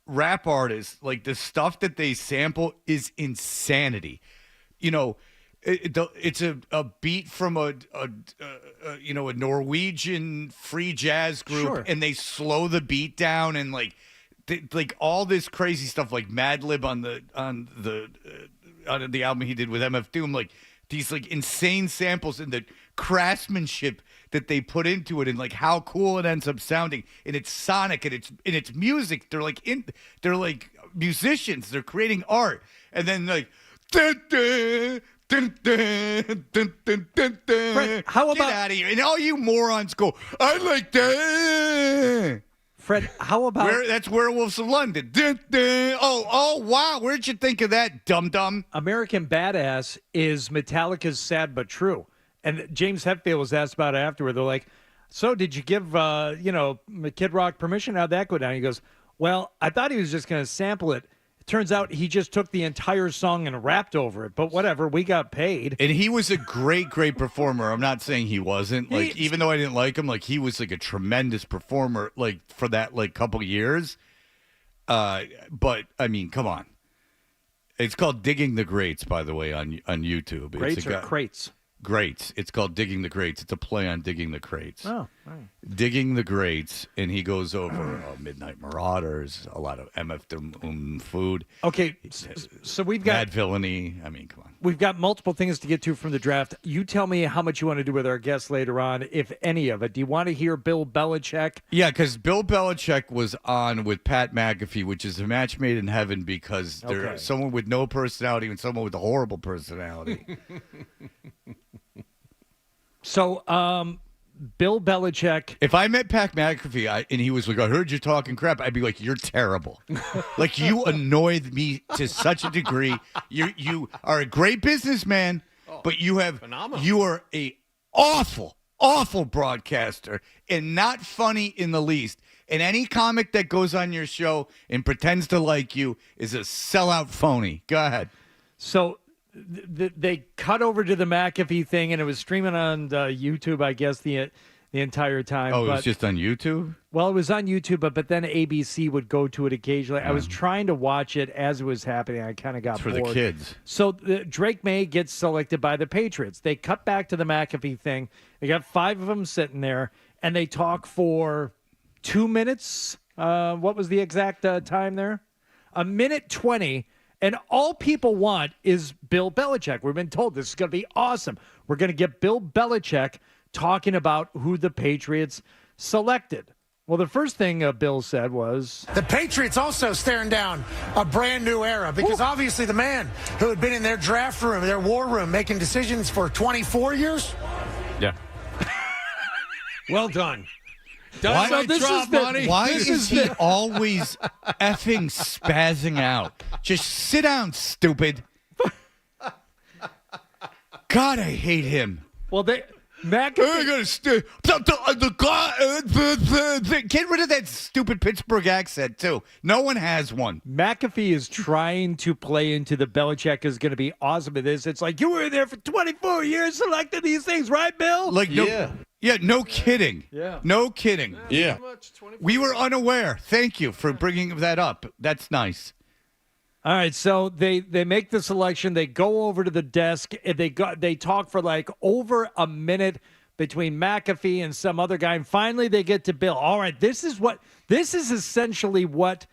rap artists, the stuff that they sample is insanity. It's a beat from a Norwegian free jazz group, Sure. and they slow the beat down and all this crazy stuff, like Mad Lib on the album he did with MF Doom, these insane samples and the craftsmanship that they put into it, and how cool it ends up sounding, and it's sonic and it's music. They're they're musicians. They're creating art, and then dun, dun, dun, dun, dun, dun, dun, dun. Fred, how about Get out of here! And all you morons go, I like that. Fred, how about That's Werewolves of London. Dun, dun. Oh, wow! Where'd you think of that, dum dum? American Badass is Metallica's Sad But True. And James Hetfield was asked about it afterward. They're like, so did you give, Kid Rock permission? How'd that go down? He goes, well, I thought he was just going to sample it. It turns out he just took the entire song and rapped over it. But whatever, we got paid. And he was a great, great performer. I'm not saying he wasn't. Even though I didn't like him, he was a tremendous performer, for that couple years. But I mean, come on. It's called Digging the Grates, by the way, on YouTube. Grates or crates? Greats. It's called Digging the Greats. It's a play on Digging the Crates. Oh, right. Digging the Greats, and he goes over Midnight Marauders, a lot of MF food. Okay, so we've got Mad Villainy. I mean, come on. We've got multiple things to get to from the draft. You tell me how much you want to do with our guests later on, if any of it. Do you want to hear Bill Belichick? Yeah, because Bill Belichick was on with Pat McAfee, which is a match made in heaven because there's someone with no personality and someone with a horrible personality. So, Bill Belichick. If I met Pat McAfee and he was like, I heard you talking crap, I'd be like, you're terrible. Like, you annoyed me to such a degree. You are a great businessman, but you are a awful broadcaster and not funny in the least. And any comic that goes on your show and pretends to like you is a sellout phony. Go ahead. So they cut over to the McAfee thing, and it was streaming on YouTube, I guess, the entire time. Oh, it was just on YouTube? Well, it was on YouTube, but then ABC would go to it occasionally. I was trying to watch it as it was happening. I kind of got bored. For the kids. So Drake Maye gets selected by the Patriots. They cut back to the McAfee thing. They got 5 of them sitting there, and they talk for 2 minutes. What was the exact time there? 1:20. And all people want is Bill Belichick. We've been told this is going to be awesome. We're going to get Bill Belichick talking about who the Patriots selected. Well, the first thing Bill said was, the Patriots also staring down a brand new era because obviously the man who had been in their draft room, their war room, making decisions for 24 years. Yeah. Well done. Why is he always effing spazzing out? Just sit down, stupid. God, I hate him. Well, McAfee. Get rid of that stupid Pittsburgh accent, too. No one has one. McAfee is trying to play into the Belichick is going to be awesome at this. It's like, you were there for 24 years selecting these things, right, Bill? Like, yeah, no kidding. Yeah. No kidding. Yeah. We were unaware. Thank you for bringing that up. That's nice. All right, so they make the selection. They go over to the desk. And they talk for like over a minute between McAfee and some other guy, and finally they get to Bill. All right, this is essentially what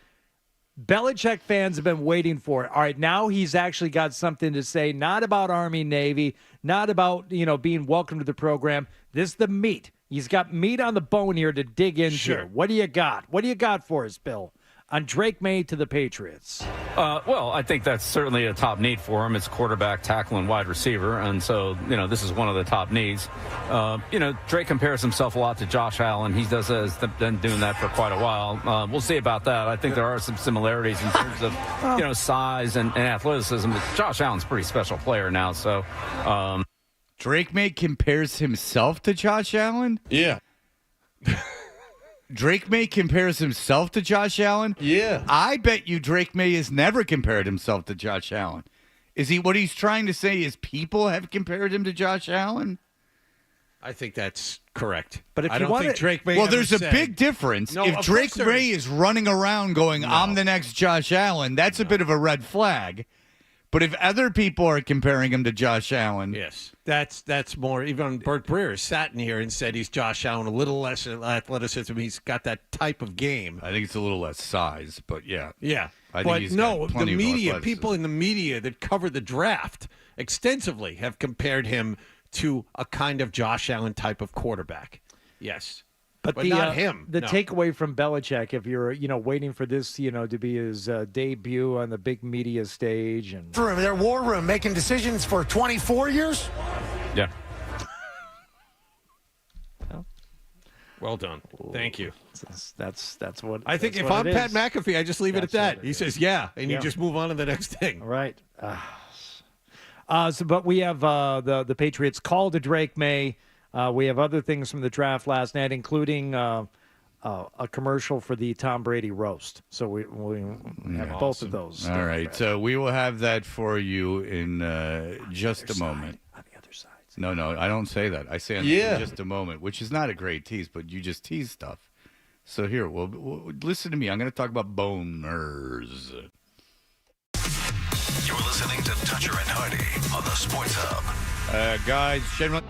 Belichick fans have been waiting for. All right, now he's actually got something to say, not about Army, Navy, not about being welcome to the program. This is the meat. He's got meat on the bone here to dig into. Sure. What do you got? What do you got for us, Bill? On Drake Maye to the Patriots. Well, I think that's certainly a top need for him. It's quarterback, tackle, and wide receiver. And so, this is one of the top needs. Drake compares himself a lot to Josh Allen. He has been doing that for quite a while. We'll see about that. I think there are some similarities in terms of, size and athleticism. But Josh Allen's a pretty special player now. So, Drake Maye compares himself to Josh Allen? Yeah. Drake Maye compares himself to Josh Allen? Yeah. I bet you Drake Maye has never compared himself to Josh Allen. What he's trying to say is people have compared him to Josh Allen? I think that's correct. But if I you don't think Drake Maye there's a big difference. No, if of Drake course there Maye is running around going, I'm the next Josh Allen, that's a bit of a red flag. But if other people are comparing him to Josh Allen. Yes. That's more. Even Bert Breer sat in here and said he's Josh Allen, a little less athleticism. He's got that type of game. I think it's a little less size, but yeah. Yeah. I think but he's no, got plenty the of media, athleticism. people in the media that cover the draft extensively have compared him to a kind of Josh Allen type of quarterback. Yes. But not him. The no. takeaway from Belichick, if you're waiting for this to be his debut on the big media stage, and Their war room, making decisions for 24 years. Yeah. Well done. Thank you. That's what I think. that's If what I'm it Pat is. McAfee, I just leave it at That's that. what it He is. says, "Yeah," and Yeah. you just move on to the next thing. Right. But we have the Patriots call to Drake Maye. We have other things from the draft last night, including a commercial for the Tom Brady roast. So we have both of those. All right. So we will have that for you in just a moment. On the other side. No, I don't say that. I say in just a moment, which is not a great tease, but you just tease stuff. So here, we'll listen to me. I'm going to talk about boners. You're listening to Toucher and Hardy on the Sports Hub. Guys, Shane.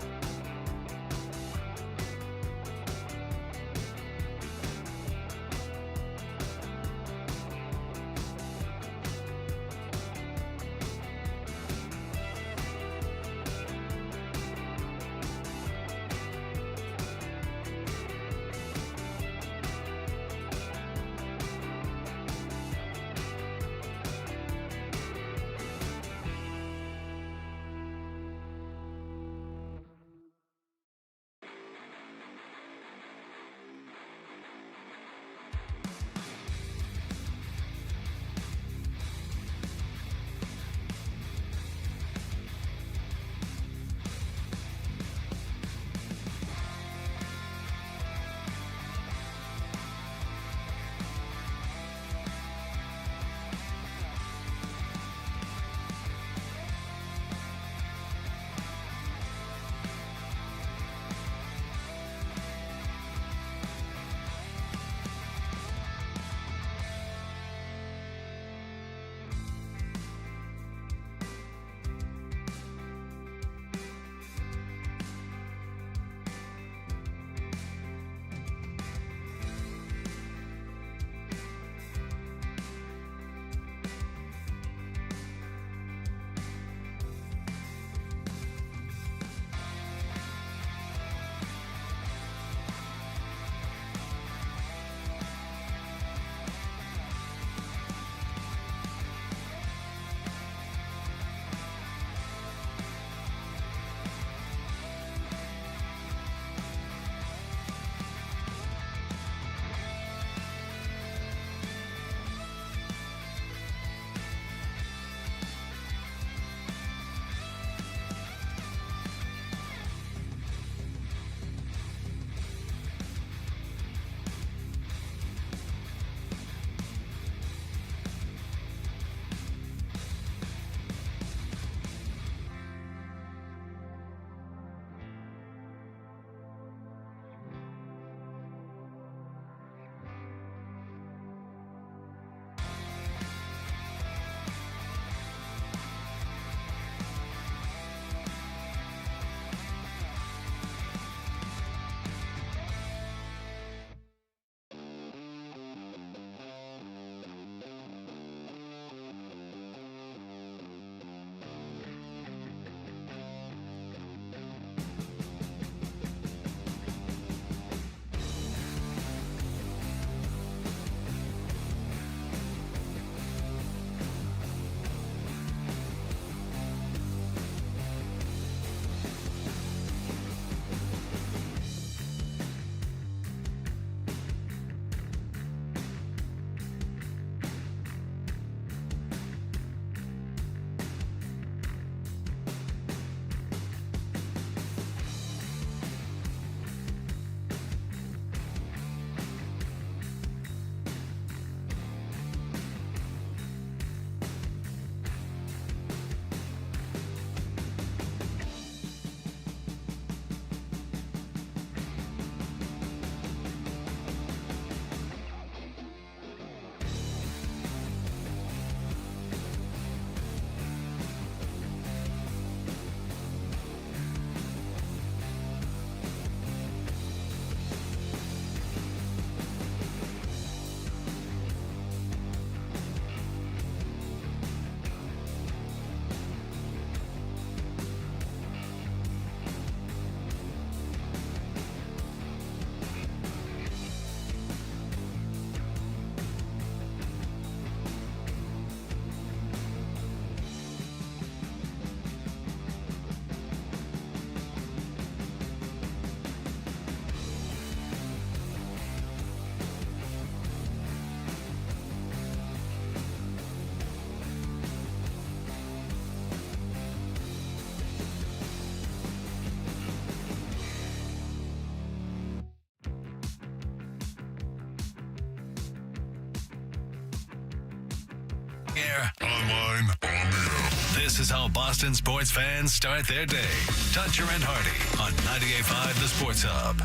Air, online, on the air. This is how Boston sports fans start their day. Toucher and Hardy on 98.5 The Sports Hub.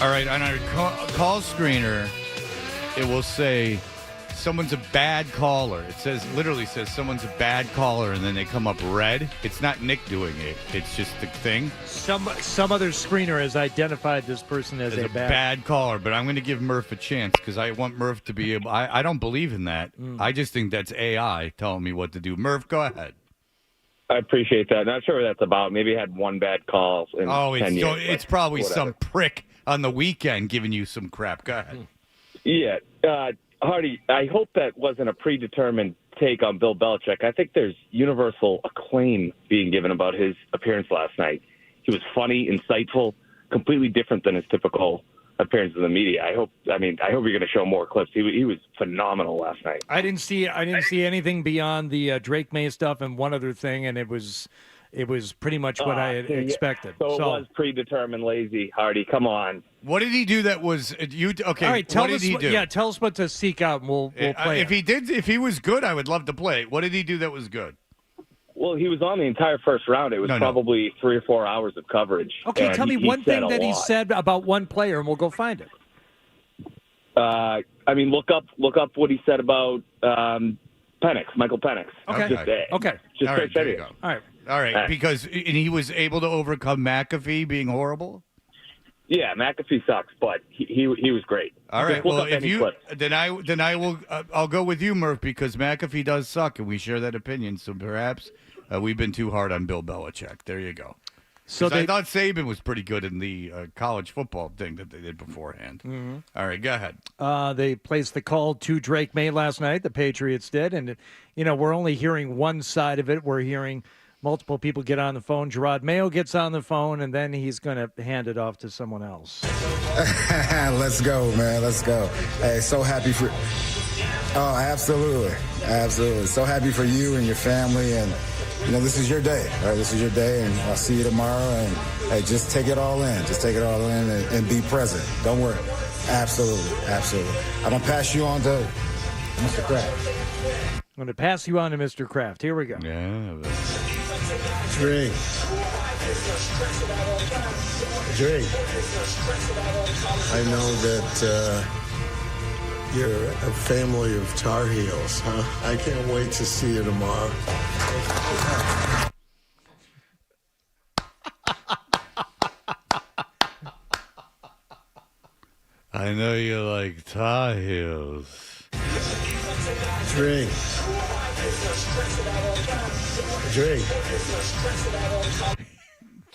All right, on our call screener, it will say someone's a bad caller. It literally says someone's a bad caller, and then they come up red. It's not Nick doing it. It's just the thing. Some other screener has identified this person as a bad caller, but I'm going to give Murph a chance because I want Murph to be able. I don't believe in that. I just think that's AI telling me what to do. Murph, go ahead. I appreciate that. Not sure what that's about. Maybe I had one bad call in 10 years. It's probably whatever. some prick on the weekend giving you some crap. Go ahead. Yeah. Hardy, I hope that wasn't a predetermined take on Bill Belichick. I think there's universal acclaim being given about his appearance last night. He was funny, insightful, completely different than his typical appearance in the media. I hope you're going to show more clips. He was phenomenal last night. I didn't see anything beyond the Drake May stuff and one other thing, and it was pretty much what I had expected. So it was predetermined, lazy. Hardy, come on. What did he do that was you? Okay, all right, what did he do? Yeah, tell us what to seek out, and we'll play if it. if he was good, I would love to play it. What did he do that was good? Well, he was on the entire first round. It was probably 3 or 4 hours of coverage. Okay, and tell me one thing that he said about one player, and we'll go find it. Look up what he said about Penix, Michael Penix. Okay. Okay. Just All right, there you go. All right, because he was able to overcome McAfee being horrible. Yeah, McAfee sucks, but he was great. All right, Look well, up if any you clip. then I will I'll go with you, Murph, because McAfee does suck, and we share that opinion. So perhaps we've been too hard on Bill Belichick. There you go. So I thought Saban was pretty good in the college football thing that they did beforehand. Mm-hmm. All right, go ahead. They placed the call to Drake May last night. The Patriots did, and we're only hearing one side of it. We're hearing multiple people get on the phone. Gerard Mayo gets on the phone, and then he's going to hand it off to someone else. Let's go, man. Let's go. Hey, so happy for. Oh, absolutely, absolutely. So happy for you and your family, and this is your day, right? This is your day, and I'll see you tomorrow. And hey, just take it all in. Just take it all in and be present. Don't worry. Absolutely, absolutely. I'm gonna pass you on to Mr. Kraft. I'm going to pass you on to Mr. Kraft. Here we go. Yeah. Drake. I know that you're a family of Tar Heels, huh? I can't wait to see you tomorrow. I know you like Tar Heels. Drake.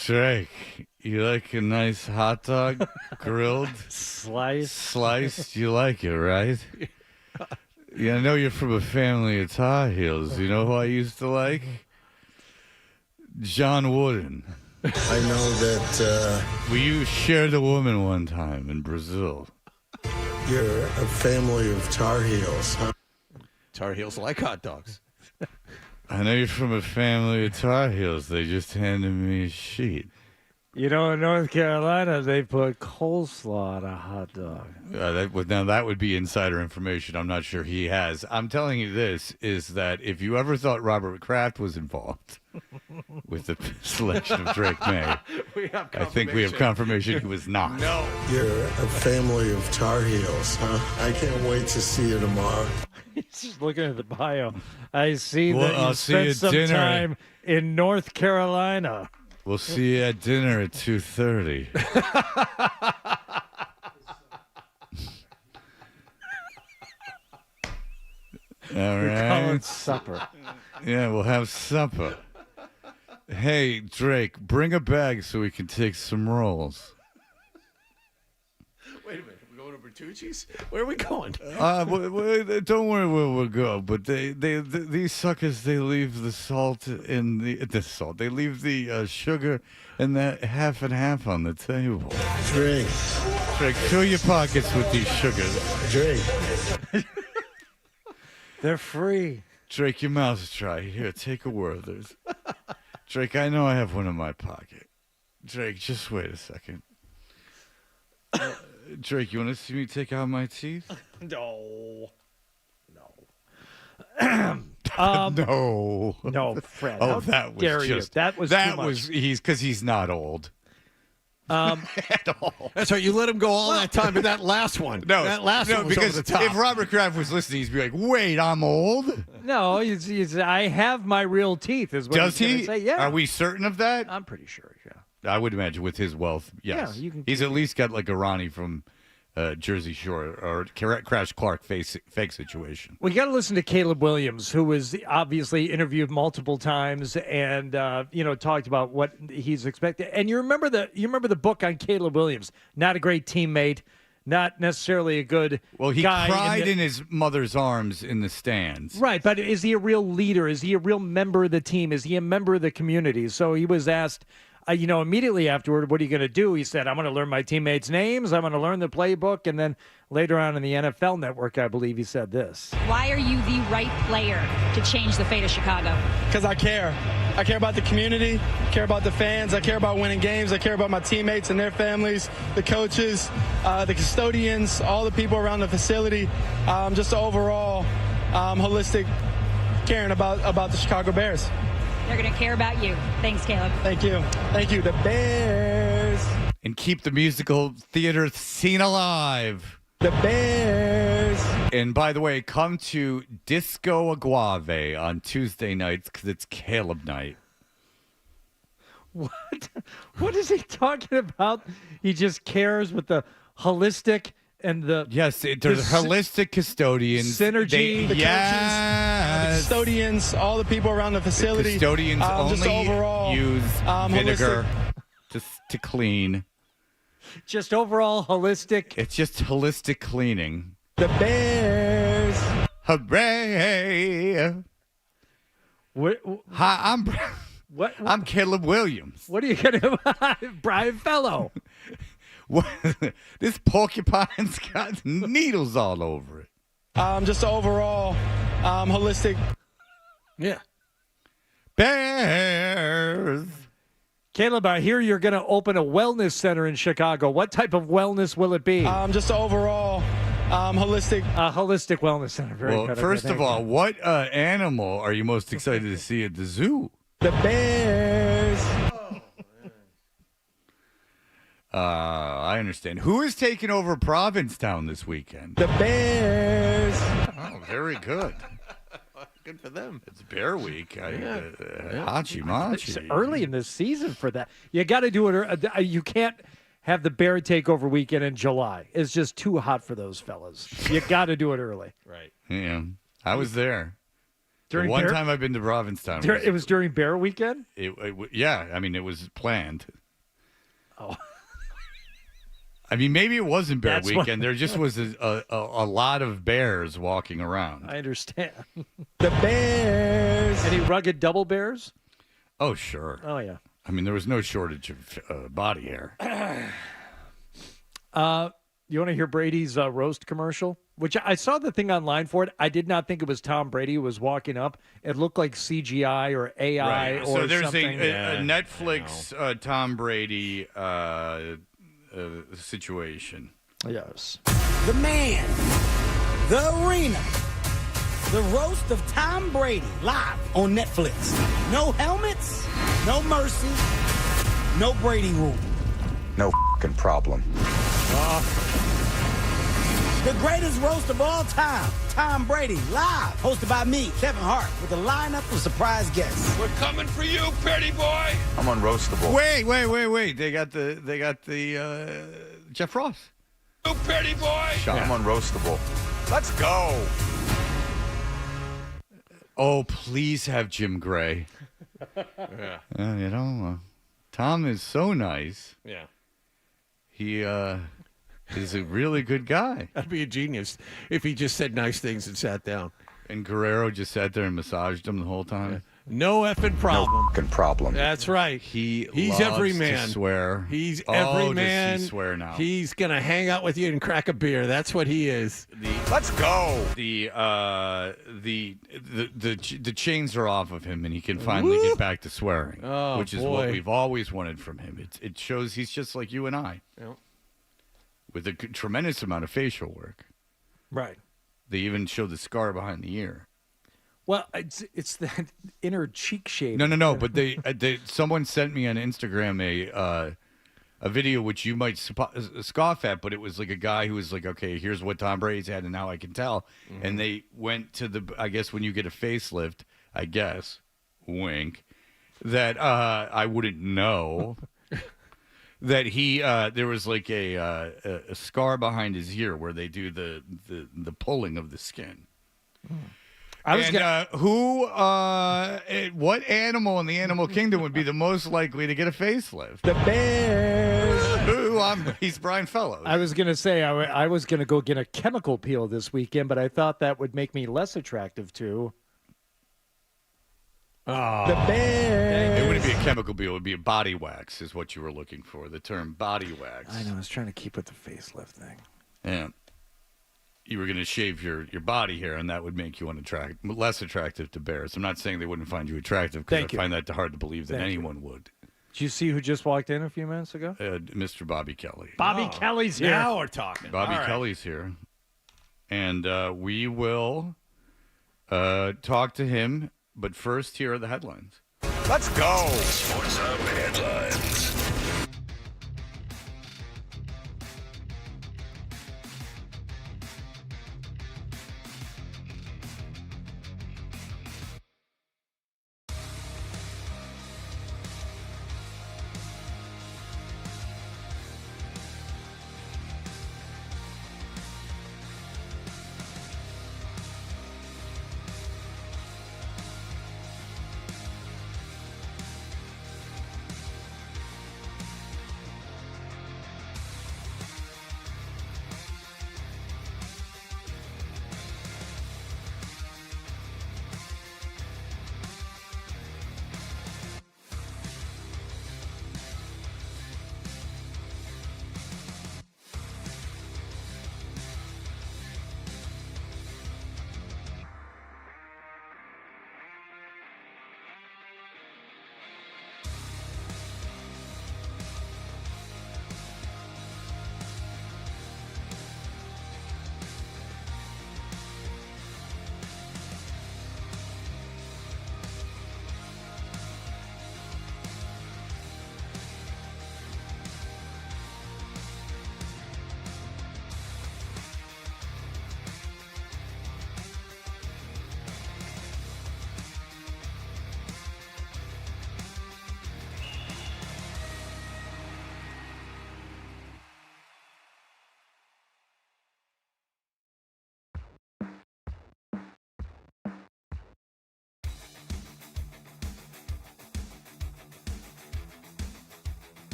Drake, you like a nice hot dog grilled? Sliced? You like it, right? Yeah, I know you're from a family of Tar Heels. You know who I used to like? John Wooden. I know that we shared a woman one time in Brazil. You're a family of Tar Heels, huh? Tar Heels like hot dogs. I know you're from a family of Tar Heels. They just handed me a sheet. In North Carolina, they put coleslaw on a hot dog. That would be insider information. I'm not sure he has. I'm telling you this, is that if you ever thought Robert Kraft was involved with the selection of Drake May, I think we have confirmation he was not. No. You're a family of Tar Heels, huh? I can't wait to see you tomorrow. He's just looking at the bio. I see that I'll you see you spent some at dinner. time in North Carolina. We'll see you at dinner at 2:30. All We're calling right. supper. Yeah, we'll have supper. Hey, Drake, bring a bag so we can take some rolls. Wait a minute. We're going to Bertucci's? Where are we going? Don't worry where we'll go, but these suckers, they leave the salt in the salt. They leave the sugar and that half and half on the table. Drake, fill your pockets with these sugars. Drake. They're free. Drake, your mouth's dry. Here, take a Werther's. Drake, I know I have one in my pocket. Drake, just wait a second. Drake, you want to see me take out my teeth? No. No, Fred. Oh, how that was dare just you? That was that too much. was he's because he's not old. At all. That's right. You let him go all that time, but that last one. That last one was because over the top. if Robert Kraft was listening, he'd be like, "Wait, I'm old." No, I have my real teeth. Is what Does he's gonna he? say. Yeah, Are we certain of that? I'm pretty sure. Yeah. I would imagine with his wealth, yes. Yeah, you can- He's at least got like a Ronnie from Jersey Shore or Crash Clark fake situation. We got to listen to Caleb Williams, who was obviously interviewed multiple times and talked about what he's expected. And you remember the book on Caleb Williams? Not a great teammate, not necessarily a good. Well, he guy cried in his mother's arms in the stands. Right, but is he a real leader? Is he a real member of the team? Is he a member of the community? So he was asked, immediately afterward, what are you going to do? He said, I'm going to learn my teammates' names. I'm going to learn the playbook. And then later on in the NFL Network, I believe he said this. Why are you the right player to change the fate of Chicago? Because I care. I care about the community, I care about the fans, I care about winning games, I care about my teammates and their families, the coaches, the custodians, all the people around the facility, just overall holistic caring about the Chicago Bears. They're going to care about you. Thanks, Caleb. Thank you. Thank you. The Bears. And keep the musical theater scene alive. The Bears. And by the way, come to Disco Aguave on Tuesday nights because it's Caleb night. What is he talking about? He just cares with the holistic and the there's holistic custodians. Synergy. The coaches, the custodians, all the people around the facility. The custodians just only overall, use vinegar holistic. to clean. Just overall holistic. It's just holistic cleaning. The Bears. Hooray! Hi, I'm Caleb Williams. What are you going to Brian Fellow? What? This porcupine's got needles all over it. Just overall holistic. Yeah. Bears. Caleb, I hear you're going to open a wellness center in Chicago. What type of wellness will it be? Just overall holistic. Holistic wellness center. Very well, good. first Okay, of thank all, you. what animal are you most excited to see at the zoo? The Bears. I understand. Who is taking over Provincetown this weekend? The Bears. Oh, very good. Good for them. It's Bear Week. Hachi It's Machi. early in the season for that. You got to do it. You can't have the Bear takeover weekend in July. It's just too hot for those fellas. You got to do it early. Right. Yeah, I was there. During the one Bear- time I've been to Provincetown. It was during Bear weekend? Yeah, I mean, it was planned. Oh. I mean, maybe it wasn't Bear That's Weekend. what- There just was a lot of bears walking around. I understand. The Bears. Any rugged double bears? Oh, sure. Oh, yeah. I mean, there was no shortage of body hair. You want to hear Brady's roast commercial? Which I saw the thing online for it. I did not think it was Tom Brady who was walking up. It looked like CGI or AI Right. or So there's something. a Netflix Tom Brady situation. Yes. The man, the arena, the roast of Tom Brady live on Netflix. No helmets, no mercy, no Brady rule. No f***ing problem. The greatest roast of all time, Tom Brady live, hosted by me, Kevin Hart, with a lineup of surprise guests. We're coming for you, Petty Boy. I'm unroastable. Wait. They got the Jeff Ross. You Petty Boy. I'm unroastable. Let's go. Oh, please have Jim Gray. Yeah. Tom is so nice. Yeah. He is a really good guy. That'd be a genius if he just said nice things and sat down. And Guerrero just sat there and massaged him the whole time. No effing problem. No f***ing problem. That's right. He's every man. To swear. He's Oh, every does man. he swear now? He's gonna hang out with you and crack a beer. That's what he is. Let's go. The chains are off of him, and he can finally get back to swearing, Oh, which is boy. what we've always wanted from him. It shows he's just like you and I, Yep. with a tremendous amount of facial work. Right. They even show the scar behind the ear. Well, it's that inner cheek shape. No. But they someone sent me on Instagram a video which you might scoff at, but it was like a guy who was like, okay, here's what Tom Brady's had, and now I can tell. Mm-hmm. And they went to I guess when you get a facelift, I guess, wink, that I wouldn't know. That there was like a scar behind his ear where they do the pulling of the skin. What animal in the animal kingdom would be the most likely to get a facelift? The bears. He's Brian Fellows. I was going to say I was going to go get a chemical peel this weekend, but I thought that would make me less attractive too. Oh, the bears. It wouldn't be a chemical peel. It would be a body wax is what you were looking for, the term body wax. I know. I was trying to keep with the facelift thing. Yeah. You were going to shave your body hair, and that would make you less attractive to bears. I'm not saying they wouldn't find you attractive, because I find that hard to believe that anyone would. Did you see who just walked in a few minutes ago? Mr. Bobby Kelly. Bobby Kelly's here. Now we're talking. Bobby Kelly's here. And we will talk to him. But first, here are the headlines. Let's go. Sports Hub headlines.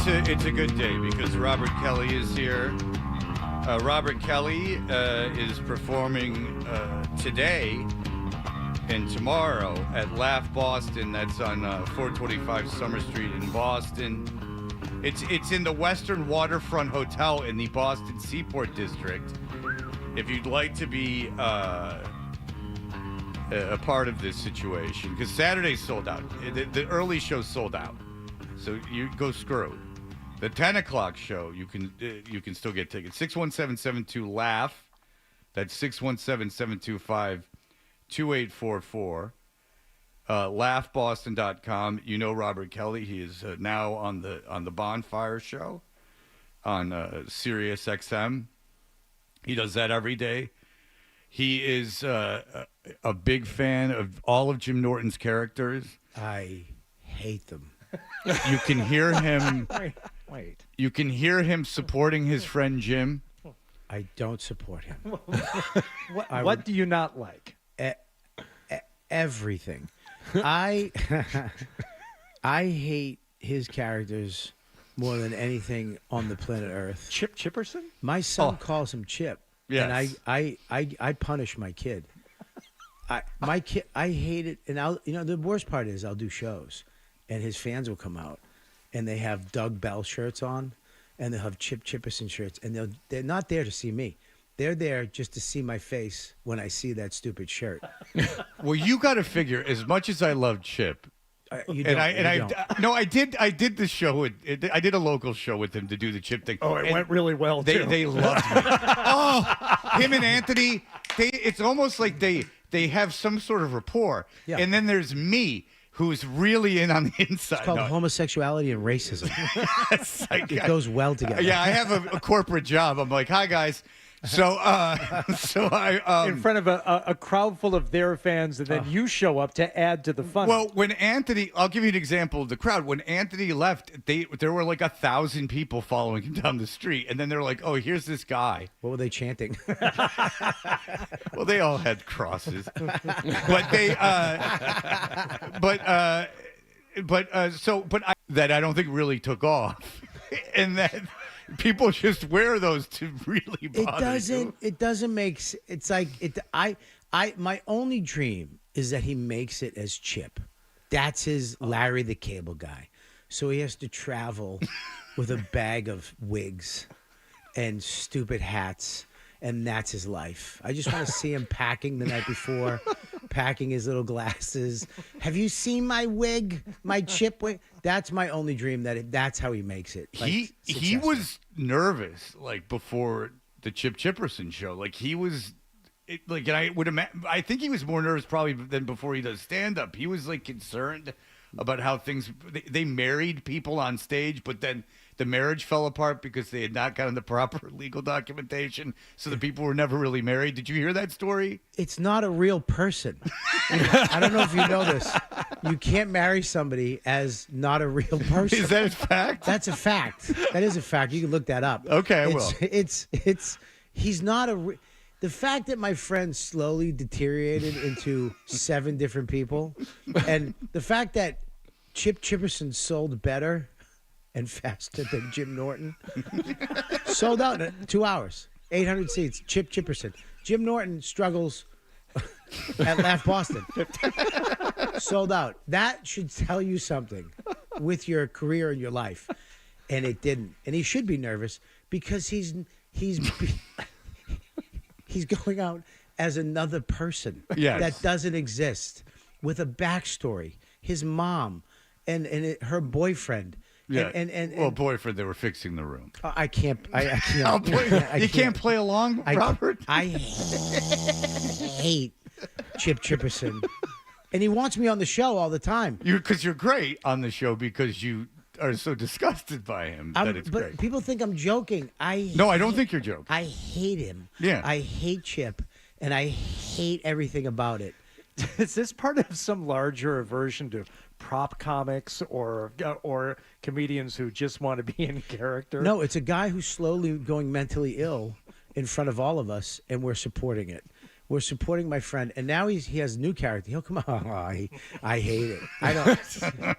it's a good day because Robert Kelly is here. Robert Kelly is performing today and tomorrow at Laugh Boston. That's on 425 Summer Street in Boston. It's in the Western Waterfront Hotel in the Boston Seaport District. If you'd like to be a part of this situation, because Saturday's sold out. The early show's sold out, so you go screwed. The 10 o'clock show, you can still get tickets. 617-72-LAUGH. That's 617-725-2844. LaughBoston.com. You know Robert Kelly. He is now on the Bonfire Show on Sirius XM. He does that every day. He is a big fan of all of Jim Norton's characters. I hate them. You can hear him. Wait. You can hear him supporting his friend Jim. I don't support him. What do you not like? Everything. I hate his characters more than anything on the planet Earth. Chip Chipperson? My son calls him Chip. Yes. And I punish my kid. My kid, I hate it. And the worst part is I'll do shows and his fans will come out and they have Doug Bell shirts on and they'll have Chip Chipperson shirts and they're not there to see me. They're there just to see my face when I see that stupid shirt. Well, you got to figure, as much as I love Chip, I did the show. I did a local show with him to do the Chip thing. Oh, it went really well, too. They loved me. Him and Anthony, it's almost like they have some sort of rapport. Yeah. And then there's me, who's really in on the inside. It's called homosexuality and racism. Yes, it goes well together. Yeah, I have a corporate job. I'm like, hi, guys. So I in front of a crowd full of their fans, and then you show up to add to the fun. Well, when Anthony, I'll give you an example of the crowd. When Anthony left, there were like 1,000 people following him down the street, and then they're like, "Oh, here's this guy." What were they chanting? Well, they all had crosses, but I don't think really took off, and that. People just wear those to really bother you. It doesn't make. It's like it. My only dream is that he makes it as Chip. That's his Larry the Cable Guy. So he has to travel with a bag of wigs and stupid hats, and that's his life. I just want to see him packing the night before, packing his little glasses. Have you seen my wig, my Chip wig? That's my only dream. That's how he makes it. He was nervous like before the Chip Chipperson show. Like he was, and I would imagine. I think he was more nervous probably than before he does stand up. He was like concerned about how things. They married people on stage, but then the marriage fell apart because they had not gotten the proper legal documentation. So the people were never really married. Did you hear that story? It's not a real person. I don't know if you know this. You can't marry somebody as not a real person. Is that a fact? That's a fact. That is a fact. You can look that up. Okay, I will. He's not the fact that my friend slowly deteriorated into 7 different people, and the fact that Chip Chipperson sold better and faster than Jim Norton. Sold out in 2 hours. 800 seats. Chip Chipperson. Jim Norton struggles at Laugh Boston. Sold out. That should tell you something with your career and your life. And it didn't. And he should be nervous because he's going out as another person that doesn't exist with a backstory. His mom and her boyfriend. Yeah. And boyfriend, they were fixing the room. I can't. I can't. You can't play along, Robert? I hate Chip Chipperson. And he wants me on the show all the time. Because you're great on the show because you are so disgusted by him that it's great. People think I'm joking. No, I don't think you're joking. I hate him. Yeah. I hate Chip, and I hate everything about it. Is this part of some larger aversion to prop comics or comedians who just want to be in character? No, it's a guy who's slowly going mentally ill in front of all of us, and we're supporting it. We're supporting my friend, and now he has a new character. He'll come out. I hate it. I don't,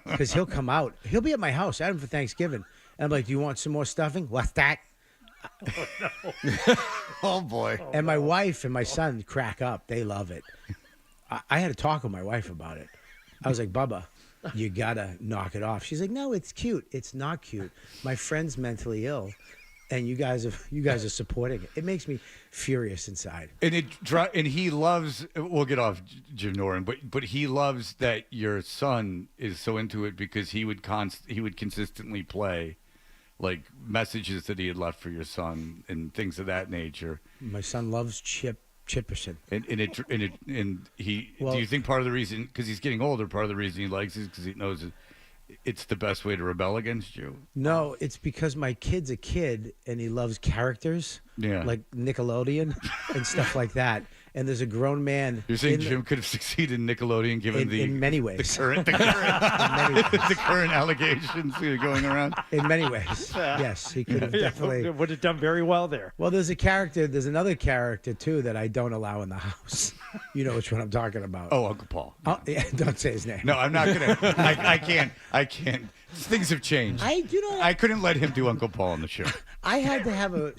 because he'll come out. He'll be at my house. I had him for Thanksgiving, And I'm like, do you want some more stuffing? What's that? Oh, no. Oh, boy. And my wife and my son crack up. They love it. I had to talk with my wife about it. I was like, Bubba, you got to knock it off. She's like, no, it's cute. It's not cute. My friend's mentally ill, and you guys are supporting it. It makes me furious inside. And and he loves. We'll get off Jim Noren, but he loves that your son is so into it because he would consistently play like messages that he had left for your son and things of that nature. My son loves Chipperson. And he. Well, do you think part of the reason, because he's getting older, part of the reason he likes it because he knows it's the best way to rebel against you? No, it's because my kid's a kid and he loves characters, like Nickelodeon and stuff like that. And there's a grown man. You're saying Jim could have succeeded in Nickelodeon given in many ways. The current allegations going around? In many ways, yes, he could have definitely would have done very well there. Well, there's another character too that I don't allow in the house. You know which one I'm talking about? Oh, Uncle Paul. Oh, yeah, don't say his name. No, I'm not gonna. I can't. Things have changed. I couldn't let him do Uncle Paul on the show. I had to have a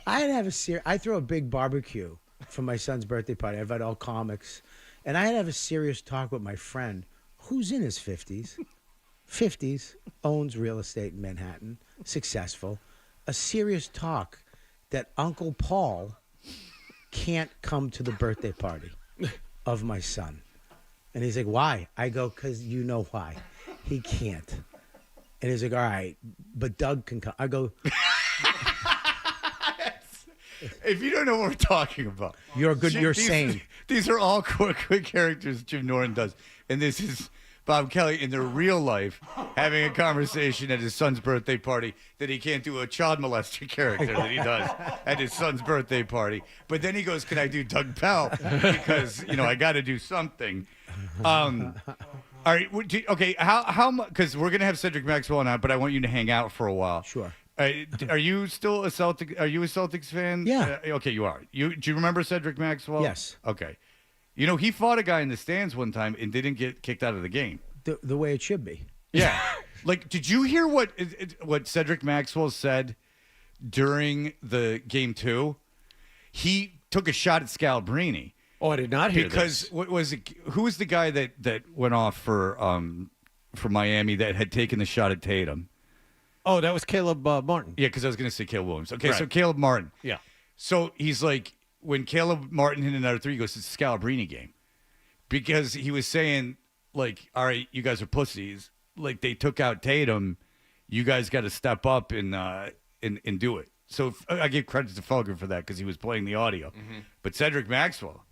I throw a big barbecue for my son's birthday party. I invite all comics, and I had to have a serious talk with my friend who's in his 50s, owns real estate in Manhattan, successful. A serious talk that Uncle Paul can't come to the birthday party of my son. And he's like, why? I go, because you know why. He can't. And he's like, all right, but Doug can come. I go, if you don't know what we're talking about, you're sane. These are all quick characters Jim Noren does. And this is Bob Kelly in their real life having a conversation at his son's birthday party that he can't do a child molester character that he does at his son's birthday party. But then he goes, can I do Doug Pell? Because, I got to do something. All right. Okay. How much? Because we're going to have Cedric Maxwell on, but I want you to hang out for a while. Sure. Are you still a Celtic? Are you a Celtics fan? Yeah. Okay, you are. Do you remember Cedric Maxwell? Yes. Okay. He fought a guy in the stands one time and didn't get kicked out of the game. The way it should be. Yeah. Did you hear what Cedric Maxwell said during the game 2? He took a shot at Scalabrini. Oh, I did not hear because what was it? Who was the guy that went off for Miami that had taken the shot at Tatum? Oh, that was Caleb Martin. Yeah, because I was going to say Caleb Williams. Okay, right. So Caleb Martin. Yeah. So he's like, when Caleb Martin hit another 3, he goes, it's a Scalabrini game. Because he was saying, like, all right, you guys are pussies. Like, they took out Tatum. You guys got to step up and do it. So I give credit to Felger for that because he was playing the audio. Mm-hmm. But Cedric Maxwell,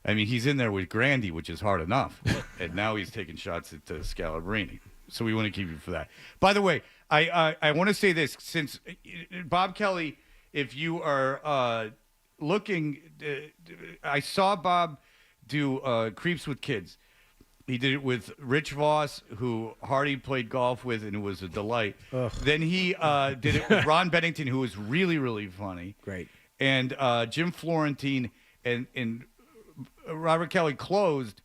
I mean, he's in there with Grandy, which is hard enough. And now he's taking shots at Scalabrini. So we want to keep you for that. By the way, I want to say this, since Bob Kelly, if you are looking, I saw Bob do Creeps with Kids. He did it with Rich Voss, who Hardy played golf with, and it was a delight. Ugh. Then he did it with Ron Bennington, who was really, really funny. Great. And Jim Florentine and Robert Kelly closed,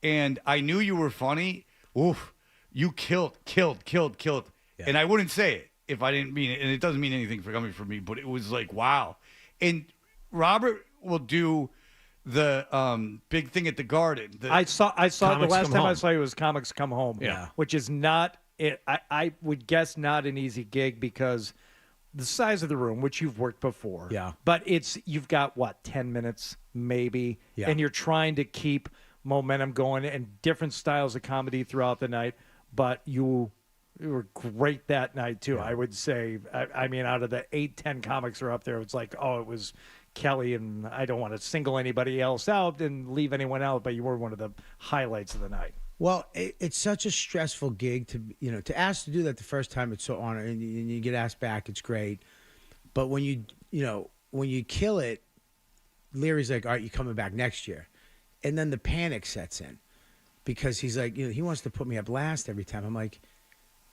and I knew you were funny. Oof. You killed. Yeah. And I wouldn't say it if I didn't mean it. And it doesn't mean anything for coming from me, but it was like, wow. And Robert will do the big thing at the Garden. I saw the last time home. I saw you was Comics Come Home. Yeah. Which is not, I would guess not an easy gig because the size of the room, which you've worked before. Yeah. But you've got, 10 minutes maybe? Yeah. And you're trying to keep momentum going and different styles of comedy throughout the night. But you were great that night, too, I would say. I mean, out of the 8-10 comics are up there, it's like, it was Kelly, and I don't want to single anybody else out and leave anyone out, but you were one of the highlights of the night. Well, it's such a stressful gig to ask to do that the first time. It's so honored, and you get asked back. It's great, but when you kill it, Leary's like, all right, you're coming back next year, and then the panic sets in. Because he's like, he wants to put me up last every time. I'm like,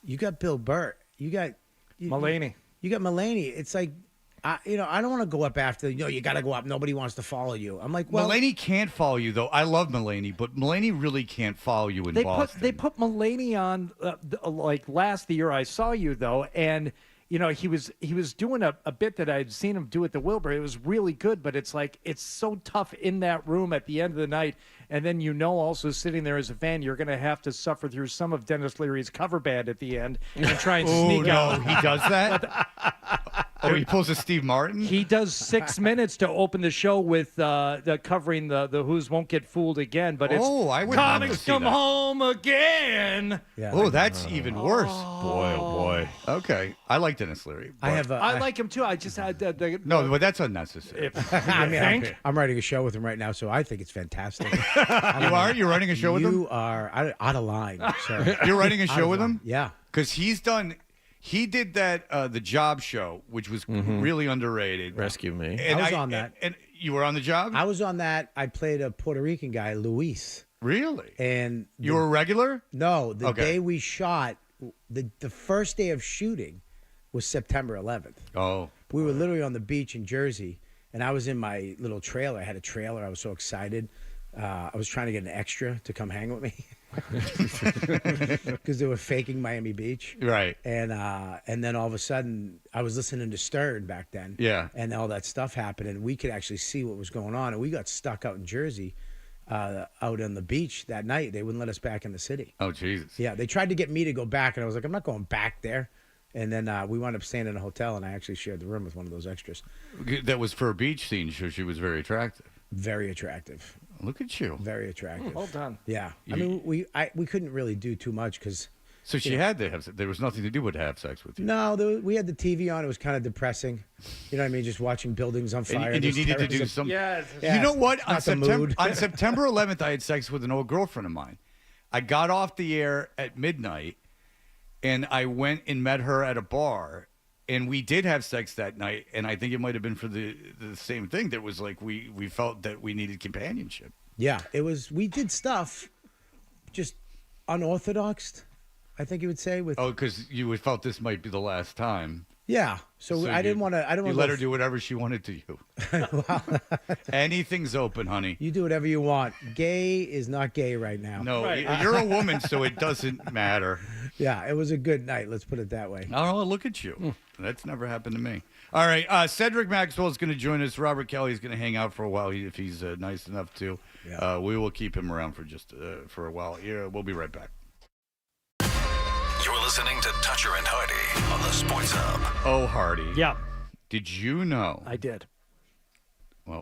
you got Bill Burr. You got Mulaney. You got Mulaney. It's like, I don't want to go up after. You got to go up. Nobody wants to follow you. I'm like, well, Mulaney can't follow you though. I love Mulaney, but Mulaney really can't follow you in Boston. They put Mulaney on like last year. I saw you though, and he was doing a bit that I'd seen him do at the Wilbur. It was really good, but it's like it's so tough in that room at the end of the night. And then also sitting there as a fan, you're going to have to suffer through some of Dennis Leary's cover band at the end and try and sneak out. He does that? He pulls a Steve Martin? He does 6 minutes to open the show with covering the Who's Won't Get Fooled Again. But it's I would Comics Come Home Again. Yeah. Oh, that's even worse. Boy, oh boy. Okay. I like Dennis Leary. I like him too. I just had No, but that's unnecessary. I'm writing a show with him right now, so I think it's fantastic. You are? You're writing a show with him? You are out of line, sir. You're writing a show with him? Yeah. Because he did that, the Job show, which was really underrated. Rescue Me. And I was on that. And you were on the Job? I was on that. I played a Puerto Rican guy, Luis. Really? And you were a regular? No. The day we shot, the first day of shooting was September 11th. Oh. We were literally on the beach in Jersey, and I was in my little trailer. I had a trailer. I was so excited. I was trying to get an extra to come hang with me because they were faking Miami Beach. Right. And then all of a sudden, I was listening to Stern back then. Yeah. And all that stuff happened, and we could actually see what was going on. And we got stuck out in Jersey, out on the beach that night. They wouldn't let us back in the city. Oh, Jesus. Yeah. They tried to get me to go back, and I was like, I'm not going back there. And then we wound up staying in a hotel, and I actually shared the room with one of those extras. That was for a beach scene, so she was very attractive. Very attractive. Look at you. Very attractive. Well done. Yeah. I mean, we couldn't really do too much because. So she had to have. There was nothing to do but have sex with you. No, we had the TV on. It was kind of depressing. You know what I mean? Just watching buildings on fire. And you needed to do some. Yeah. You know what? On September 11th, I had sex with an old girlfriend of mine. I got off the air at midnight, and I went and met her at a bar. And we did have sex that night, and I think it might have been for the same thing. That was like we felt that we needed companionship. Yeah, it was. We did stuff, just unorthodox, I think you would say. With because you felt this might be the last time. Yeah, so I didn't want to. I don't. You let her do whatever she wanted to you. Anything's open, honey. You do whatever you want. Gay is not gay right now. No, you're a woman, so it doesn't matter. Yeah, it was a good night. Let's put it that way. Oh, look at you. That's never happened to me. All right, Cedric Maxwell is going to join us. Robert Kelly is going to hang out for a while if he's nice enough to. Yeah. We will keep him around for just for a while. Yeah, we'll be right back. You're listening to Toucher and Hardy on the Sports Hub. Oh, Hardy. Yeah. Did you know? I did. Well.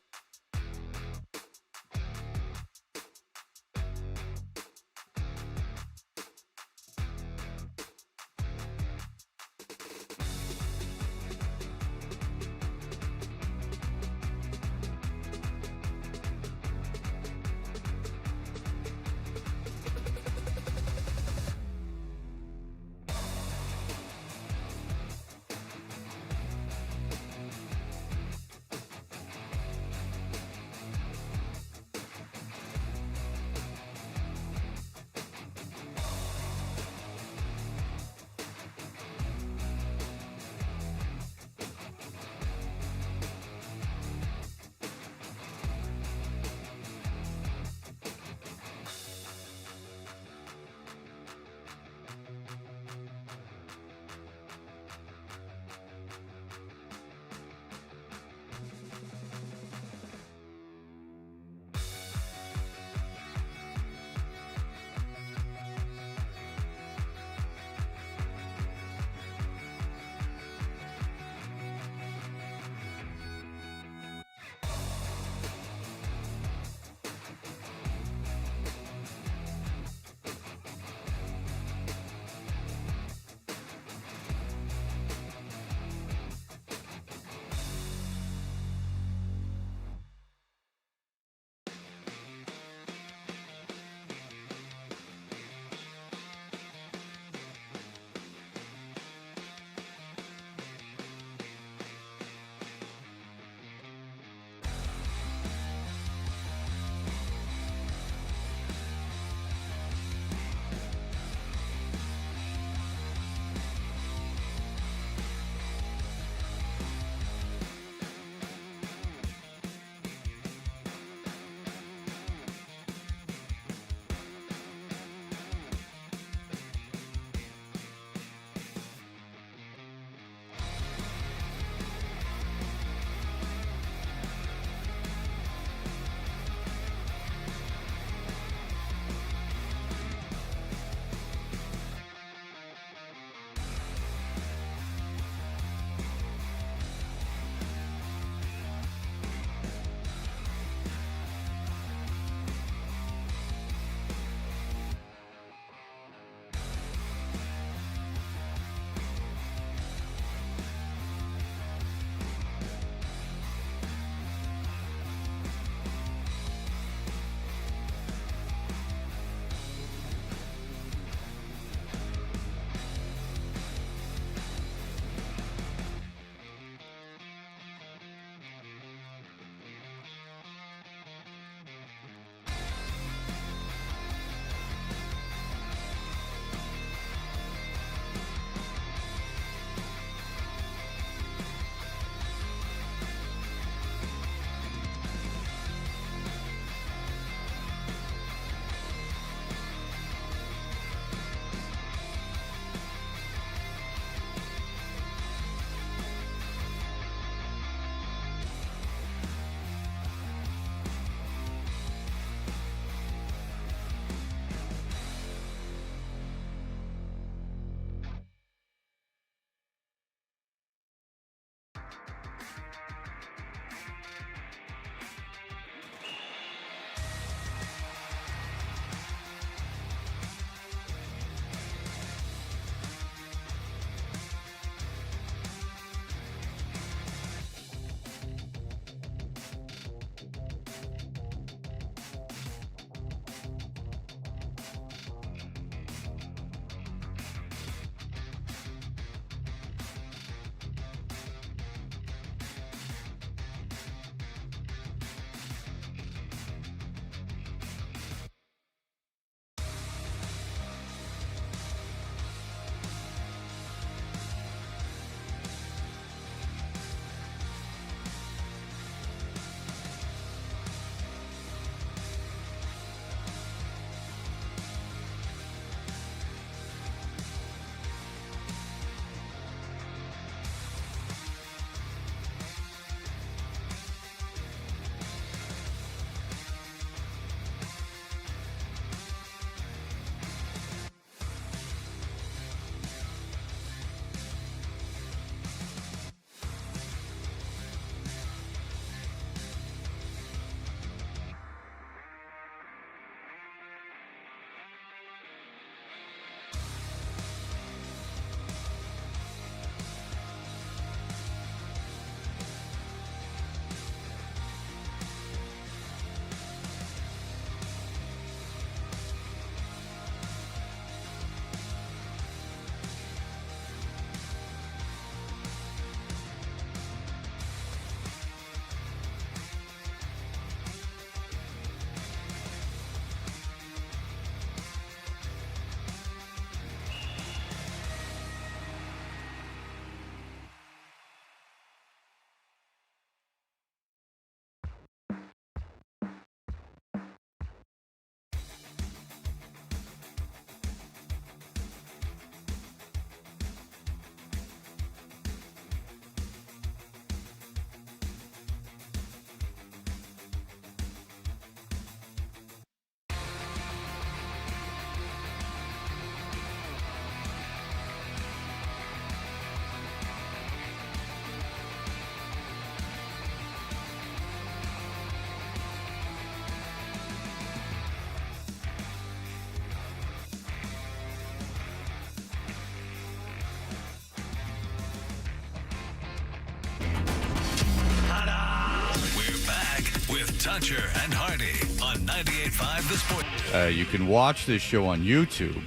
Archer and Hardy on 98.5 The Sport. You can watch this show on YouTube.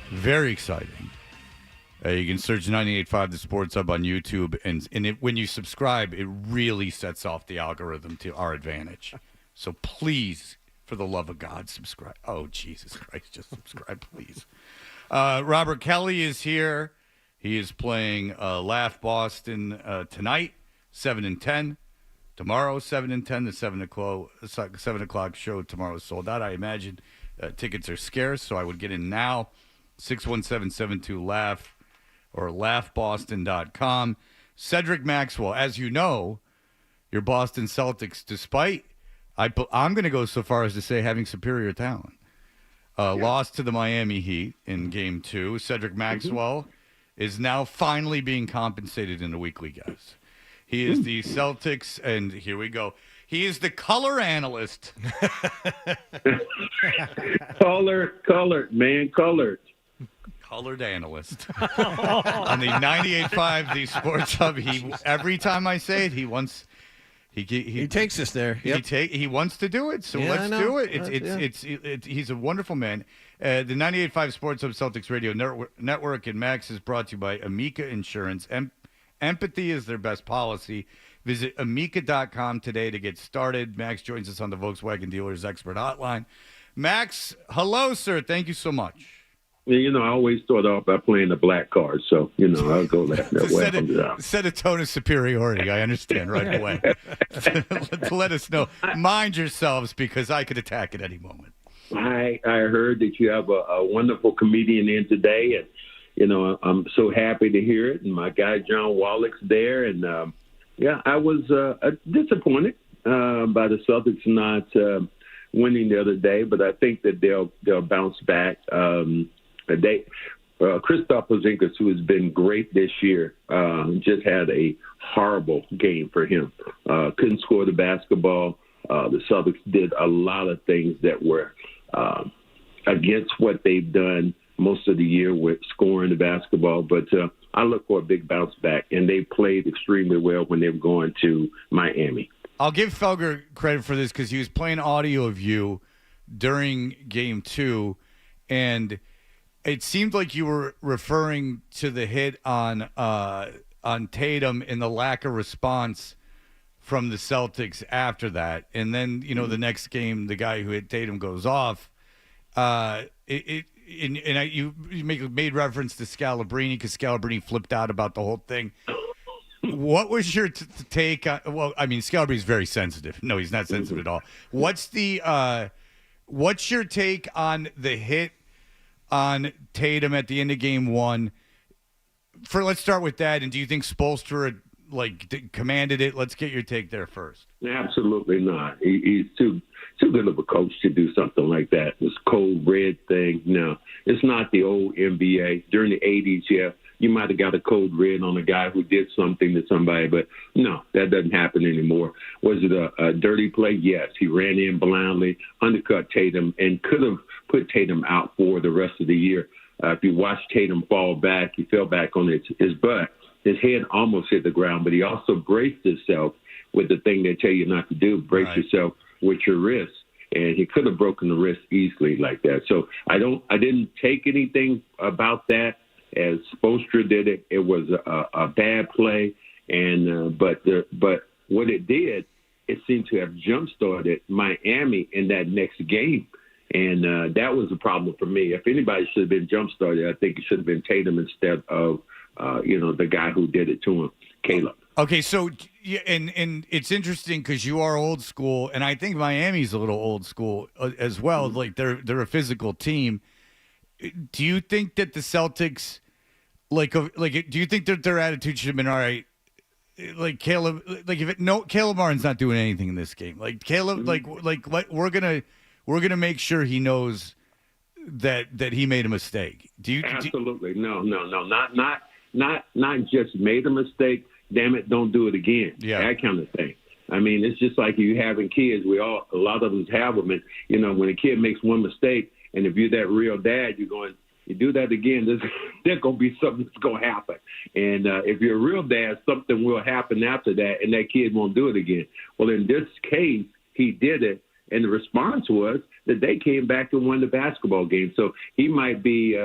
Very exciting. You can search 98.5 The Sports Hub on YouTube, and when you subscribe, it really sets off the algorithm to our advantage. So please, for the love of God, subscribe. Oh, Jesus Christ, just subscribe, please. Robert Kelly is here. He is playing Laugh Boston tonight, 7 and 10. Tomorrow, 7 and 10. The 7 o'clock show tomorrow is sold out. I imagine tickets are scarce, so I would get in now. 617-72-LAUGH or laughboston.com. Cedric Maxwell, as you know, your Boston Celtics, despite, I'm going to go so far as to say having superior talent, lost to the Miami Heat in Game 2. Cedric Maxwell is now finally being compensated in a weekly guest. He is the Celtics, and here we go. He is the color analyst. Colored, man, colored. Colored analyst on the 98.5 The Sports Hub. Every time I say it, he takes us there. Yep. He wants to do it, so let's do it. He's a wonderful man. The 98.5 Sports Hub Celtics Radio Network and Max is brought to you by Amica Insurance. Empathy is their best policy. Visit amica.com today to get started. Max joins us on the Volkswagen Dealers Expert Hotline. Max, hello, sir. Thank you so much. You know, I always start off by playing the black card, so, you know, I'll go that way. Set a tone of superiority. I understand right away. Let us know. Mind yourselves, because I could attack at any moment. I heard that you have a wonderful comedian in today, and, you know, I'm so happy to hear it. And my guy John Wallach's there, and, I was disappointed by the Celtics not winning the other day, but I think that they'll bounce back. Kristaps Porzingis, who has been great this year, just had a horrible game for him. Couldn't score the basketball. The Celtics did a lot of things that were against what they've done most of the year with scoring the basketball. But I look for a big bounce back, and they played extremely well when they were going to Miami. I'll give Felger credit for this because he was playing audio of you during Game 2, and it seemed like you were referring to the hit on Tatum and the lack of response from the Celtics after that. And then, you know, the next game, the guy who hit Tatum goes off. You made reference to Scalabrine because Scalabrine flipped out about the whole thing. What was your take on? Well, I mean, Scalabrine's very sensitive. No, he's not sensitive at all. What's your take on the hit on Tatum at the end of Game 1? Let's start with that. And do you think Spoelstra commanded it? Let's get your take there first. Absolutely not. He's too good of a coach to do something like that. This cold red thing. No, it's not the old NBA. During the 80s, you might have got a code red on a guy who did something to somebody, but no, that doesn't happen anymore. Was it a dirty play? Yes. He ran in blindly, undercut Tatum, and could have put Tatum out for the rest of the year. If you watch Tatum fall back, he fell back on his butt. His head almost hit the ground, but he also braced himself with the thing they tell you not to do, brace yourself with your wrist. And he could have broken the wrist easily like that. So I didn't take anything about that as Spoelstra did it. It was a bad play, and but what it did, it seemed to have jump-started Miami in that next game, and that was a problem for me. If anybody should have been jump-started, I think it should have been Tatum instead of the guy who did it to him, Caleb. Okay, so and it's interesting because you are old school, and I think Miami's a little old school as well. Like they're a physical team. Do you think that the Celtics, do you think that their attitude should have been all right? Like Caleb, Caleb Martin's not doing anything in this game. Like Caleb, we're gonna make sure he knows that he made a mistake. Absolutely no, not just made a mistake. Damn it, don't do it again. Yeah, that kind of thing. I mean, it's just like you having kids. A lot of us have them, and when a kid makes one mistake, and if you're that real dad, you're going, You do that again, there's going to be something that's going to happen. And if you're a real dad, something will happen after that, and that kid won't do it again. Well, in this case, he did it, and the response was that they came back and won the basketball game. So he might be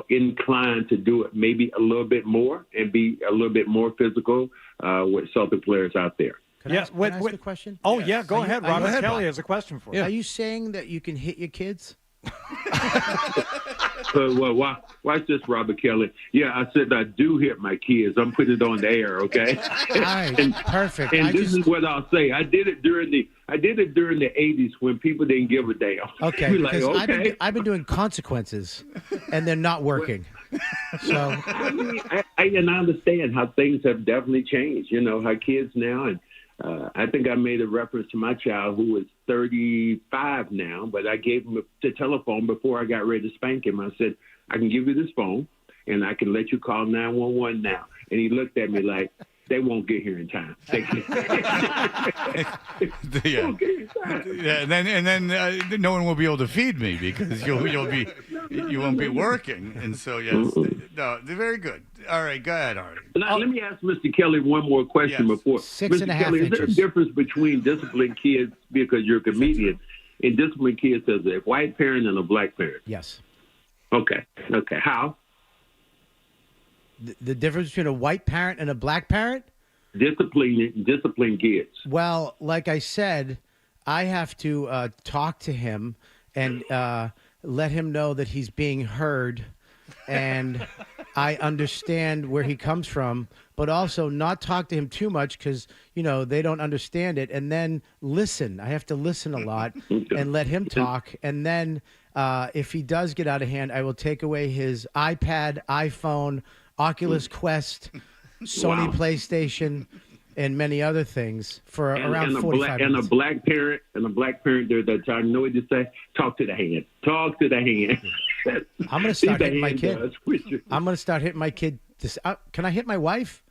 inclined to do it maybe a little bit more and be a little bit more physical with Celtic players out there. Can I ask a question? Oh, yeah, go ahead. Robert Go ahead, Kelly Bob. has a question for you. Are you saying that you can hit your kids? Well, watch this, Robert Kelly. Yeah, I said I do hit my kids. I'm putting it on the air, okay? All right, perfect. And this is what I'll say. I did it during the 80s when people didn't give a damn. Okay, You're like, because okay. I've been doing consequences, and they're not working. So I mean, I understand how things have definitely changed. You know, how kids now, and I think I made a reference to my child who is 35 now, but I gave him the telephone before I got ready to spank him. I said, I can give you this phone, and I can let you call 911 now. And he looked at me like, they won't get here in time. Yeah, and then no one will be able to feed me because you won't be working, and so yes, no, they're very good. All right, go ahead, Artie. Now, let me ask Mr. Kelly one more question before. Mr. Kelly, is there a difference between disciplining kids because you're a comedian and disciplining kids as a white parent and a black parent? Yes. Okay. How? The difference between a white parent and a black parent? Discipline kids. Well, like I said, I have to talk to him and let him know that he's being heard, and I understand where he comes from, but also not talk to him too much because, they don't understand it, and then listen. I have to listen a lot and let him talk, and then if he does get out of hand, I will take away his iPad, iPhone, Oculus Quest, Sony PlayStation, and many other things for around 45 minutes. And a black parent there that time, you know what to say? Talk to the hand. Talk to the hand. I'm going to start hitting my kid. I'm going to start hitting my kid. Can I hit my wife?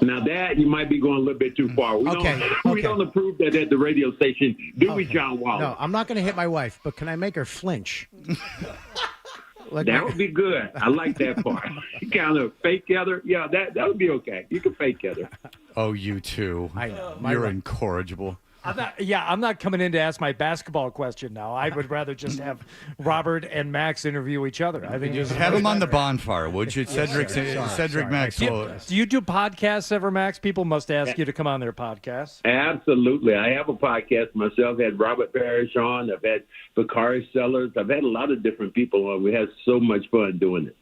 Now that you might be going a little bit too far. We don't approve that at the radio station, do we, John Wallace? No, I'm not going to hit my wife, but can I make her flinch? That would be good. I like that part. You kind of fake other. Yeah, that would be okay. You can fake other. Oh, you too. I know. You're incorrigible. I'm not coming in to ask my basketball question now. I would rather just have Robert and Max interview each other. I think just have them on the bonfire, would you? Cedric Maxwell. Do you do podcasts ever, Max? People must ask you to come on their podcast. Absolutely. I have a podcast myself. I've had Robert Parrish on. I've had Bakari Sellers. I've had a lot of different people on. We had so much fun doing it.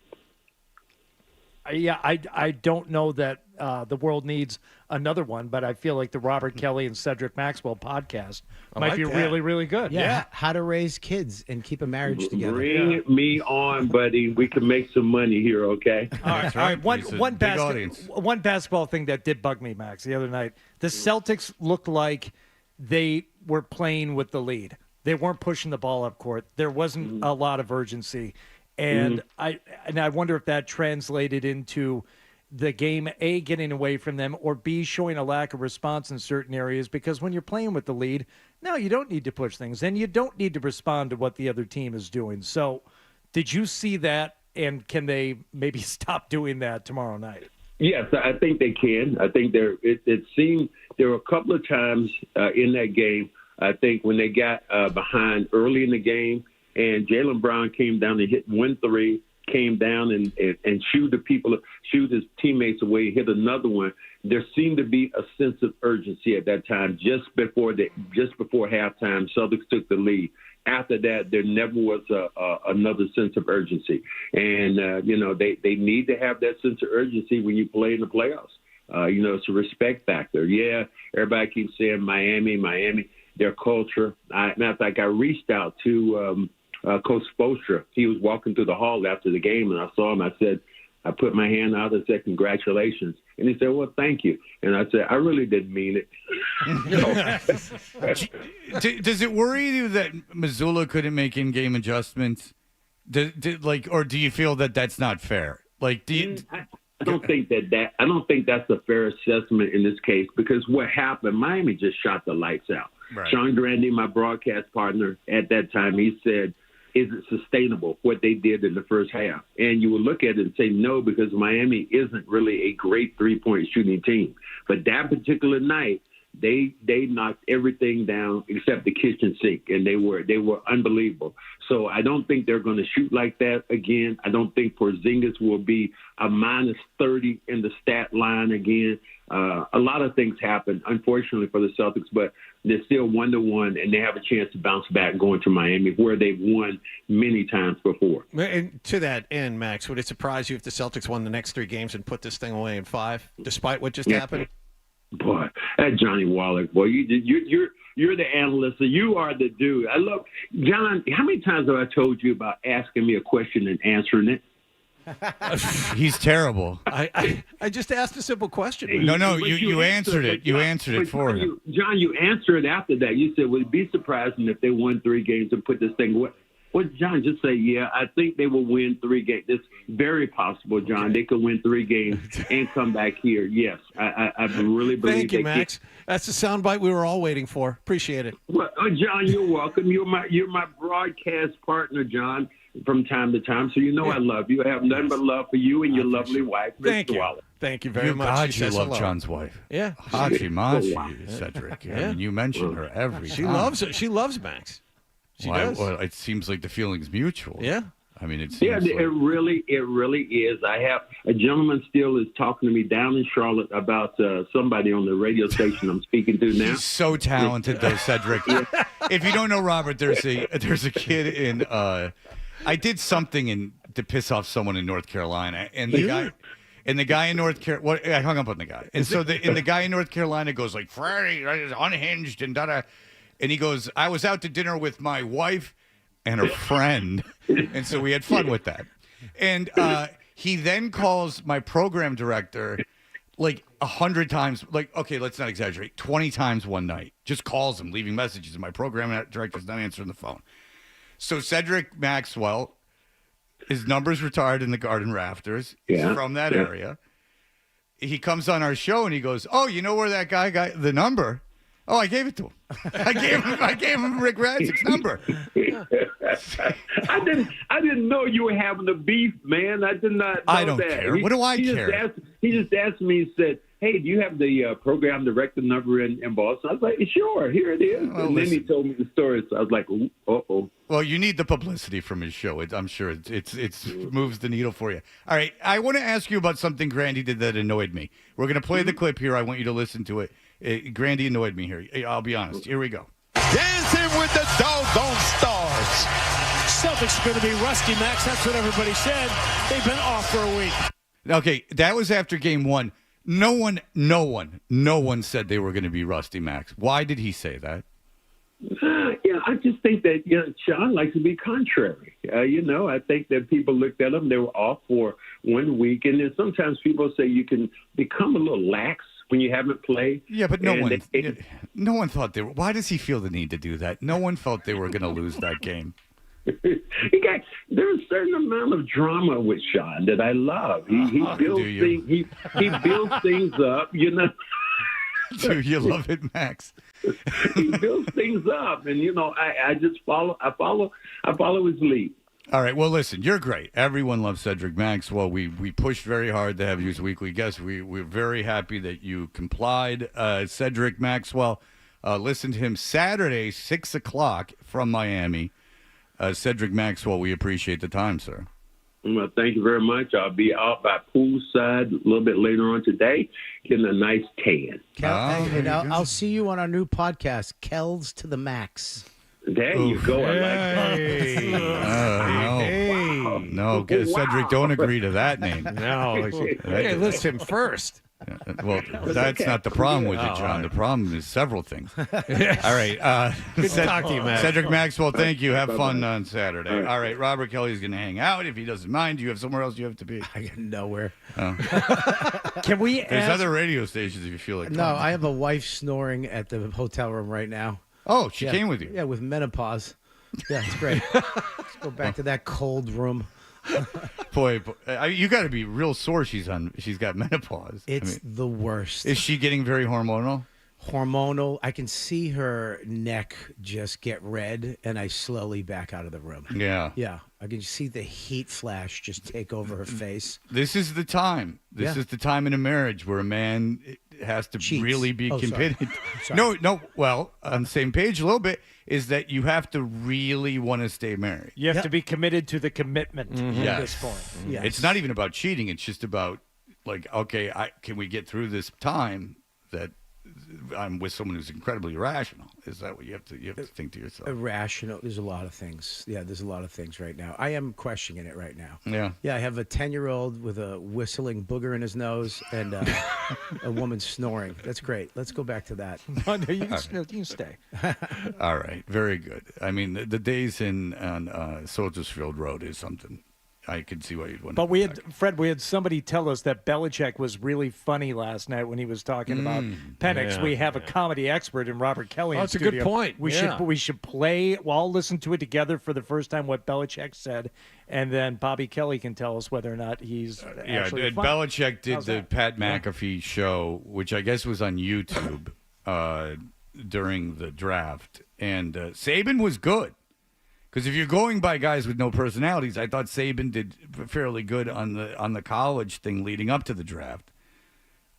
Yeah, I don't know that the world needs another one, but I feel like the Robert Kelly and Cedric Maxwell podcast might be really, really good. Yeah. How to raise kids and keep a marriage together. Bring me on, buddy. We can make some money here, okay? All right. One basketball thing that did bug me, Max, the other night. The Celtics looked like they were playing with the lead. They weren't pushing the ball up court. There wasn't a lot of urgency. And I wonder if that translated into the game, A, getting away from them, or B, showing a lack of response in certain areas. Because when you're playing with the lead, no, you don't need to push things, and you don't need to respond to what the other team is doing. So did you see that, and can they maybe stop doing that tomorrow night? Yes, I think they can. I think it seemed there were a couple of times in that game, I think, when they got behind early in the game, and Jaylen Brown came down and hit 1-3, came down and shoot his teammates away, hit another one. There seemed to be a sense of urgency at that time, just before halftime. Celtics took the lead. After that, there never was another sense of urgency, and they need to have that sense of urgency when you play in the playoffs. It's a respect factor. Yeah, everybody keeps saying Miami, their culture. Matter of fact, I reached out to Coach Spoelstra. He was walking through the hall after the game, and I saw him. I put my hand out and said, congratulations. And he said, well, thank you. And I said, I really didn't mean it. Does it worry you that Missoula couldn't make in-game adjustments? Or do you feel that that's not fair? I don't think that's a fair assessment in this case, because what happened, Miami just shot the lights out. Right. Sean Grandy, my broadcast partner at that time, he said, is it sustainable, what they did in the first half? And you would look at it and say no, because Miami isn't really a great three-point shooting team. But that particular night, they knocked everything down except the kitchen sink, and they were unbelievable. So I don't think they're going to shoot like that again. I don't think Porzingis will be a minus 30 in the stat line again. A lot of things happen, unfortunately, for the Celtics, but they're still 1-1, and they have a chance to bounce back going to Miami, where they've won many times before. And to that end, Max, would it surprise you if the Celtics won the next 3 games and put this thing away in 5, despite what just happened? Boy, that Johnny Wallach, boy, you're the analyst, so you are the dude. I love John. How many times have I told you about asking me a question and answering it? He's terrible. I just asked a simple question. No, you answered it. You answered it for him. John, you answered after that. You said, would it be surprising if they won 3 games and put this thing away? Well, John, just say, yeah, I think they will win 3 games. It's very possible, John. Okay. They could win 3 games and come back here. Yes, I really believe. Thank you, Max. That's the soundbite we were all waiting for. Appreciate it. Well, John, you're welcome. You're my broadcast partner, John, from time to time. So I love you. I have nothing but love for you and your lovely wife, Thank Mr. you. Wallace. Thank you very much. God, She you says love hello. John's wife. Yeah. Hachimachi, Cedric. I mean, you mention her every She time. loves it. She loves Max. She does. Well, it seems like the feeling's mutual. Yeah. I mean, it seems Yeah, like... it really is. I have a gentleman still is talking to me down in Charlotte about somebody on the radio station I'm speaking to now. He's so talented, though, Cedric. If you don't know Robert, there's a kid in. I did something to piss off someone in North Carolina, and the guy in North Carolina. I hung up on the guy, and so the guy in North Carolina goes like, "Freddie is unhinged," and da. And he goes, I was out to dinner with my wife and her friend. And so we had fun with that. And he then calls my program director like 100 times. Like, okay, let's not exaggerate. 20 times one night. Just calls him, leaving messages. And my program director's not answering the phone. So Cedric Maxwell, his number's retired in the Garden Rafters. He's from that area. He comes on our show and he goes, oh, you know where that guy got the number? Oh, I gave it to him. I gave him Rick Radzik's number. I didn't know you were having a beef, man. I did not know I don't that. care. What do I care? He just asked me and said, hey, do you have the program director number in Boston? I was like, sure, here it is. Well, and then he told me the story, so I was like, uh-oh. Well, you need the publicity from his show. I'm sure it moves the needle for you. All right, I want to ask you about something Grandy did that annoyed me. We're going to play the clip here. I want you to listen to it. Grandy annoyed me here. I'll be honest. Here we go. Dancing with the doggone stars. Celtics are going to be rusty, Max. That's what everybody said. They've been off for a week. Okay, that was after game 1. No one said they were going to be rusty, Max. Why did he say that? I just think that Sean likes to be contrary. I think that people looked at them. They were off for 1 week. And then sometimes people say you can become a little lax when you haven't played. Yeah, but no one thought they were. Why does he feel the need to do that? No one felt they were going to lose that game. There's a certain amount of drama with Sean that I love. He builds things. He builds things up. Do you love it, Max? He builds things up, and I just follow his lead. All right. Well, listen, you're great. Everyone loves Cedric Maxwell. We pushed very hard to have you as weekly guest. We're very happy that you complied. Cedric Maxwell, listen to him Saturday, 6 o'clock from Miami. Cedric Maxwell, we appreciate the time, sir. Well, thank you very much. I'll be out by poolside a little bit later on today, getting a nice tan. I'll see you on our new podcast, Kells to the Max. There you go. I like that. No, Cedric, don't agree to that name. No. Okay, list him first. Well, that's not the problem with it, John. The problem is several things. All right. Good to talk to you, Max. Cedric Maxwell, thank you. Have fun on Saturday. All right. Robert Kelly's going to hang out. If he doesn't mind, you have somewhere else you have to be. I got nowhere. Can we There's other radio stations if you feel like No, I have a wife snoring at the hotel room right now. Oh, she came with you? Yeah, with menopause. Yeah, it's great. Let's go back to that cold room. Boy, you got to be real sore. She's got menopause. It's the worst. Is she getting very hormonal? hormonal. I can see her neck just get red, and I slowly back out of the room. Yeah. Yeah. I can see the heat flash just take over her face. This is the time. This is the time in a marriage where a man has to Cheats. really be committed. Sorry. No. Well, on the same page a little bit is that you have to really want to stay married. You have to be committed to the commitment at this point. Yes. It's not even about cheating. It's just about like, okay, can we get through this time that I'm with someone who's incredibly irrational? Is that what you have to think to yourself? Irrational. There's a lot of things. Yeah, there's a lot of things right now. I am questioning it right now. Yeah. Yeah, I have a 10-year-old with a whistling booger in his nose and a woman snoring. That's great. Let's go back to that. No, you can stay. All right. Very good. I mean, the days on Soldiers Field Road is something. I could see why you'd want to. But we had somebody tell us that Belichick was really funny last night when he was talking about Penix. Yeah. We have a comedy expert in Robert Kelly. Oh, in that's a studio. good point. We should play. We'll all listen to it together for the first time. What Belichick said, and then Bobby Kelly can tell us whether or not he's actually funny. Belichick did How's the that? Pat McAfee show, which I guess was on YouTube during the draft, and Saban was good. Because if you're going by guys with no personalities, I thought Saban did fairly good on the college thing leading up to the draft.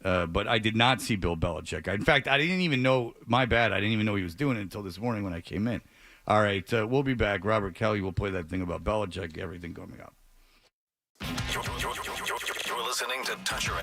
But I did not see Bill Belichick. In fact, I didn't even know. My bad. I didn't even know he was doing it until this morning when I came in. All right, we'll be back. Robert Kelly will play that thing about Belichick. Everything coming up. You're listening to Touch Your.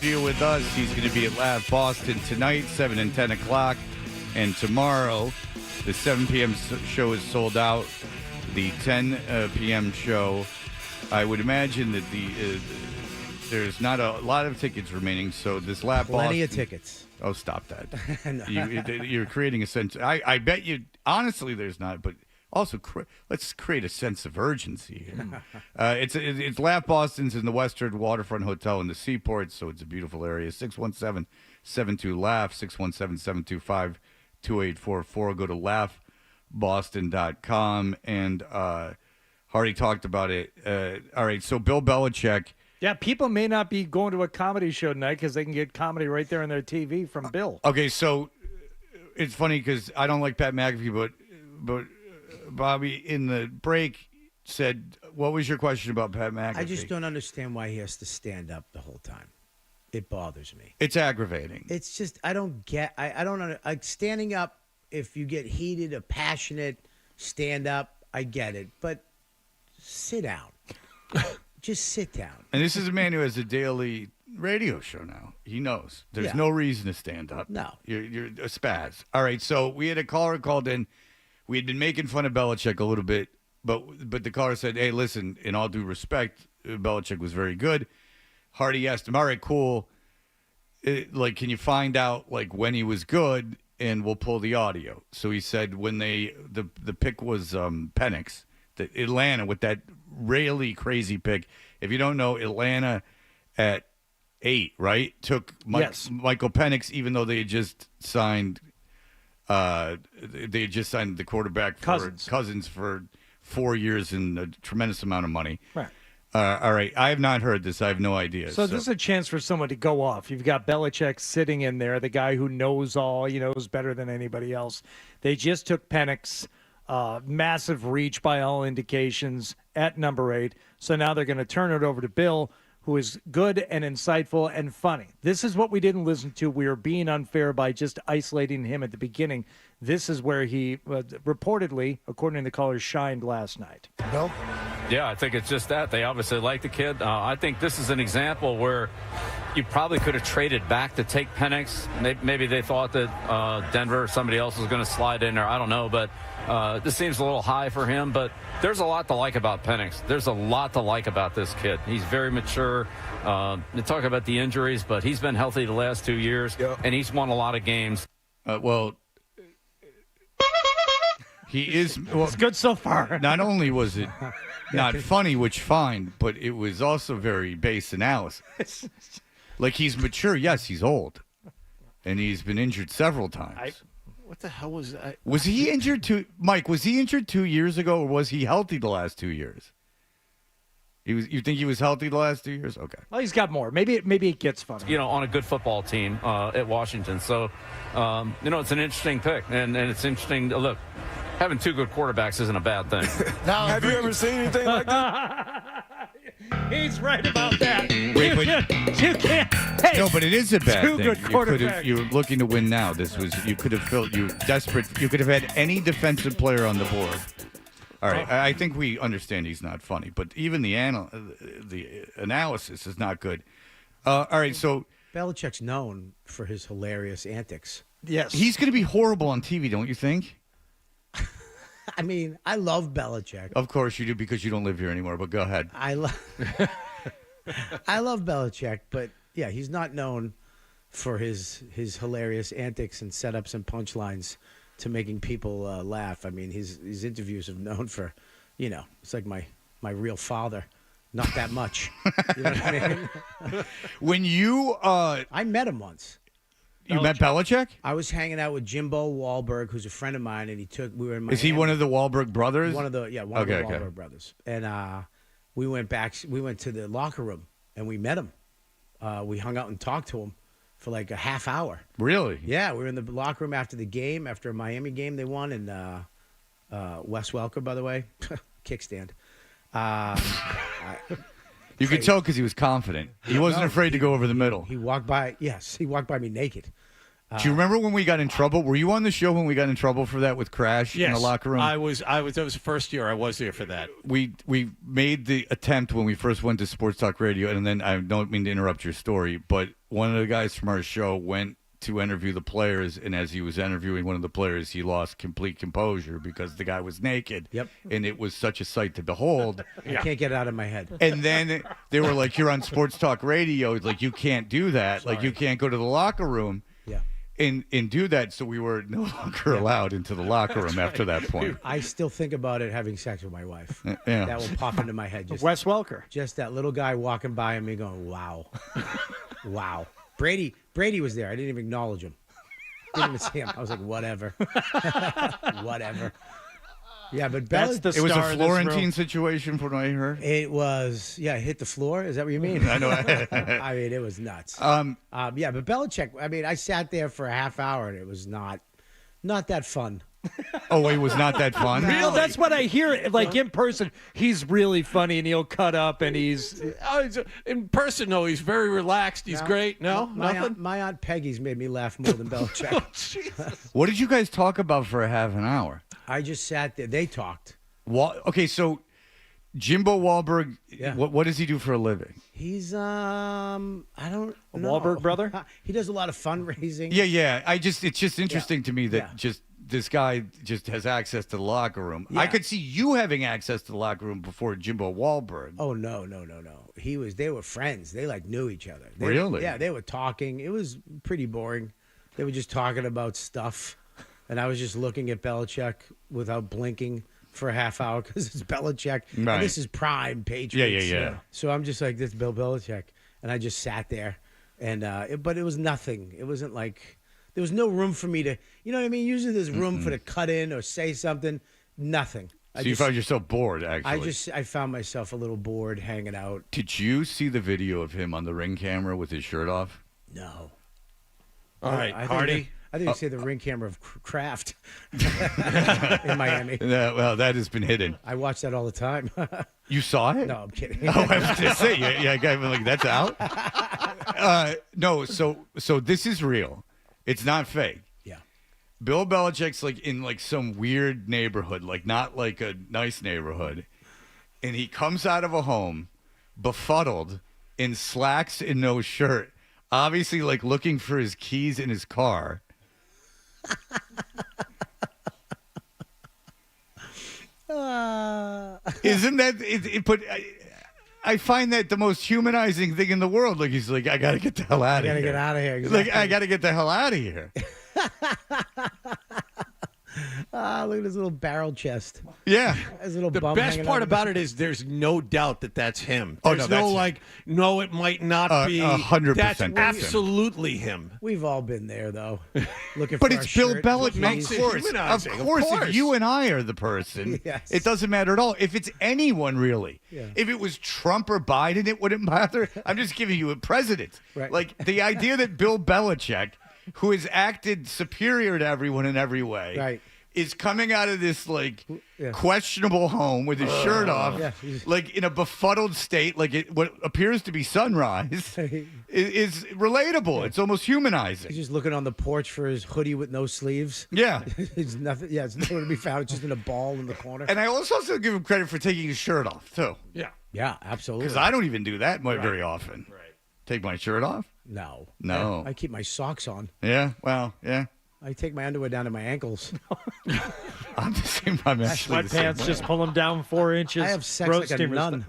deal with us. He's going to be at Laugh Boston tonight, 7 and 10 o'clock. And tomorrow, the 7 p.m. show is sold out. The 10 p.m. show, I would imagine that there's not a lot of tickets remaining. So this Laugh Boston. Plenty of tickets. Oh, stop that. No. You're creating a sense. I bet you, honestly, there's not, but also let's create a sense of urgency here. It's Laugh Boston's in the Western Waterfront Hotel in the Seaport, so it's a beautiful area. 617-72-LAUGH, 617-725-2844. Go to laughboston.com, and Hardy talked about it. All right, so Bill Belichick. Yeah, people may not be going to a comedy show tonight because they can get comedy right there on their TV from Bill. Okay, so it's funny because I don't like Pat McAfee, but Bobby in the break said, "What was your question about Pat McAfee?" I just don't understand why he has to stand up the whole time. It bothers me. It's aggravating. It's just I don't get. I don't like standing up. If you get heated or passionate, stand up. I get it, but sit down. Just sit down. And this is a man who has a daily radio show now. He knows. There's no reason to stand up. No. You're a spaz. All right, so we had a caller called in. We had been making fun of Belichick a little bit, but the caller said, hey, listen, in all due respect, Belichick was very good. Hardy asked him, all right, cool. Can you find out, when he was good, and we'll pull the audio. So he said when the pick was Penix, Atlanta with that really crazy pick. If you don't know, Atlanta at 8, right? Took Michael Penix, even though they had just signed the quarterback for Cousins for 4 years and a tremendous amount of money. Right. All right. I have not heard this. I have no idea. So this is a chance for someone to go off. You've got Belichick sitting in there, the guy who knows all. He knows better than anybody else. They just took Penix. Massive reach by all indications at number 8. So now they're going to turn it over to Bill, who is good and insightful and funny. This is what we didn't listen to. We were being unfair by just isolating him at the beginning. This is where he reportedly, according to the callers, shined last night. Bill? Yeah, I think it's just that. They obviously like the kid. I think this is an example where you probably could have traded back to take Penix. Maybe they thought that Denver or somebody else was going to slide in there. I don't know, but this seems a little high for him. But there's a lot to like about Penix. There's a lot to like about this kid. He's very mature. They talk about the injuries, but he's been healthy the last 2 years, and he's won a lot of games. He is. Well, it's good so far. Not only was it not funny, which fine, but it was also very base analysis. He's mature. Yes, he's old, and he's been injured several times. What the hell was that? Was he injured Mike? Was he injured 2 years ago, or was he healthy the last 2 years? He was. You think he was healthy the last 2 years? Okay. Well, he's got more. Maybe it gets funny. On a good football team at Washington. So, it's an interesting pick, and it's interesting to look. Having 2 good quarterbacks isn't a bad thing. Now, have you ever seen anything like that? He's right about that. Wait, you can't. Hey, no, but it is a bad 2 thing. good quarterbacks. You're looking to win now. You could have felt you desperate. You could have had any defensive player on the board. All right, I think we understand he's not funny, but even the analysis is not good. All right, so Belichick's known for his hilarious antics. Yes, he's going to be horrible on TV, don't you think? I mean, I love Belichick. Of course you do, because you don't live here anymore, but go ahead. I love Belichick, but yeah, he's not known for his hilarious antics and setups and punchlines to making people laugh. I mean, his interviews have known for, it's like my real father. Not that much. You know what I mean? When you I met him once. You met Belichick? I was hanging out with Jimbo Wahlberg, who's a friend of mine, and we were in Miami. Is he one of the Wahlberg brothers? One of the Wahlberg brothers. And we went to the locker room, and we met him. We hung out and talked to him for like a half hour. Really? Yeah, we were in the locker room after the game, after a Miami game they won, and Wes Welker, by the way, kickstand. You could tell because he was confident. He wasn't afraid to go over the middle. He walked by me naked. Do you remember when we got in trouble? Were you on the show when we got in trouble for that with Crash in the locker room? I was. That was the first year I was there for that. We made the attempt when we first went to Sports Talk Radio, and then I don't mean to interrupt your story, but one of the guys from our show went to interview the players, and as he was interviewing one of the players, he lost complete composure because the guy was naked. Yep. And it was such a sight to behold. I can't get it out of my head. And then they were like, "You're on Sports Talk Radio. Like, you can't do that. Sorry. Like, you can't go to the locker room." Yeah. And do that, so we were no longer allowed into the locker room after that point. I still think about it having sex with my wife. Yeah. That will pop into my head. Just, Wes Welker. Just that little guy walking by and me going, wow. Wow. Brady was there. I didn't even acknowledge him. Didn't even see him. I was like, whatever. Whatever. Yeah, but Bella, it was a Florentine situation from what I heard. It was, it hit the floor. Is that what you mean? I know. I mean, it was nuts. Yeah, but Belichick, I mean, I sat there for a half hour and it was not that fun. Oh, it was not that fun? Real? That's what I hear. Like in person, he's really funny and he'll cut up and he's... in person, though, he's very relaxed. He's great. No? Nothing? My Aunt Peggy's made me laugh more than Belichick. Jesus. What did you guys talk about for a half an hour? I just sat there. They talked. Okay, so Jimbo Wahlberg, Yeah. what does he do for a living? He's I don't know. Wahlberg brother? He does a lot of fundraising. Yeah. It's just interesting to me that just this guy just has access to the locker room. Yeah. I could see you having access to the locker room before Jimbo Wahlberg. Oh no. They were friends. They like knew each other. Really? Yeah, they were talking. It was pretty boring. They were just talking about stuff. And I was just looking at Belichick without blinking for a half hour because it's Belichick. And Right. this is prime Patriots. Yeah. So I'm just like, this is Bill Belichick. And I just sat there. And but it was nothing. It wasn't like, there was no room for me to, you know what I mean? Usually there's room for to cut in or say something. Nothing. So you found yourself bored, actually. I found myself a little bored hanging out. Did you see the video of him on the ring camera with his shirt off? No. All right, Hardy. I think you say the ring camera of Kraft in Miami. Yeah, well, that has been hidden. I watch that all the time. You saw it? No, I'm kidding. Oh, I was going to say, yeah, I'm like, that's out? No, so this is real. It's not fake. Yeah. Bill Belichick's like in like some weird neighborhood, like not like a nice neighborhood. And he comes out of a home befuddled in slacks and no shirt, obviously like looking for his keys in his car. Isn't that but I find that the most humanizing thing in the world. Like, he's like, I gotta get the hell out of here. I gotta get out of here. Exactly. Like, I gotta get the hell out of here. Look at his little barrel chest. Yeah. His little The bum best hanging part out. about it is there's no doubt that that's him. Oh, There's no, no that's like, no, it might not be. 100% That's him. absolutely him. We've all been there, though. Looking But for it's our Bill shirt, Belichick. keys. Of course. Humanizing, Of of course. course. If you and I are the person, Yes. it doesn't matter at all. If it's anyone, really. Yeah. If it was Trump or Biden, it wouldn't matter. I'm just giving you a president. Right. Like, the idea that Bill Belichick, who has acted superior to everyone in every way, Right. is coming out of this like Yeah. questionable home with his shirt off, Yeah. like in a befuddled state, like what appears to be sunrise, is relatable. It's almost humanizing. He's just looking on the porch for his hoodie with no sleeves. Yeah. It's nothing. Yeah, it's nowhere to be found. It's just in a ball in the corner. And I also give him credit for taking his shirt off too, Yeah. Yeah, absolutely. because I don't even do that very often. Right. Take my shirt off? No. No. I keep my socks on. Yeah. Well, yeah. I take my underwear down to my ankles. I'm the same. I'm actually the same Sweatpants, way. just pull them down 4 inches. I have sex roast like a steamers. nun.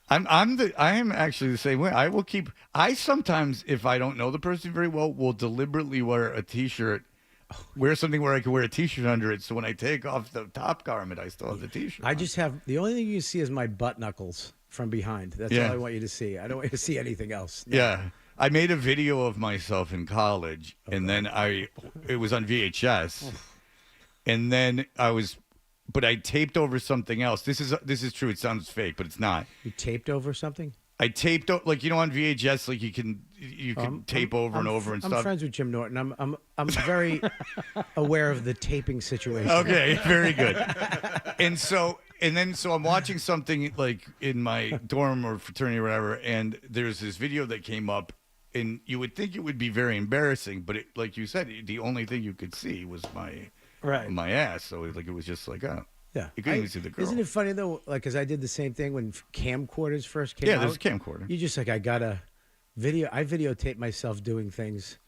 I am actually the same way. I sometimes, if I don't know the person very well, will deliberately wear a T-shirt, wear something where I can wear a T-shirt under it. So when I take off the top garment, I still have the T-shirt. I just have the only thing you see is my butt knuckles from behind. That's Yeah. all I want you to see. I don't want you to see anything else. Yeah. I made a video of myself in college, and then it was on VHS, and then but I taped over something else. This is true. It sounds fake, but it's not. You taped over something? I taped like on VHS, like you can tape over and over and I'm stuff. friends with Jim Norton. I'm very aware of the taping situation. Okay, very good. And so I'm watching something like in my dorm or fraternity or whatever, and there's this video that came up, and you would think it would be very embarrassing, but like you said, the only thing you could see was my ass. So it was just like, oh. Yeah. You couldn't even see the girl. Isn't it funny, though, like, because I did the same thing when camcorders first came out. Yeah, there's a camcorder. You just, like, I videotape myself doing things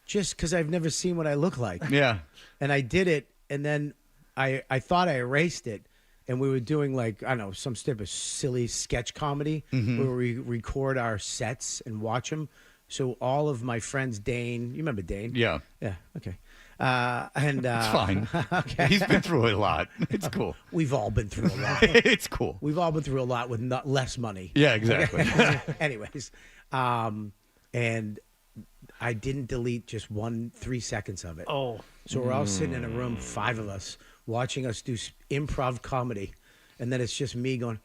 just because I've never seen what I look like. Yeah. And I did it, and then I thought I erased it, and we were doing, like, I don't know, some type of silly sketch comedy where we record our sets and watch them. So all of my friends, Dane, you remember Dane? Yeah. Yeah, okay. It's fine. Okay. He's been through a lot. It's cool. We've all been through a lot. It's cool. We've all been through a lot with less money. Yeah, exactly. Anyways, and I didn't delete just 3 seconds of it. Oh. So we're all sitting in a room, 5 of us, watching us do improv comedy. And then it's just me going,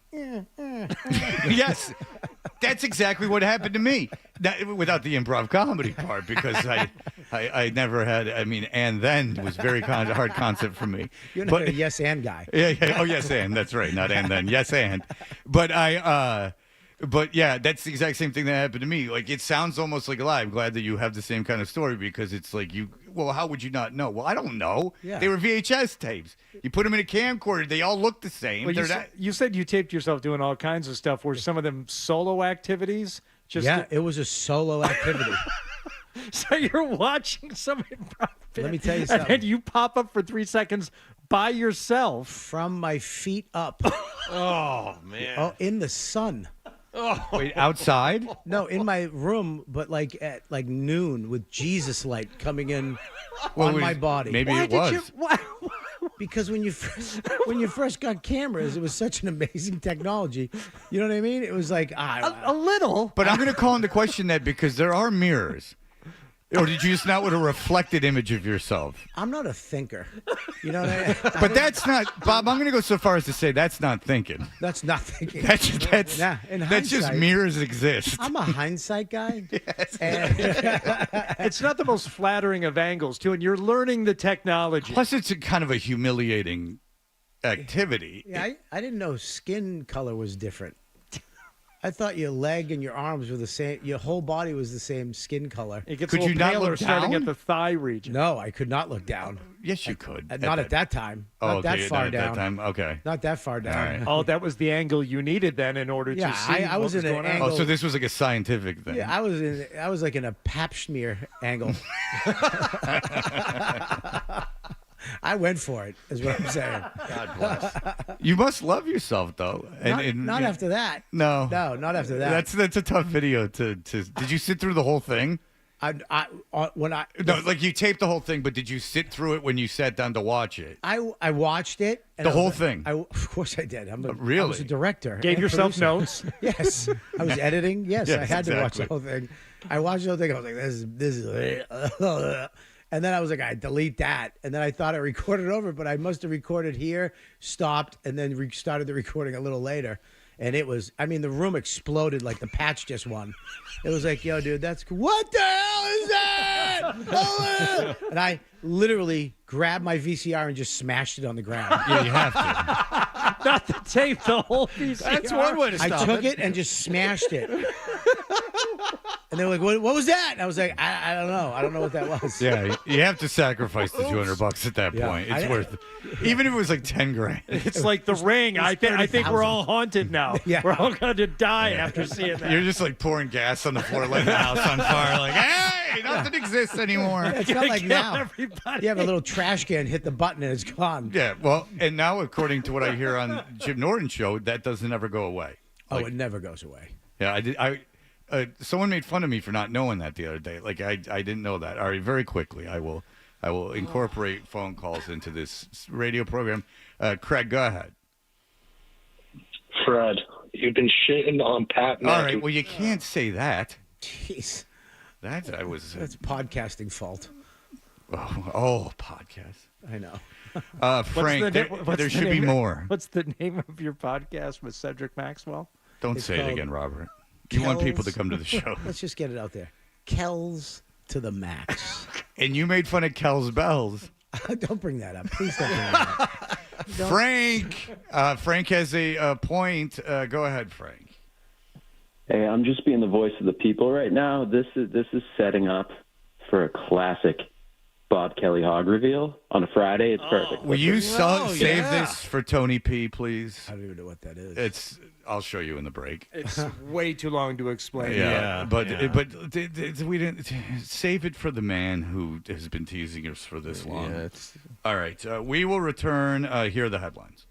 Yes. That's exactly what happened to me. Without the improv comedy part, because I never had, and then was very hard concept for me. You're not a yes and guy. Yeah. Oh, yes and. That's right. Not and then. Yes and. But But yeah, that's the exact same thing that happened to me. Like, it sounds almost like a lie. I'm glad that you have the same kind of story, because it's like well, how would you not know? Well, I don't know. Yeah. They were VHS tapes. You put them in a camcorder. They all look the same. Well, you said you taped yourself doing all kinds of stuff. Were some of them solo activities? It was a solo activity. So you're watching some improv bit, Let me tell you and something. then you pop up for 3 seconds by yourself. From my feet up. Oh, man. Oh, in the sun. Oh. Wait, outside? No, in my room, but like at noon with Jesus light coming in on my body. Maybe it was. Because when you first got cameras, it was such an amazing technology. You know what I mean? It was like a little. But I'm going to call into question that, because there are mirrors. Or did you just not want a reflected image of yourself? I'm not a thinker. You know what I mean? But that's not, Bob, I'm going to go so far as to say that's not thinking. That's not thinking. That's in just hindsight, mirrors exist. I'm a hindsight guy. Yes. It's not the most flattering of angles, too, and you're learning the technology. Plus, it's a kind of a humiliating activity. Yeah, I didn't know skin color was different. I thought your leg and your arms were the same. Your whole body was the same skin color. It gets a little paler starting at the thigh region. No, I could not look down. Yes, you could. Not at that time. Not that far down. At that time. Okay. Not that far down. All right. Oh, that was the angle you needed then in order to see I was what in an going on. angle. Oh, so this was like a scientific thing. Yeah, I was like in a pap smear angle. I went for it, is what I'm saying. God bless. You must love yourself, though. Not after that. No, not after that. That's a tough video to. Did you sit through the whole thing? No, like you taped the whole thing, but did you sit through it when you sat down to watch it? I watched it. And The whole thing? Of course I did. Really? I was a director. Gave and yourself producer. notes? Yes. I was editing. Yes, Yes, I had to watch the exactly. whole thing. I watched the whole thing. I was like, this is and then I was like, I delete that. And then I thought I recorded over, but I must have recorded here, stopped, and then started the recording a little later. And it was, the room exploded like the patch just won. It was like, yo, dude, that's cool. What the hell is that? And I literally grabbed my VCR and just smashed it on the ground. Yeah, you have to. Not the tape, the whole VCR. That's one way to stop I took it and just smashed it. And they were like, what was that? And I was like, I don't know. I don't know what that was. Yeah, you have to sacrifice the $200 at that Yeah. point. It's worth it. Even if it was like 10 grand. It's like The Ring. I think we're all haunted now. Yeah. We're all going to die after seeing that. You're just like pouring gas on the floor, lighting the house on fire. Like, hey, nothing exists anymore. It's not like Kill now. everybody. You have a little trash can, hit the button, and it's gone. Yeah, well, and now according to what I hear on Jim Norton's show, that doesn't ever go away. Oh, it never goes away. Yeah, someone made fun of me for not knowing that the other day. Like I didn't know that. All right, very quickly, I will incorporate phone calls into this radio program. Craig, go ahead. Fred, you've been shitting on Pat McAfee. All right, well, you can't say that. Jeez. That's podcasting fault. Oh, podcast. I know. Frank, there should be more. What's the name of your podcast with Cedric Maxwell? Don't say it again, Robert. You want people to come to the show. Let's just get it out there. Kells to the max. And you made fun of Kel's Bells. Don't bring that up. Please don't bring that up. Frank has a point. Go ahead, Frank. Hey, I'm just being the voice of the people right now. This is setting up for a classic Bob Kelly hog reveal on a Friday. It's perfect. Will you save yeah. this for Tony P, please? I don't even know what that is. I'll show you in the break. It's way too long to explain. But we didn't save it for the man who has been teasing us for this long. Yeah, all right, we will return. Here are the headlines.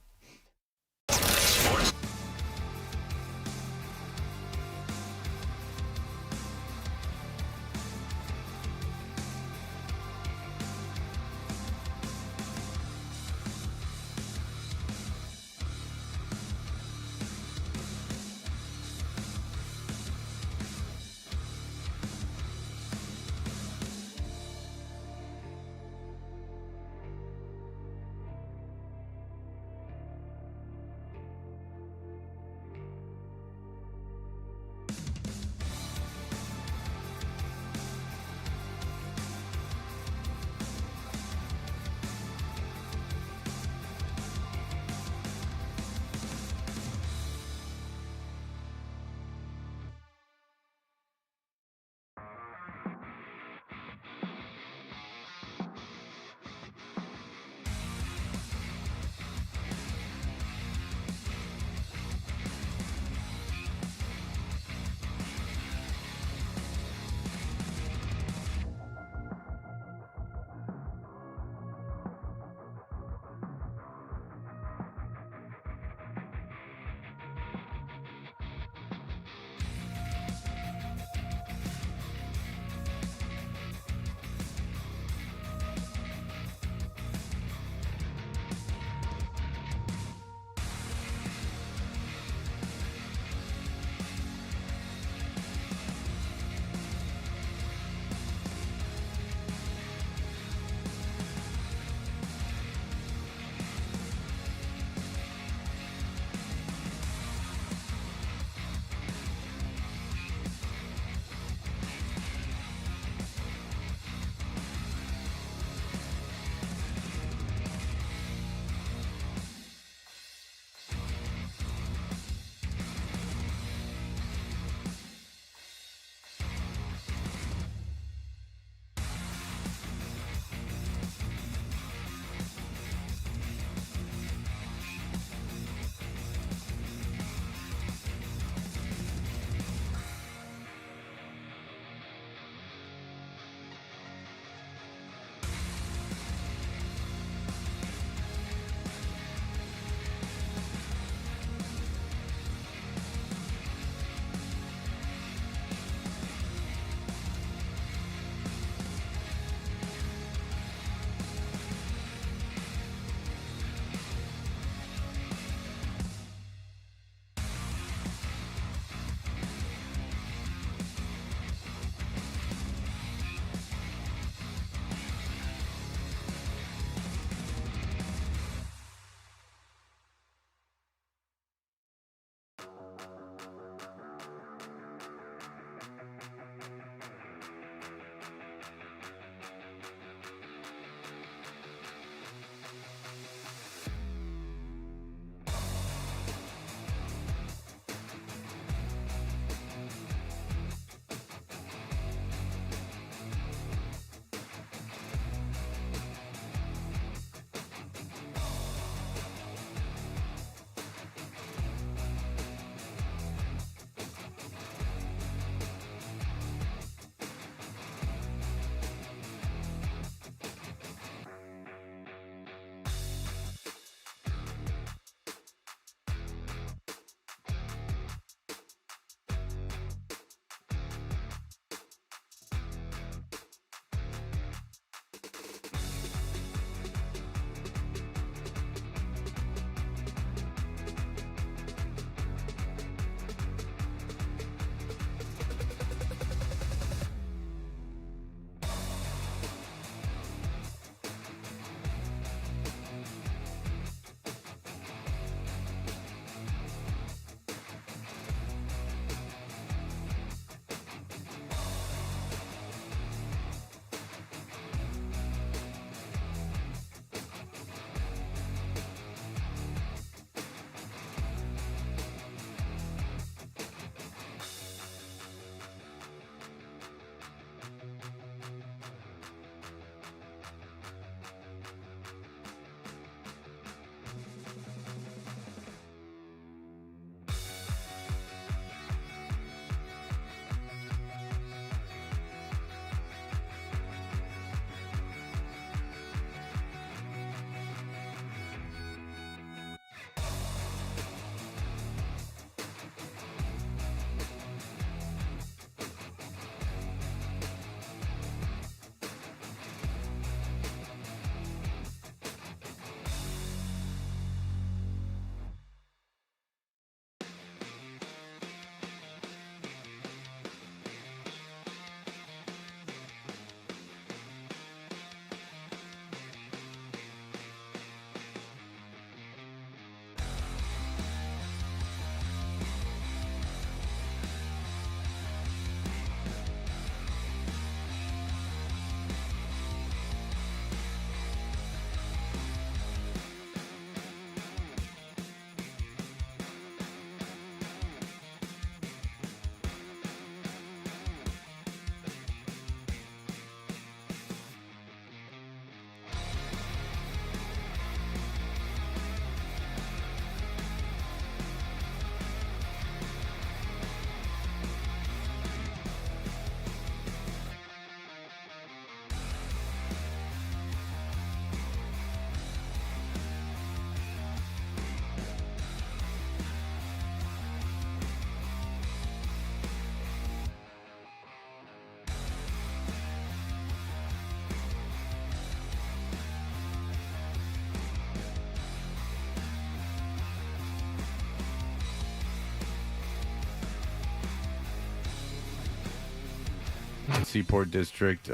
Seaport District.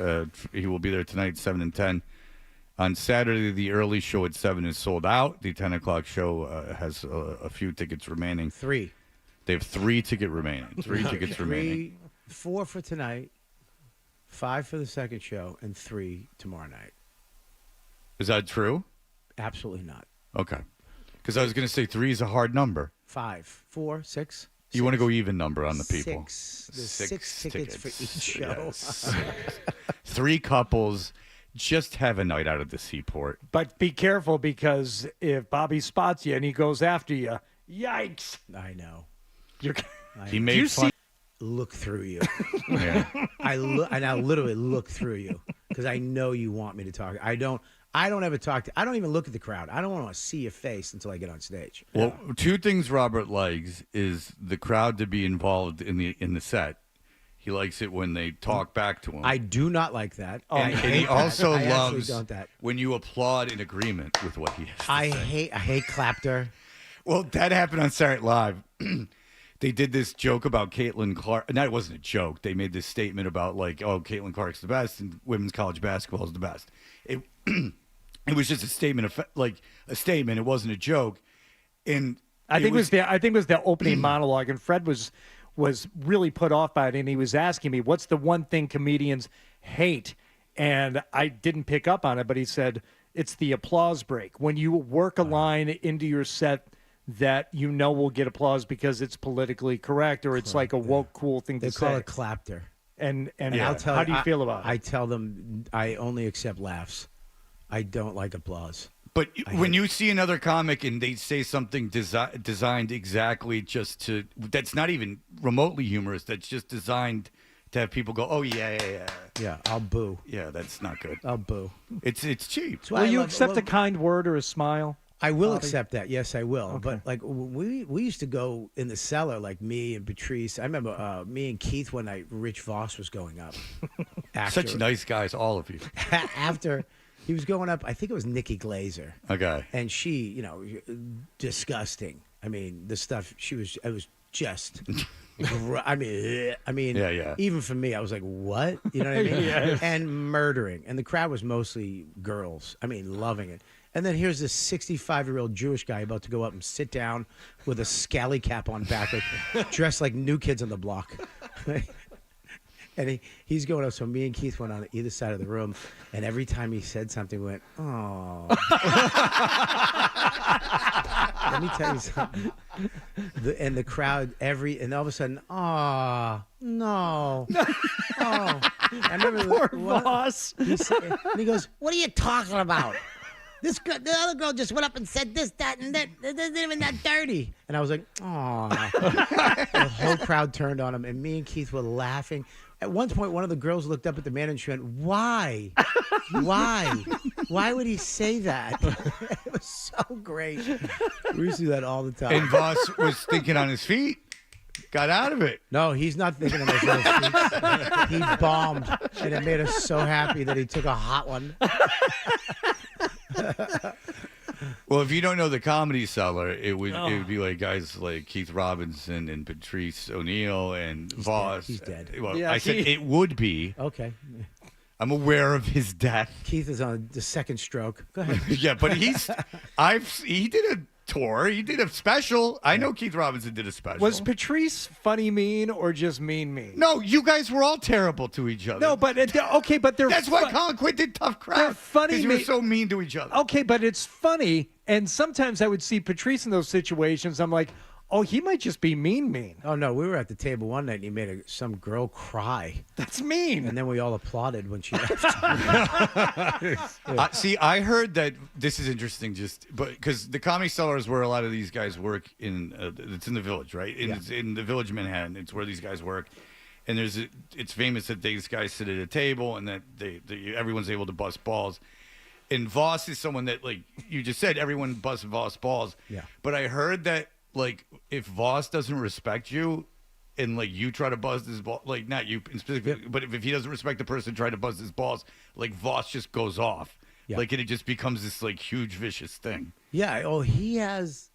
He will be there tonight, 7 and 10. On Saturday, the early show at 7 is sold out. The 10 o'clock show has a few tickets remaining. 3. They have 3 tickets remaining. 3 tickets remaining. 4 for tonight, 5 for the second show, and 3 tomorrow night. Is that true? Absolutely not. Okay. Because I was going to say 3 is a hard number. 5, 4, 6. You want to go even number on the people. 6. There's 6 tickets for each show. Yes. 3 couples. Just have a night out of the Seaport. But be careful, because if Bobby spots you and he goes after you, yikes! I know. He made fun. Look through you. Yeah. I now literally look through you because I know you want me to talk. I don't ever talk to. I don't even look at the crowd. I don't want to see your face until I get on stage. Well, 2 things Robert likes is the crowd to be involved in the set. He likes it when they talk back to him. I do not like that. And he also I loves don't that. when you applaud in agreement with what he has to I say. hate clapter. Well, that happened on Saturday Night Live. They did this joke about Caitlin Clark. No, it wasn't a joke. They made this statement about, like, oh, Caitlin Clark's the best and women's college basketball is the best. It was just a statement a statement. It wasn't a joke. And I think it was the opening monologue, and Fred was really put off by it, and he was asking me, what's the one thing comedians hate? And I didn't pick up on it, but he said, it's the applause break. When you work a line into your set that you know will get applause because it's politically correct or it's like a woke, cool thing to say. They call it clapter. And I'll tell how do you feel about it? I tell them I only accept laughs. I don't like applause. But when you see another comic and they say something designed exactly that's not even remotely humorous, that's just designed to have people go, oh, yeah. Yeah, I'll boo. Yeah, that's not good. I'll boo. It's cheap. Will you accept a kind word or a smile? I will accept that. Yes, I will. Okay. But like we used to go in the cellar, like me and Patrice. I remember me and Keith one night. Rich Voss was going up. Such nice guys, all of you. After he was going up, I think it was Nikki Glazer. Okay. And she, disgusting. I mean, the stuff it was just. I mean, yeah. Even for me, I was like, "What?" You know what I mean? Yes. And murdering, and the crowd was mostly girls. I mean, loving it. And then here's this 65-year-old Jewish guy about to go up and sit down with a scally cap on backward, dressed like New Kids on the Block. And he's going up. So me and Keith went on either side of the room, and every time he said something, we went, "Oh." Let me tell you something. And the crowd, and all of a sudden, "Oh, no." Oh. I remember Poor Voss. And he goes, "What are you talking about? The other girl just went up and said this, that, and that. It isn't even that dirty." And I was like, "Oh." The whole crowd turned on him, and me and Keith were laughing. At one point, one of the girls looked up at the manager and went, "Why? Why? Why would he say that?" It was so great. We used to do that all the time. And Voss was thinking on his feet. Got out of it. No, he's not thinking of his little feet. He bombed, and it made us so happy that he took a hot one. Well, if you don't know the Comedy Cellar, it would be like guys like Keith Robinson and Patrice O'Neill and Voss. He's dead. Well, Yeah, I said it would be. Okay. I'm aware of his death. Keith is on the second stroke. Go ahead. Yeah, but he did a tour. He did a special. I know Keith Robinson did a special. Was Patrice funny mean or just mean? No, you guys were all terrible to each other. No, but okay, but they're that's why Colin Quinn did Tough Crowd. They're funny. Because you were so mean to each other. Okay, but it's funny, and sometimes I would see Patrice in those situations. I'm like, oh, he might just be mean. Oh no, we were at the table one night and he made some girl cry. That's mean. And then we all applauded when she left. See, I heard that this is interesting, because the Comedy Cellar is where a lot of these guys work in. It's in the Village, right? It's in the Village, Manhattan. It's where these guys work, and it's famous that these guys sit at a table and that everyone's able to bust balls. And Voss is someone that, like you just said, everyone busts Voss balls. Yeah. But I heard that, like, if Voss doesn't respect you and, like, you try to buzz his ball, like, not you specifically, but if he doesn't respect the person trying to buzz his balls, like, Voss just goes off. Yeah. Like, and it just becomes this, like, huge, vicious thing. Yeah. Oh, he has.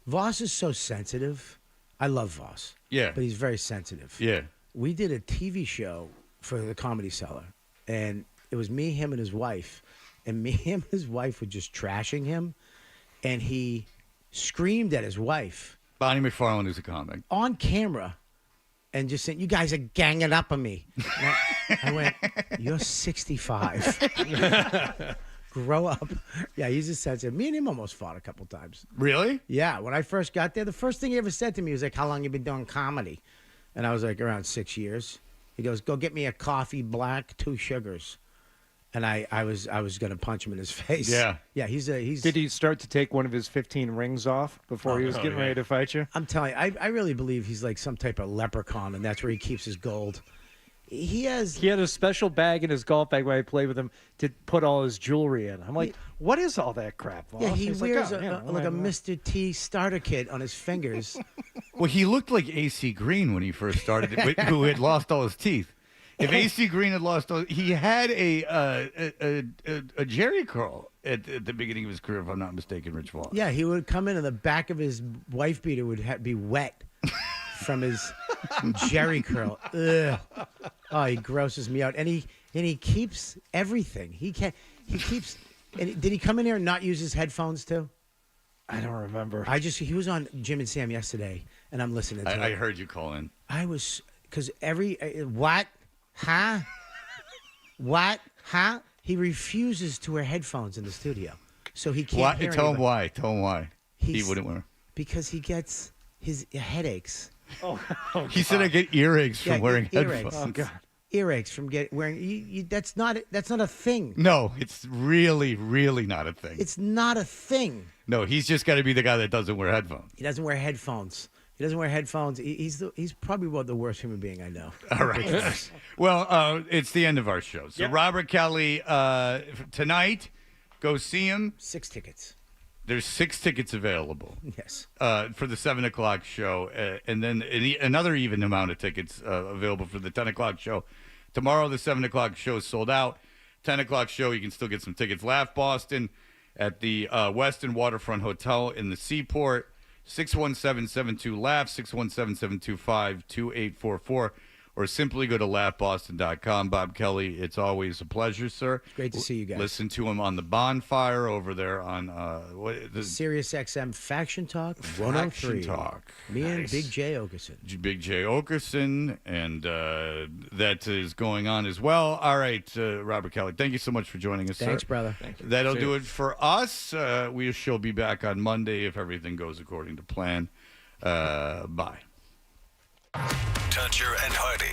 Voss is so sensitive. I love Voss. Yeah. But he's very sensitive. Yeah. We did a TV show for the Comedy Cellar, and it was me, him, and his wife, and him and his wife were just trashing him, and he screamed at his wife. Bonnie McFarlane is a comic. On camera, and just saying, "You guys are ganging up on me." I went, "You're 65. Grow up." Yeah, he's a sensitive. Me and him almost fought a couple times. Really? Yeah, when I first got there, the first thing he ever said to me was like, "How long you been doing comedy?" And I was like, "Around 6 years." He goes, "Go get me a coffee black, 2 sugars." And I was going to punch him in his face. Yeah. Yeah, he's. Did he start to take one of his 15 rings off before he was getting ready to fight you? I'm telling you, I really believe he's like some type of leprechaun, and that's where he keeps his gold. He had a special bag in his golf bag when I played with him to put all his jewelry in. I'm like, what is all that crap, boss? Yeah, he He's wears like, a Mr. T starter kit on his fingers. Well, he looked like AC Green when he first started, who had lost all his teeth. If AC Green had lost all, he had a Jerry curl at the beginning of his career, if I'm not mistaken, Rich Vaughn. Yeah, he would come in and the back of his wife beater would be wet from his Jerry curl. Ugh. Oh, he grosses me out, and he keeps everything. He keeps. And did he come in here and not use his headphones too? I don't remember. He was on Jim and Sam yesterday, and I'm listening to it. I heard you call in. I was, because what? Huh? What? Huh? He refuses to wear headphones in the studio. So he can't hear Tell him anybody. why. Tell him why. He wouldn't wear. Because he gets his headaches. He said I get earaches from wearing headphones. Oh, God. Earaches from wearing. That's not a thing. No, it's really, really not a thing. It's not a thing. No, he's just got to be the guy that doesn't wear headphones. He doesn't wear headphones. He's probably the worst human being I know. All right. Well, it's the end of our show. So Robert Kelly, tonight, go see him. 6 tickets. There's 6 tickets available. Yes. For the 7 o'clock show, and then another even amount of tickets available for the 10 o'clock show. Tomorrow, the 7 o'clock show is sold out. 10 o'clock show, you can still get some tickets. Laugh Boston at the Westin Waterfront Hotel in the Seaport. 617-72-LAUGH, 617-725-2844, or simply go to laughboston.com. Bob Kelly, it's always a pleasure, sir. Great to see you guys. Listen to him on the bonfire over there on Sirius XM Faction Talk 103. Faction Talk. Me and Big J Okerson. Big J Okerson, and that is going on as well. All right, Robert Kelly, thank you so much for joining us, Thanks, sir. brother. Thank you. That'll do it for us. We shall be back on Monday if everything goes according to plan. Bye. Toucher and Hardy.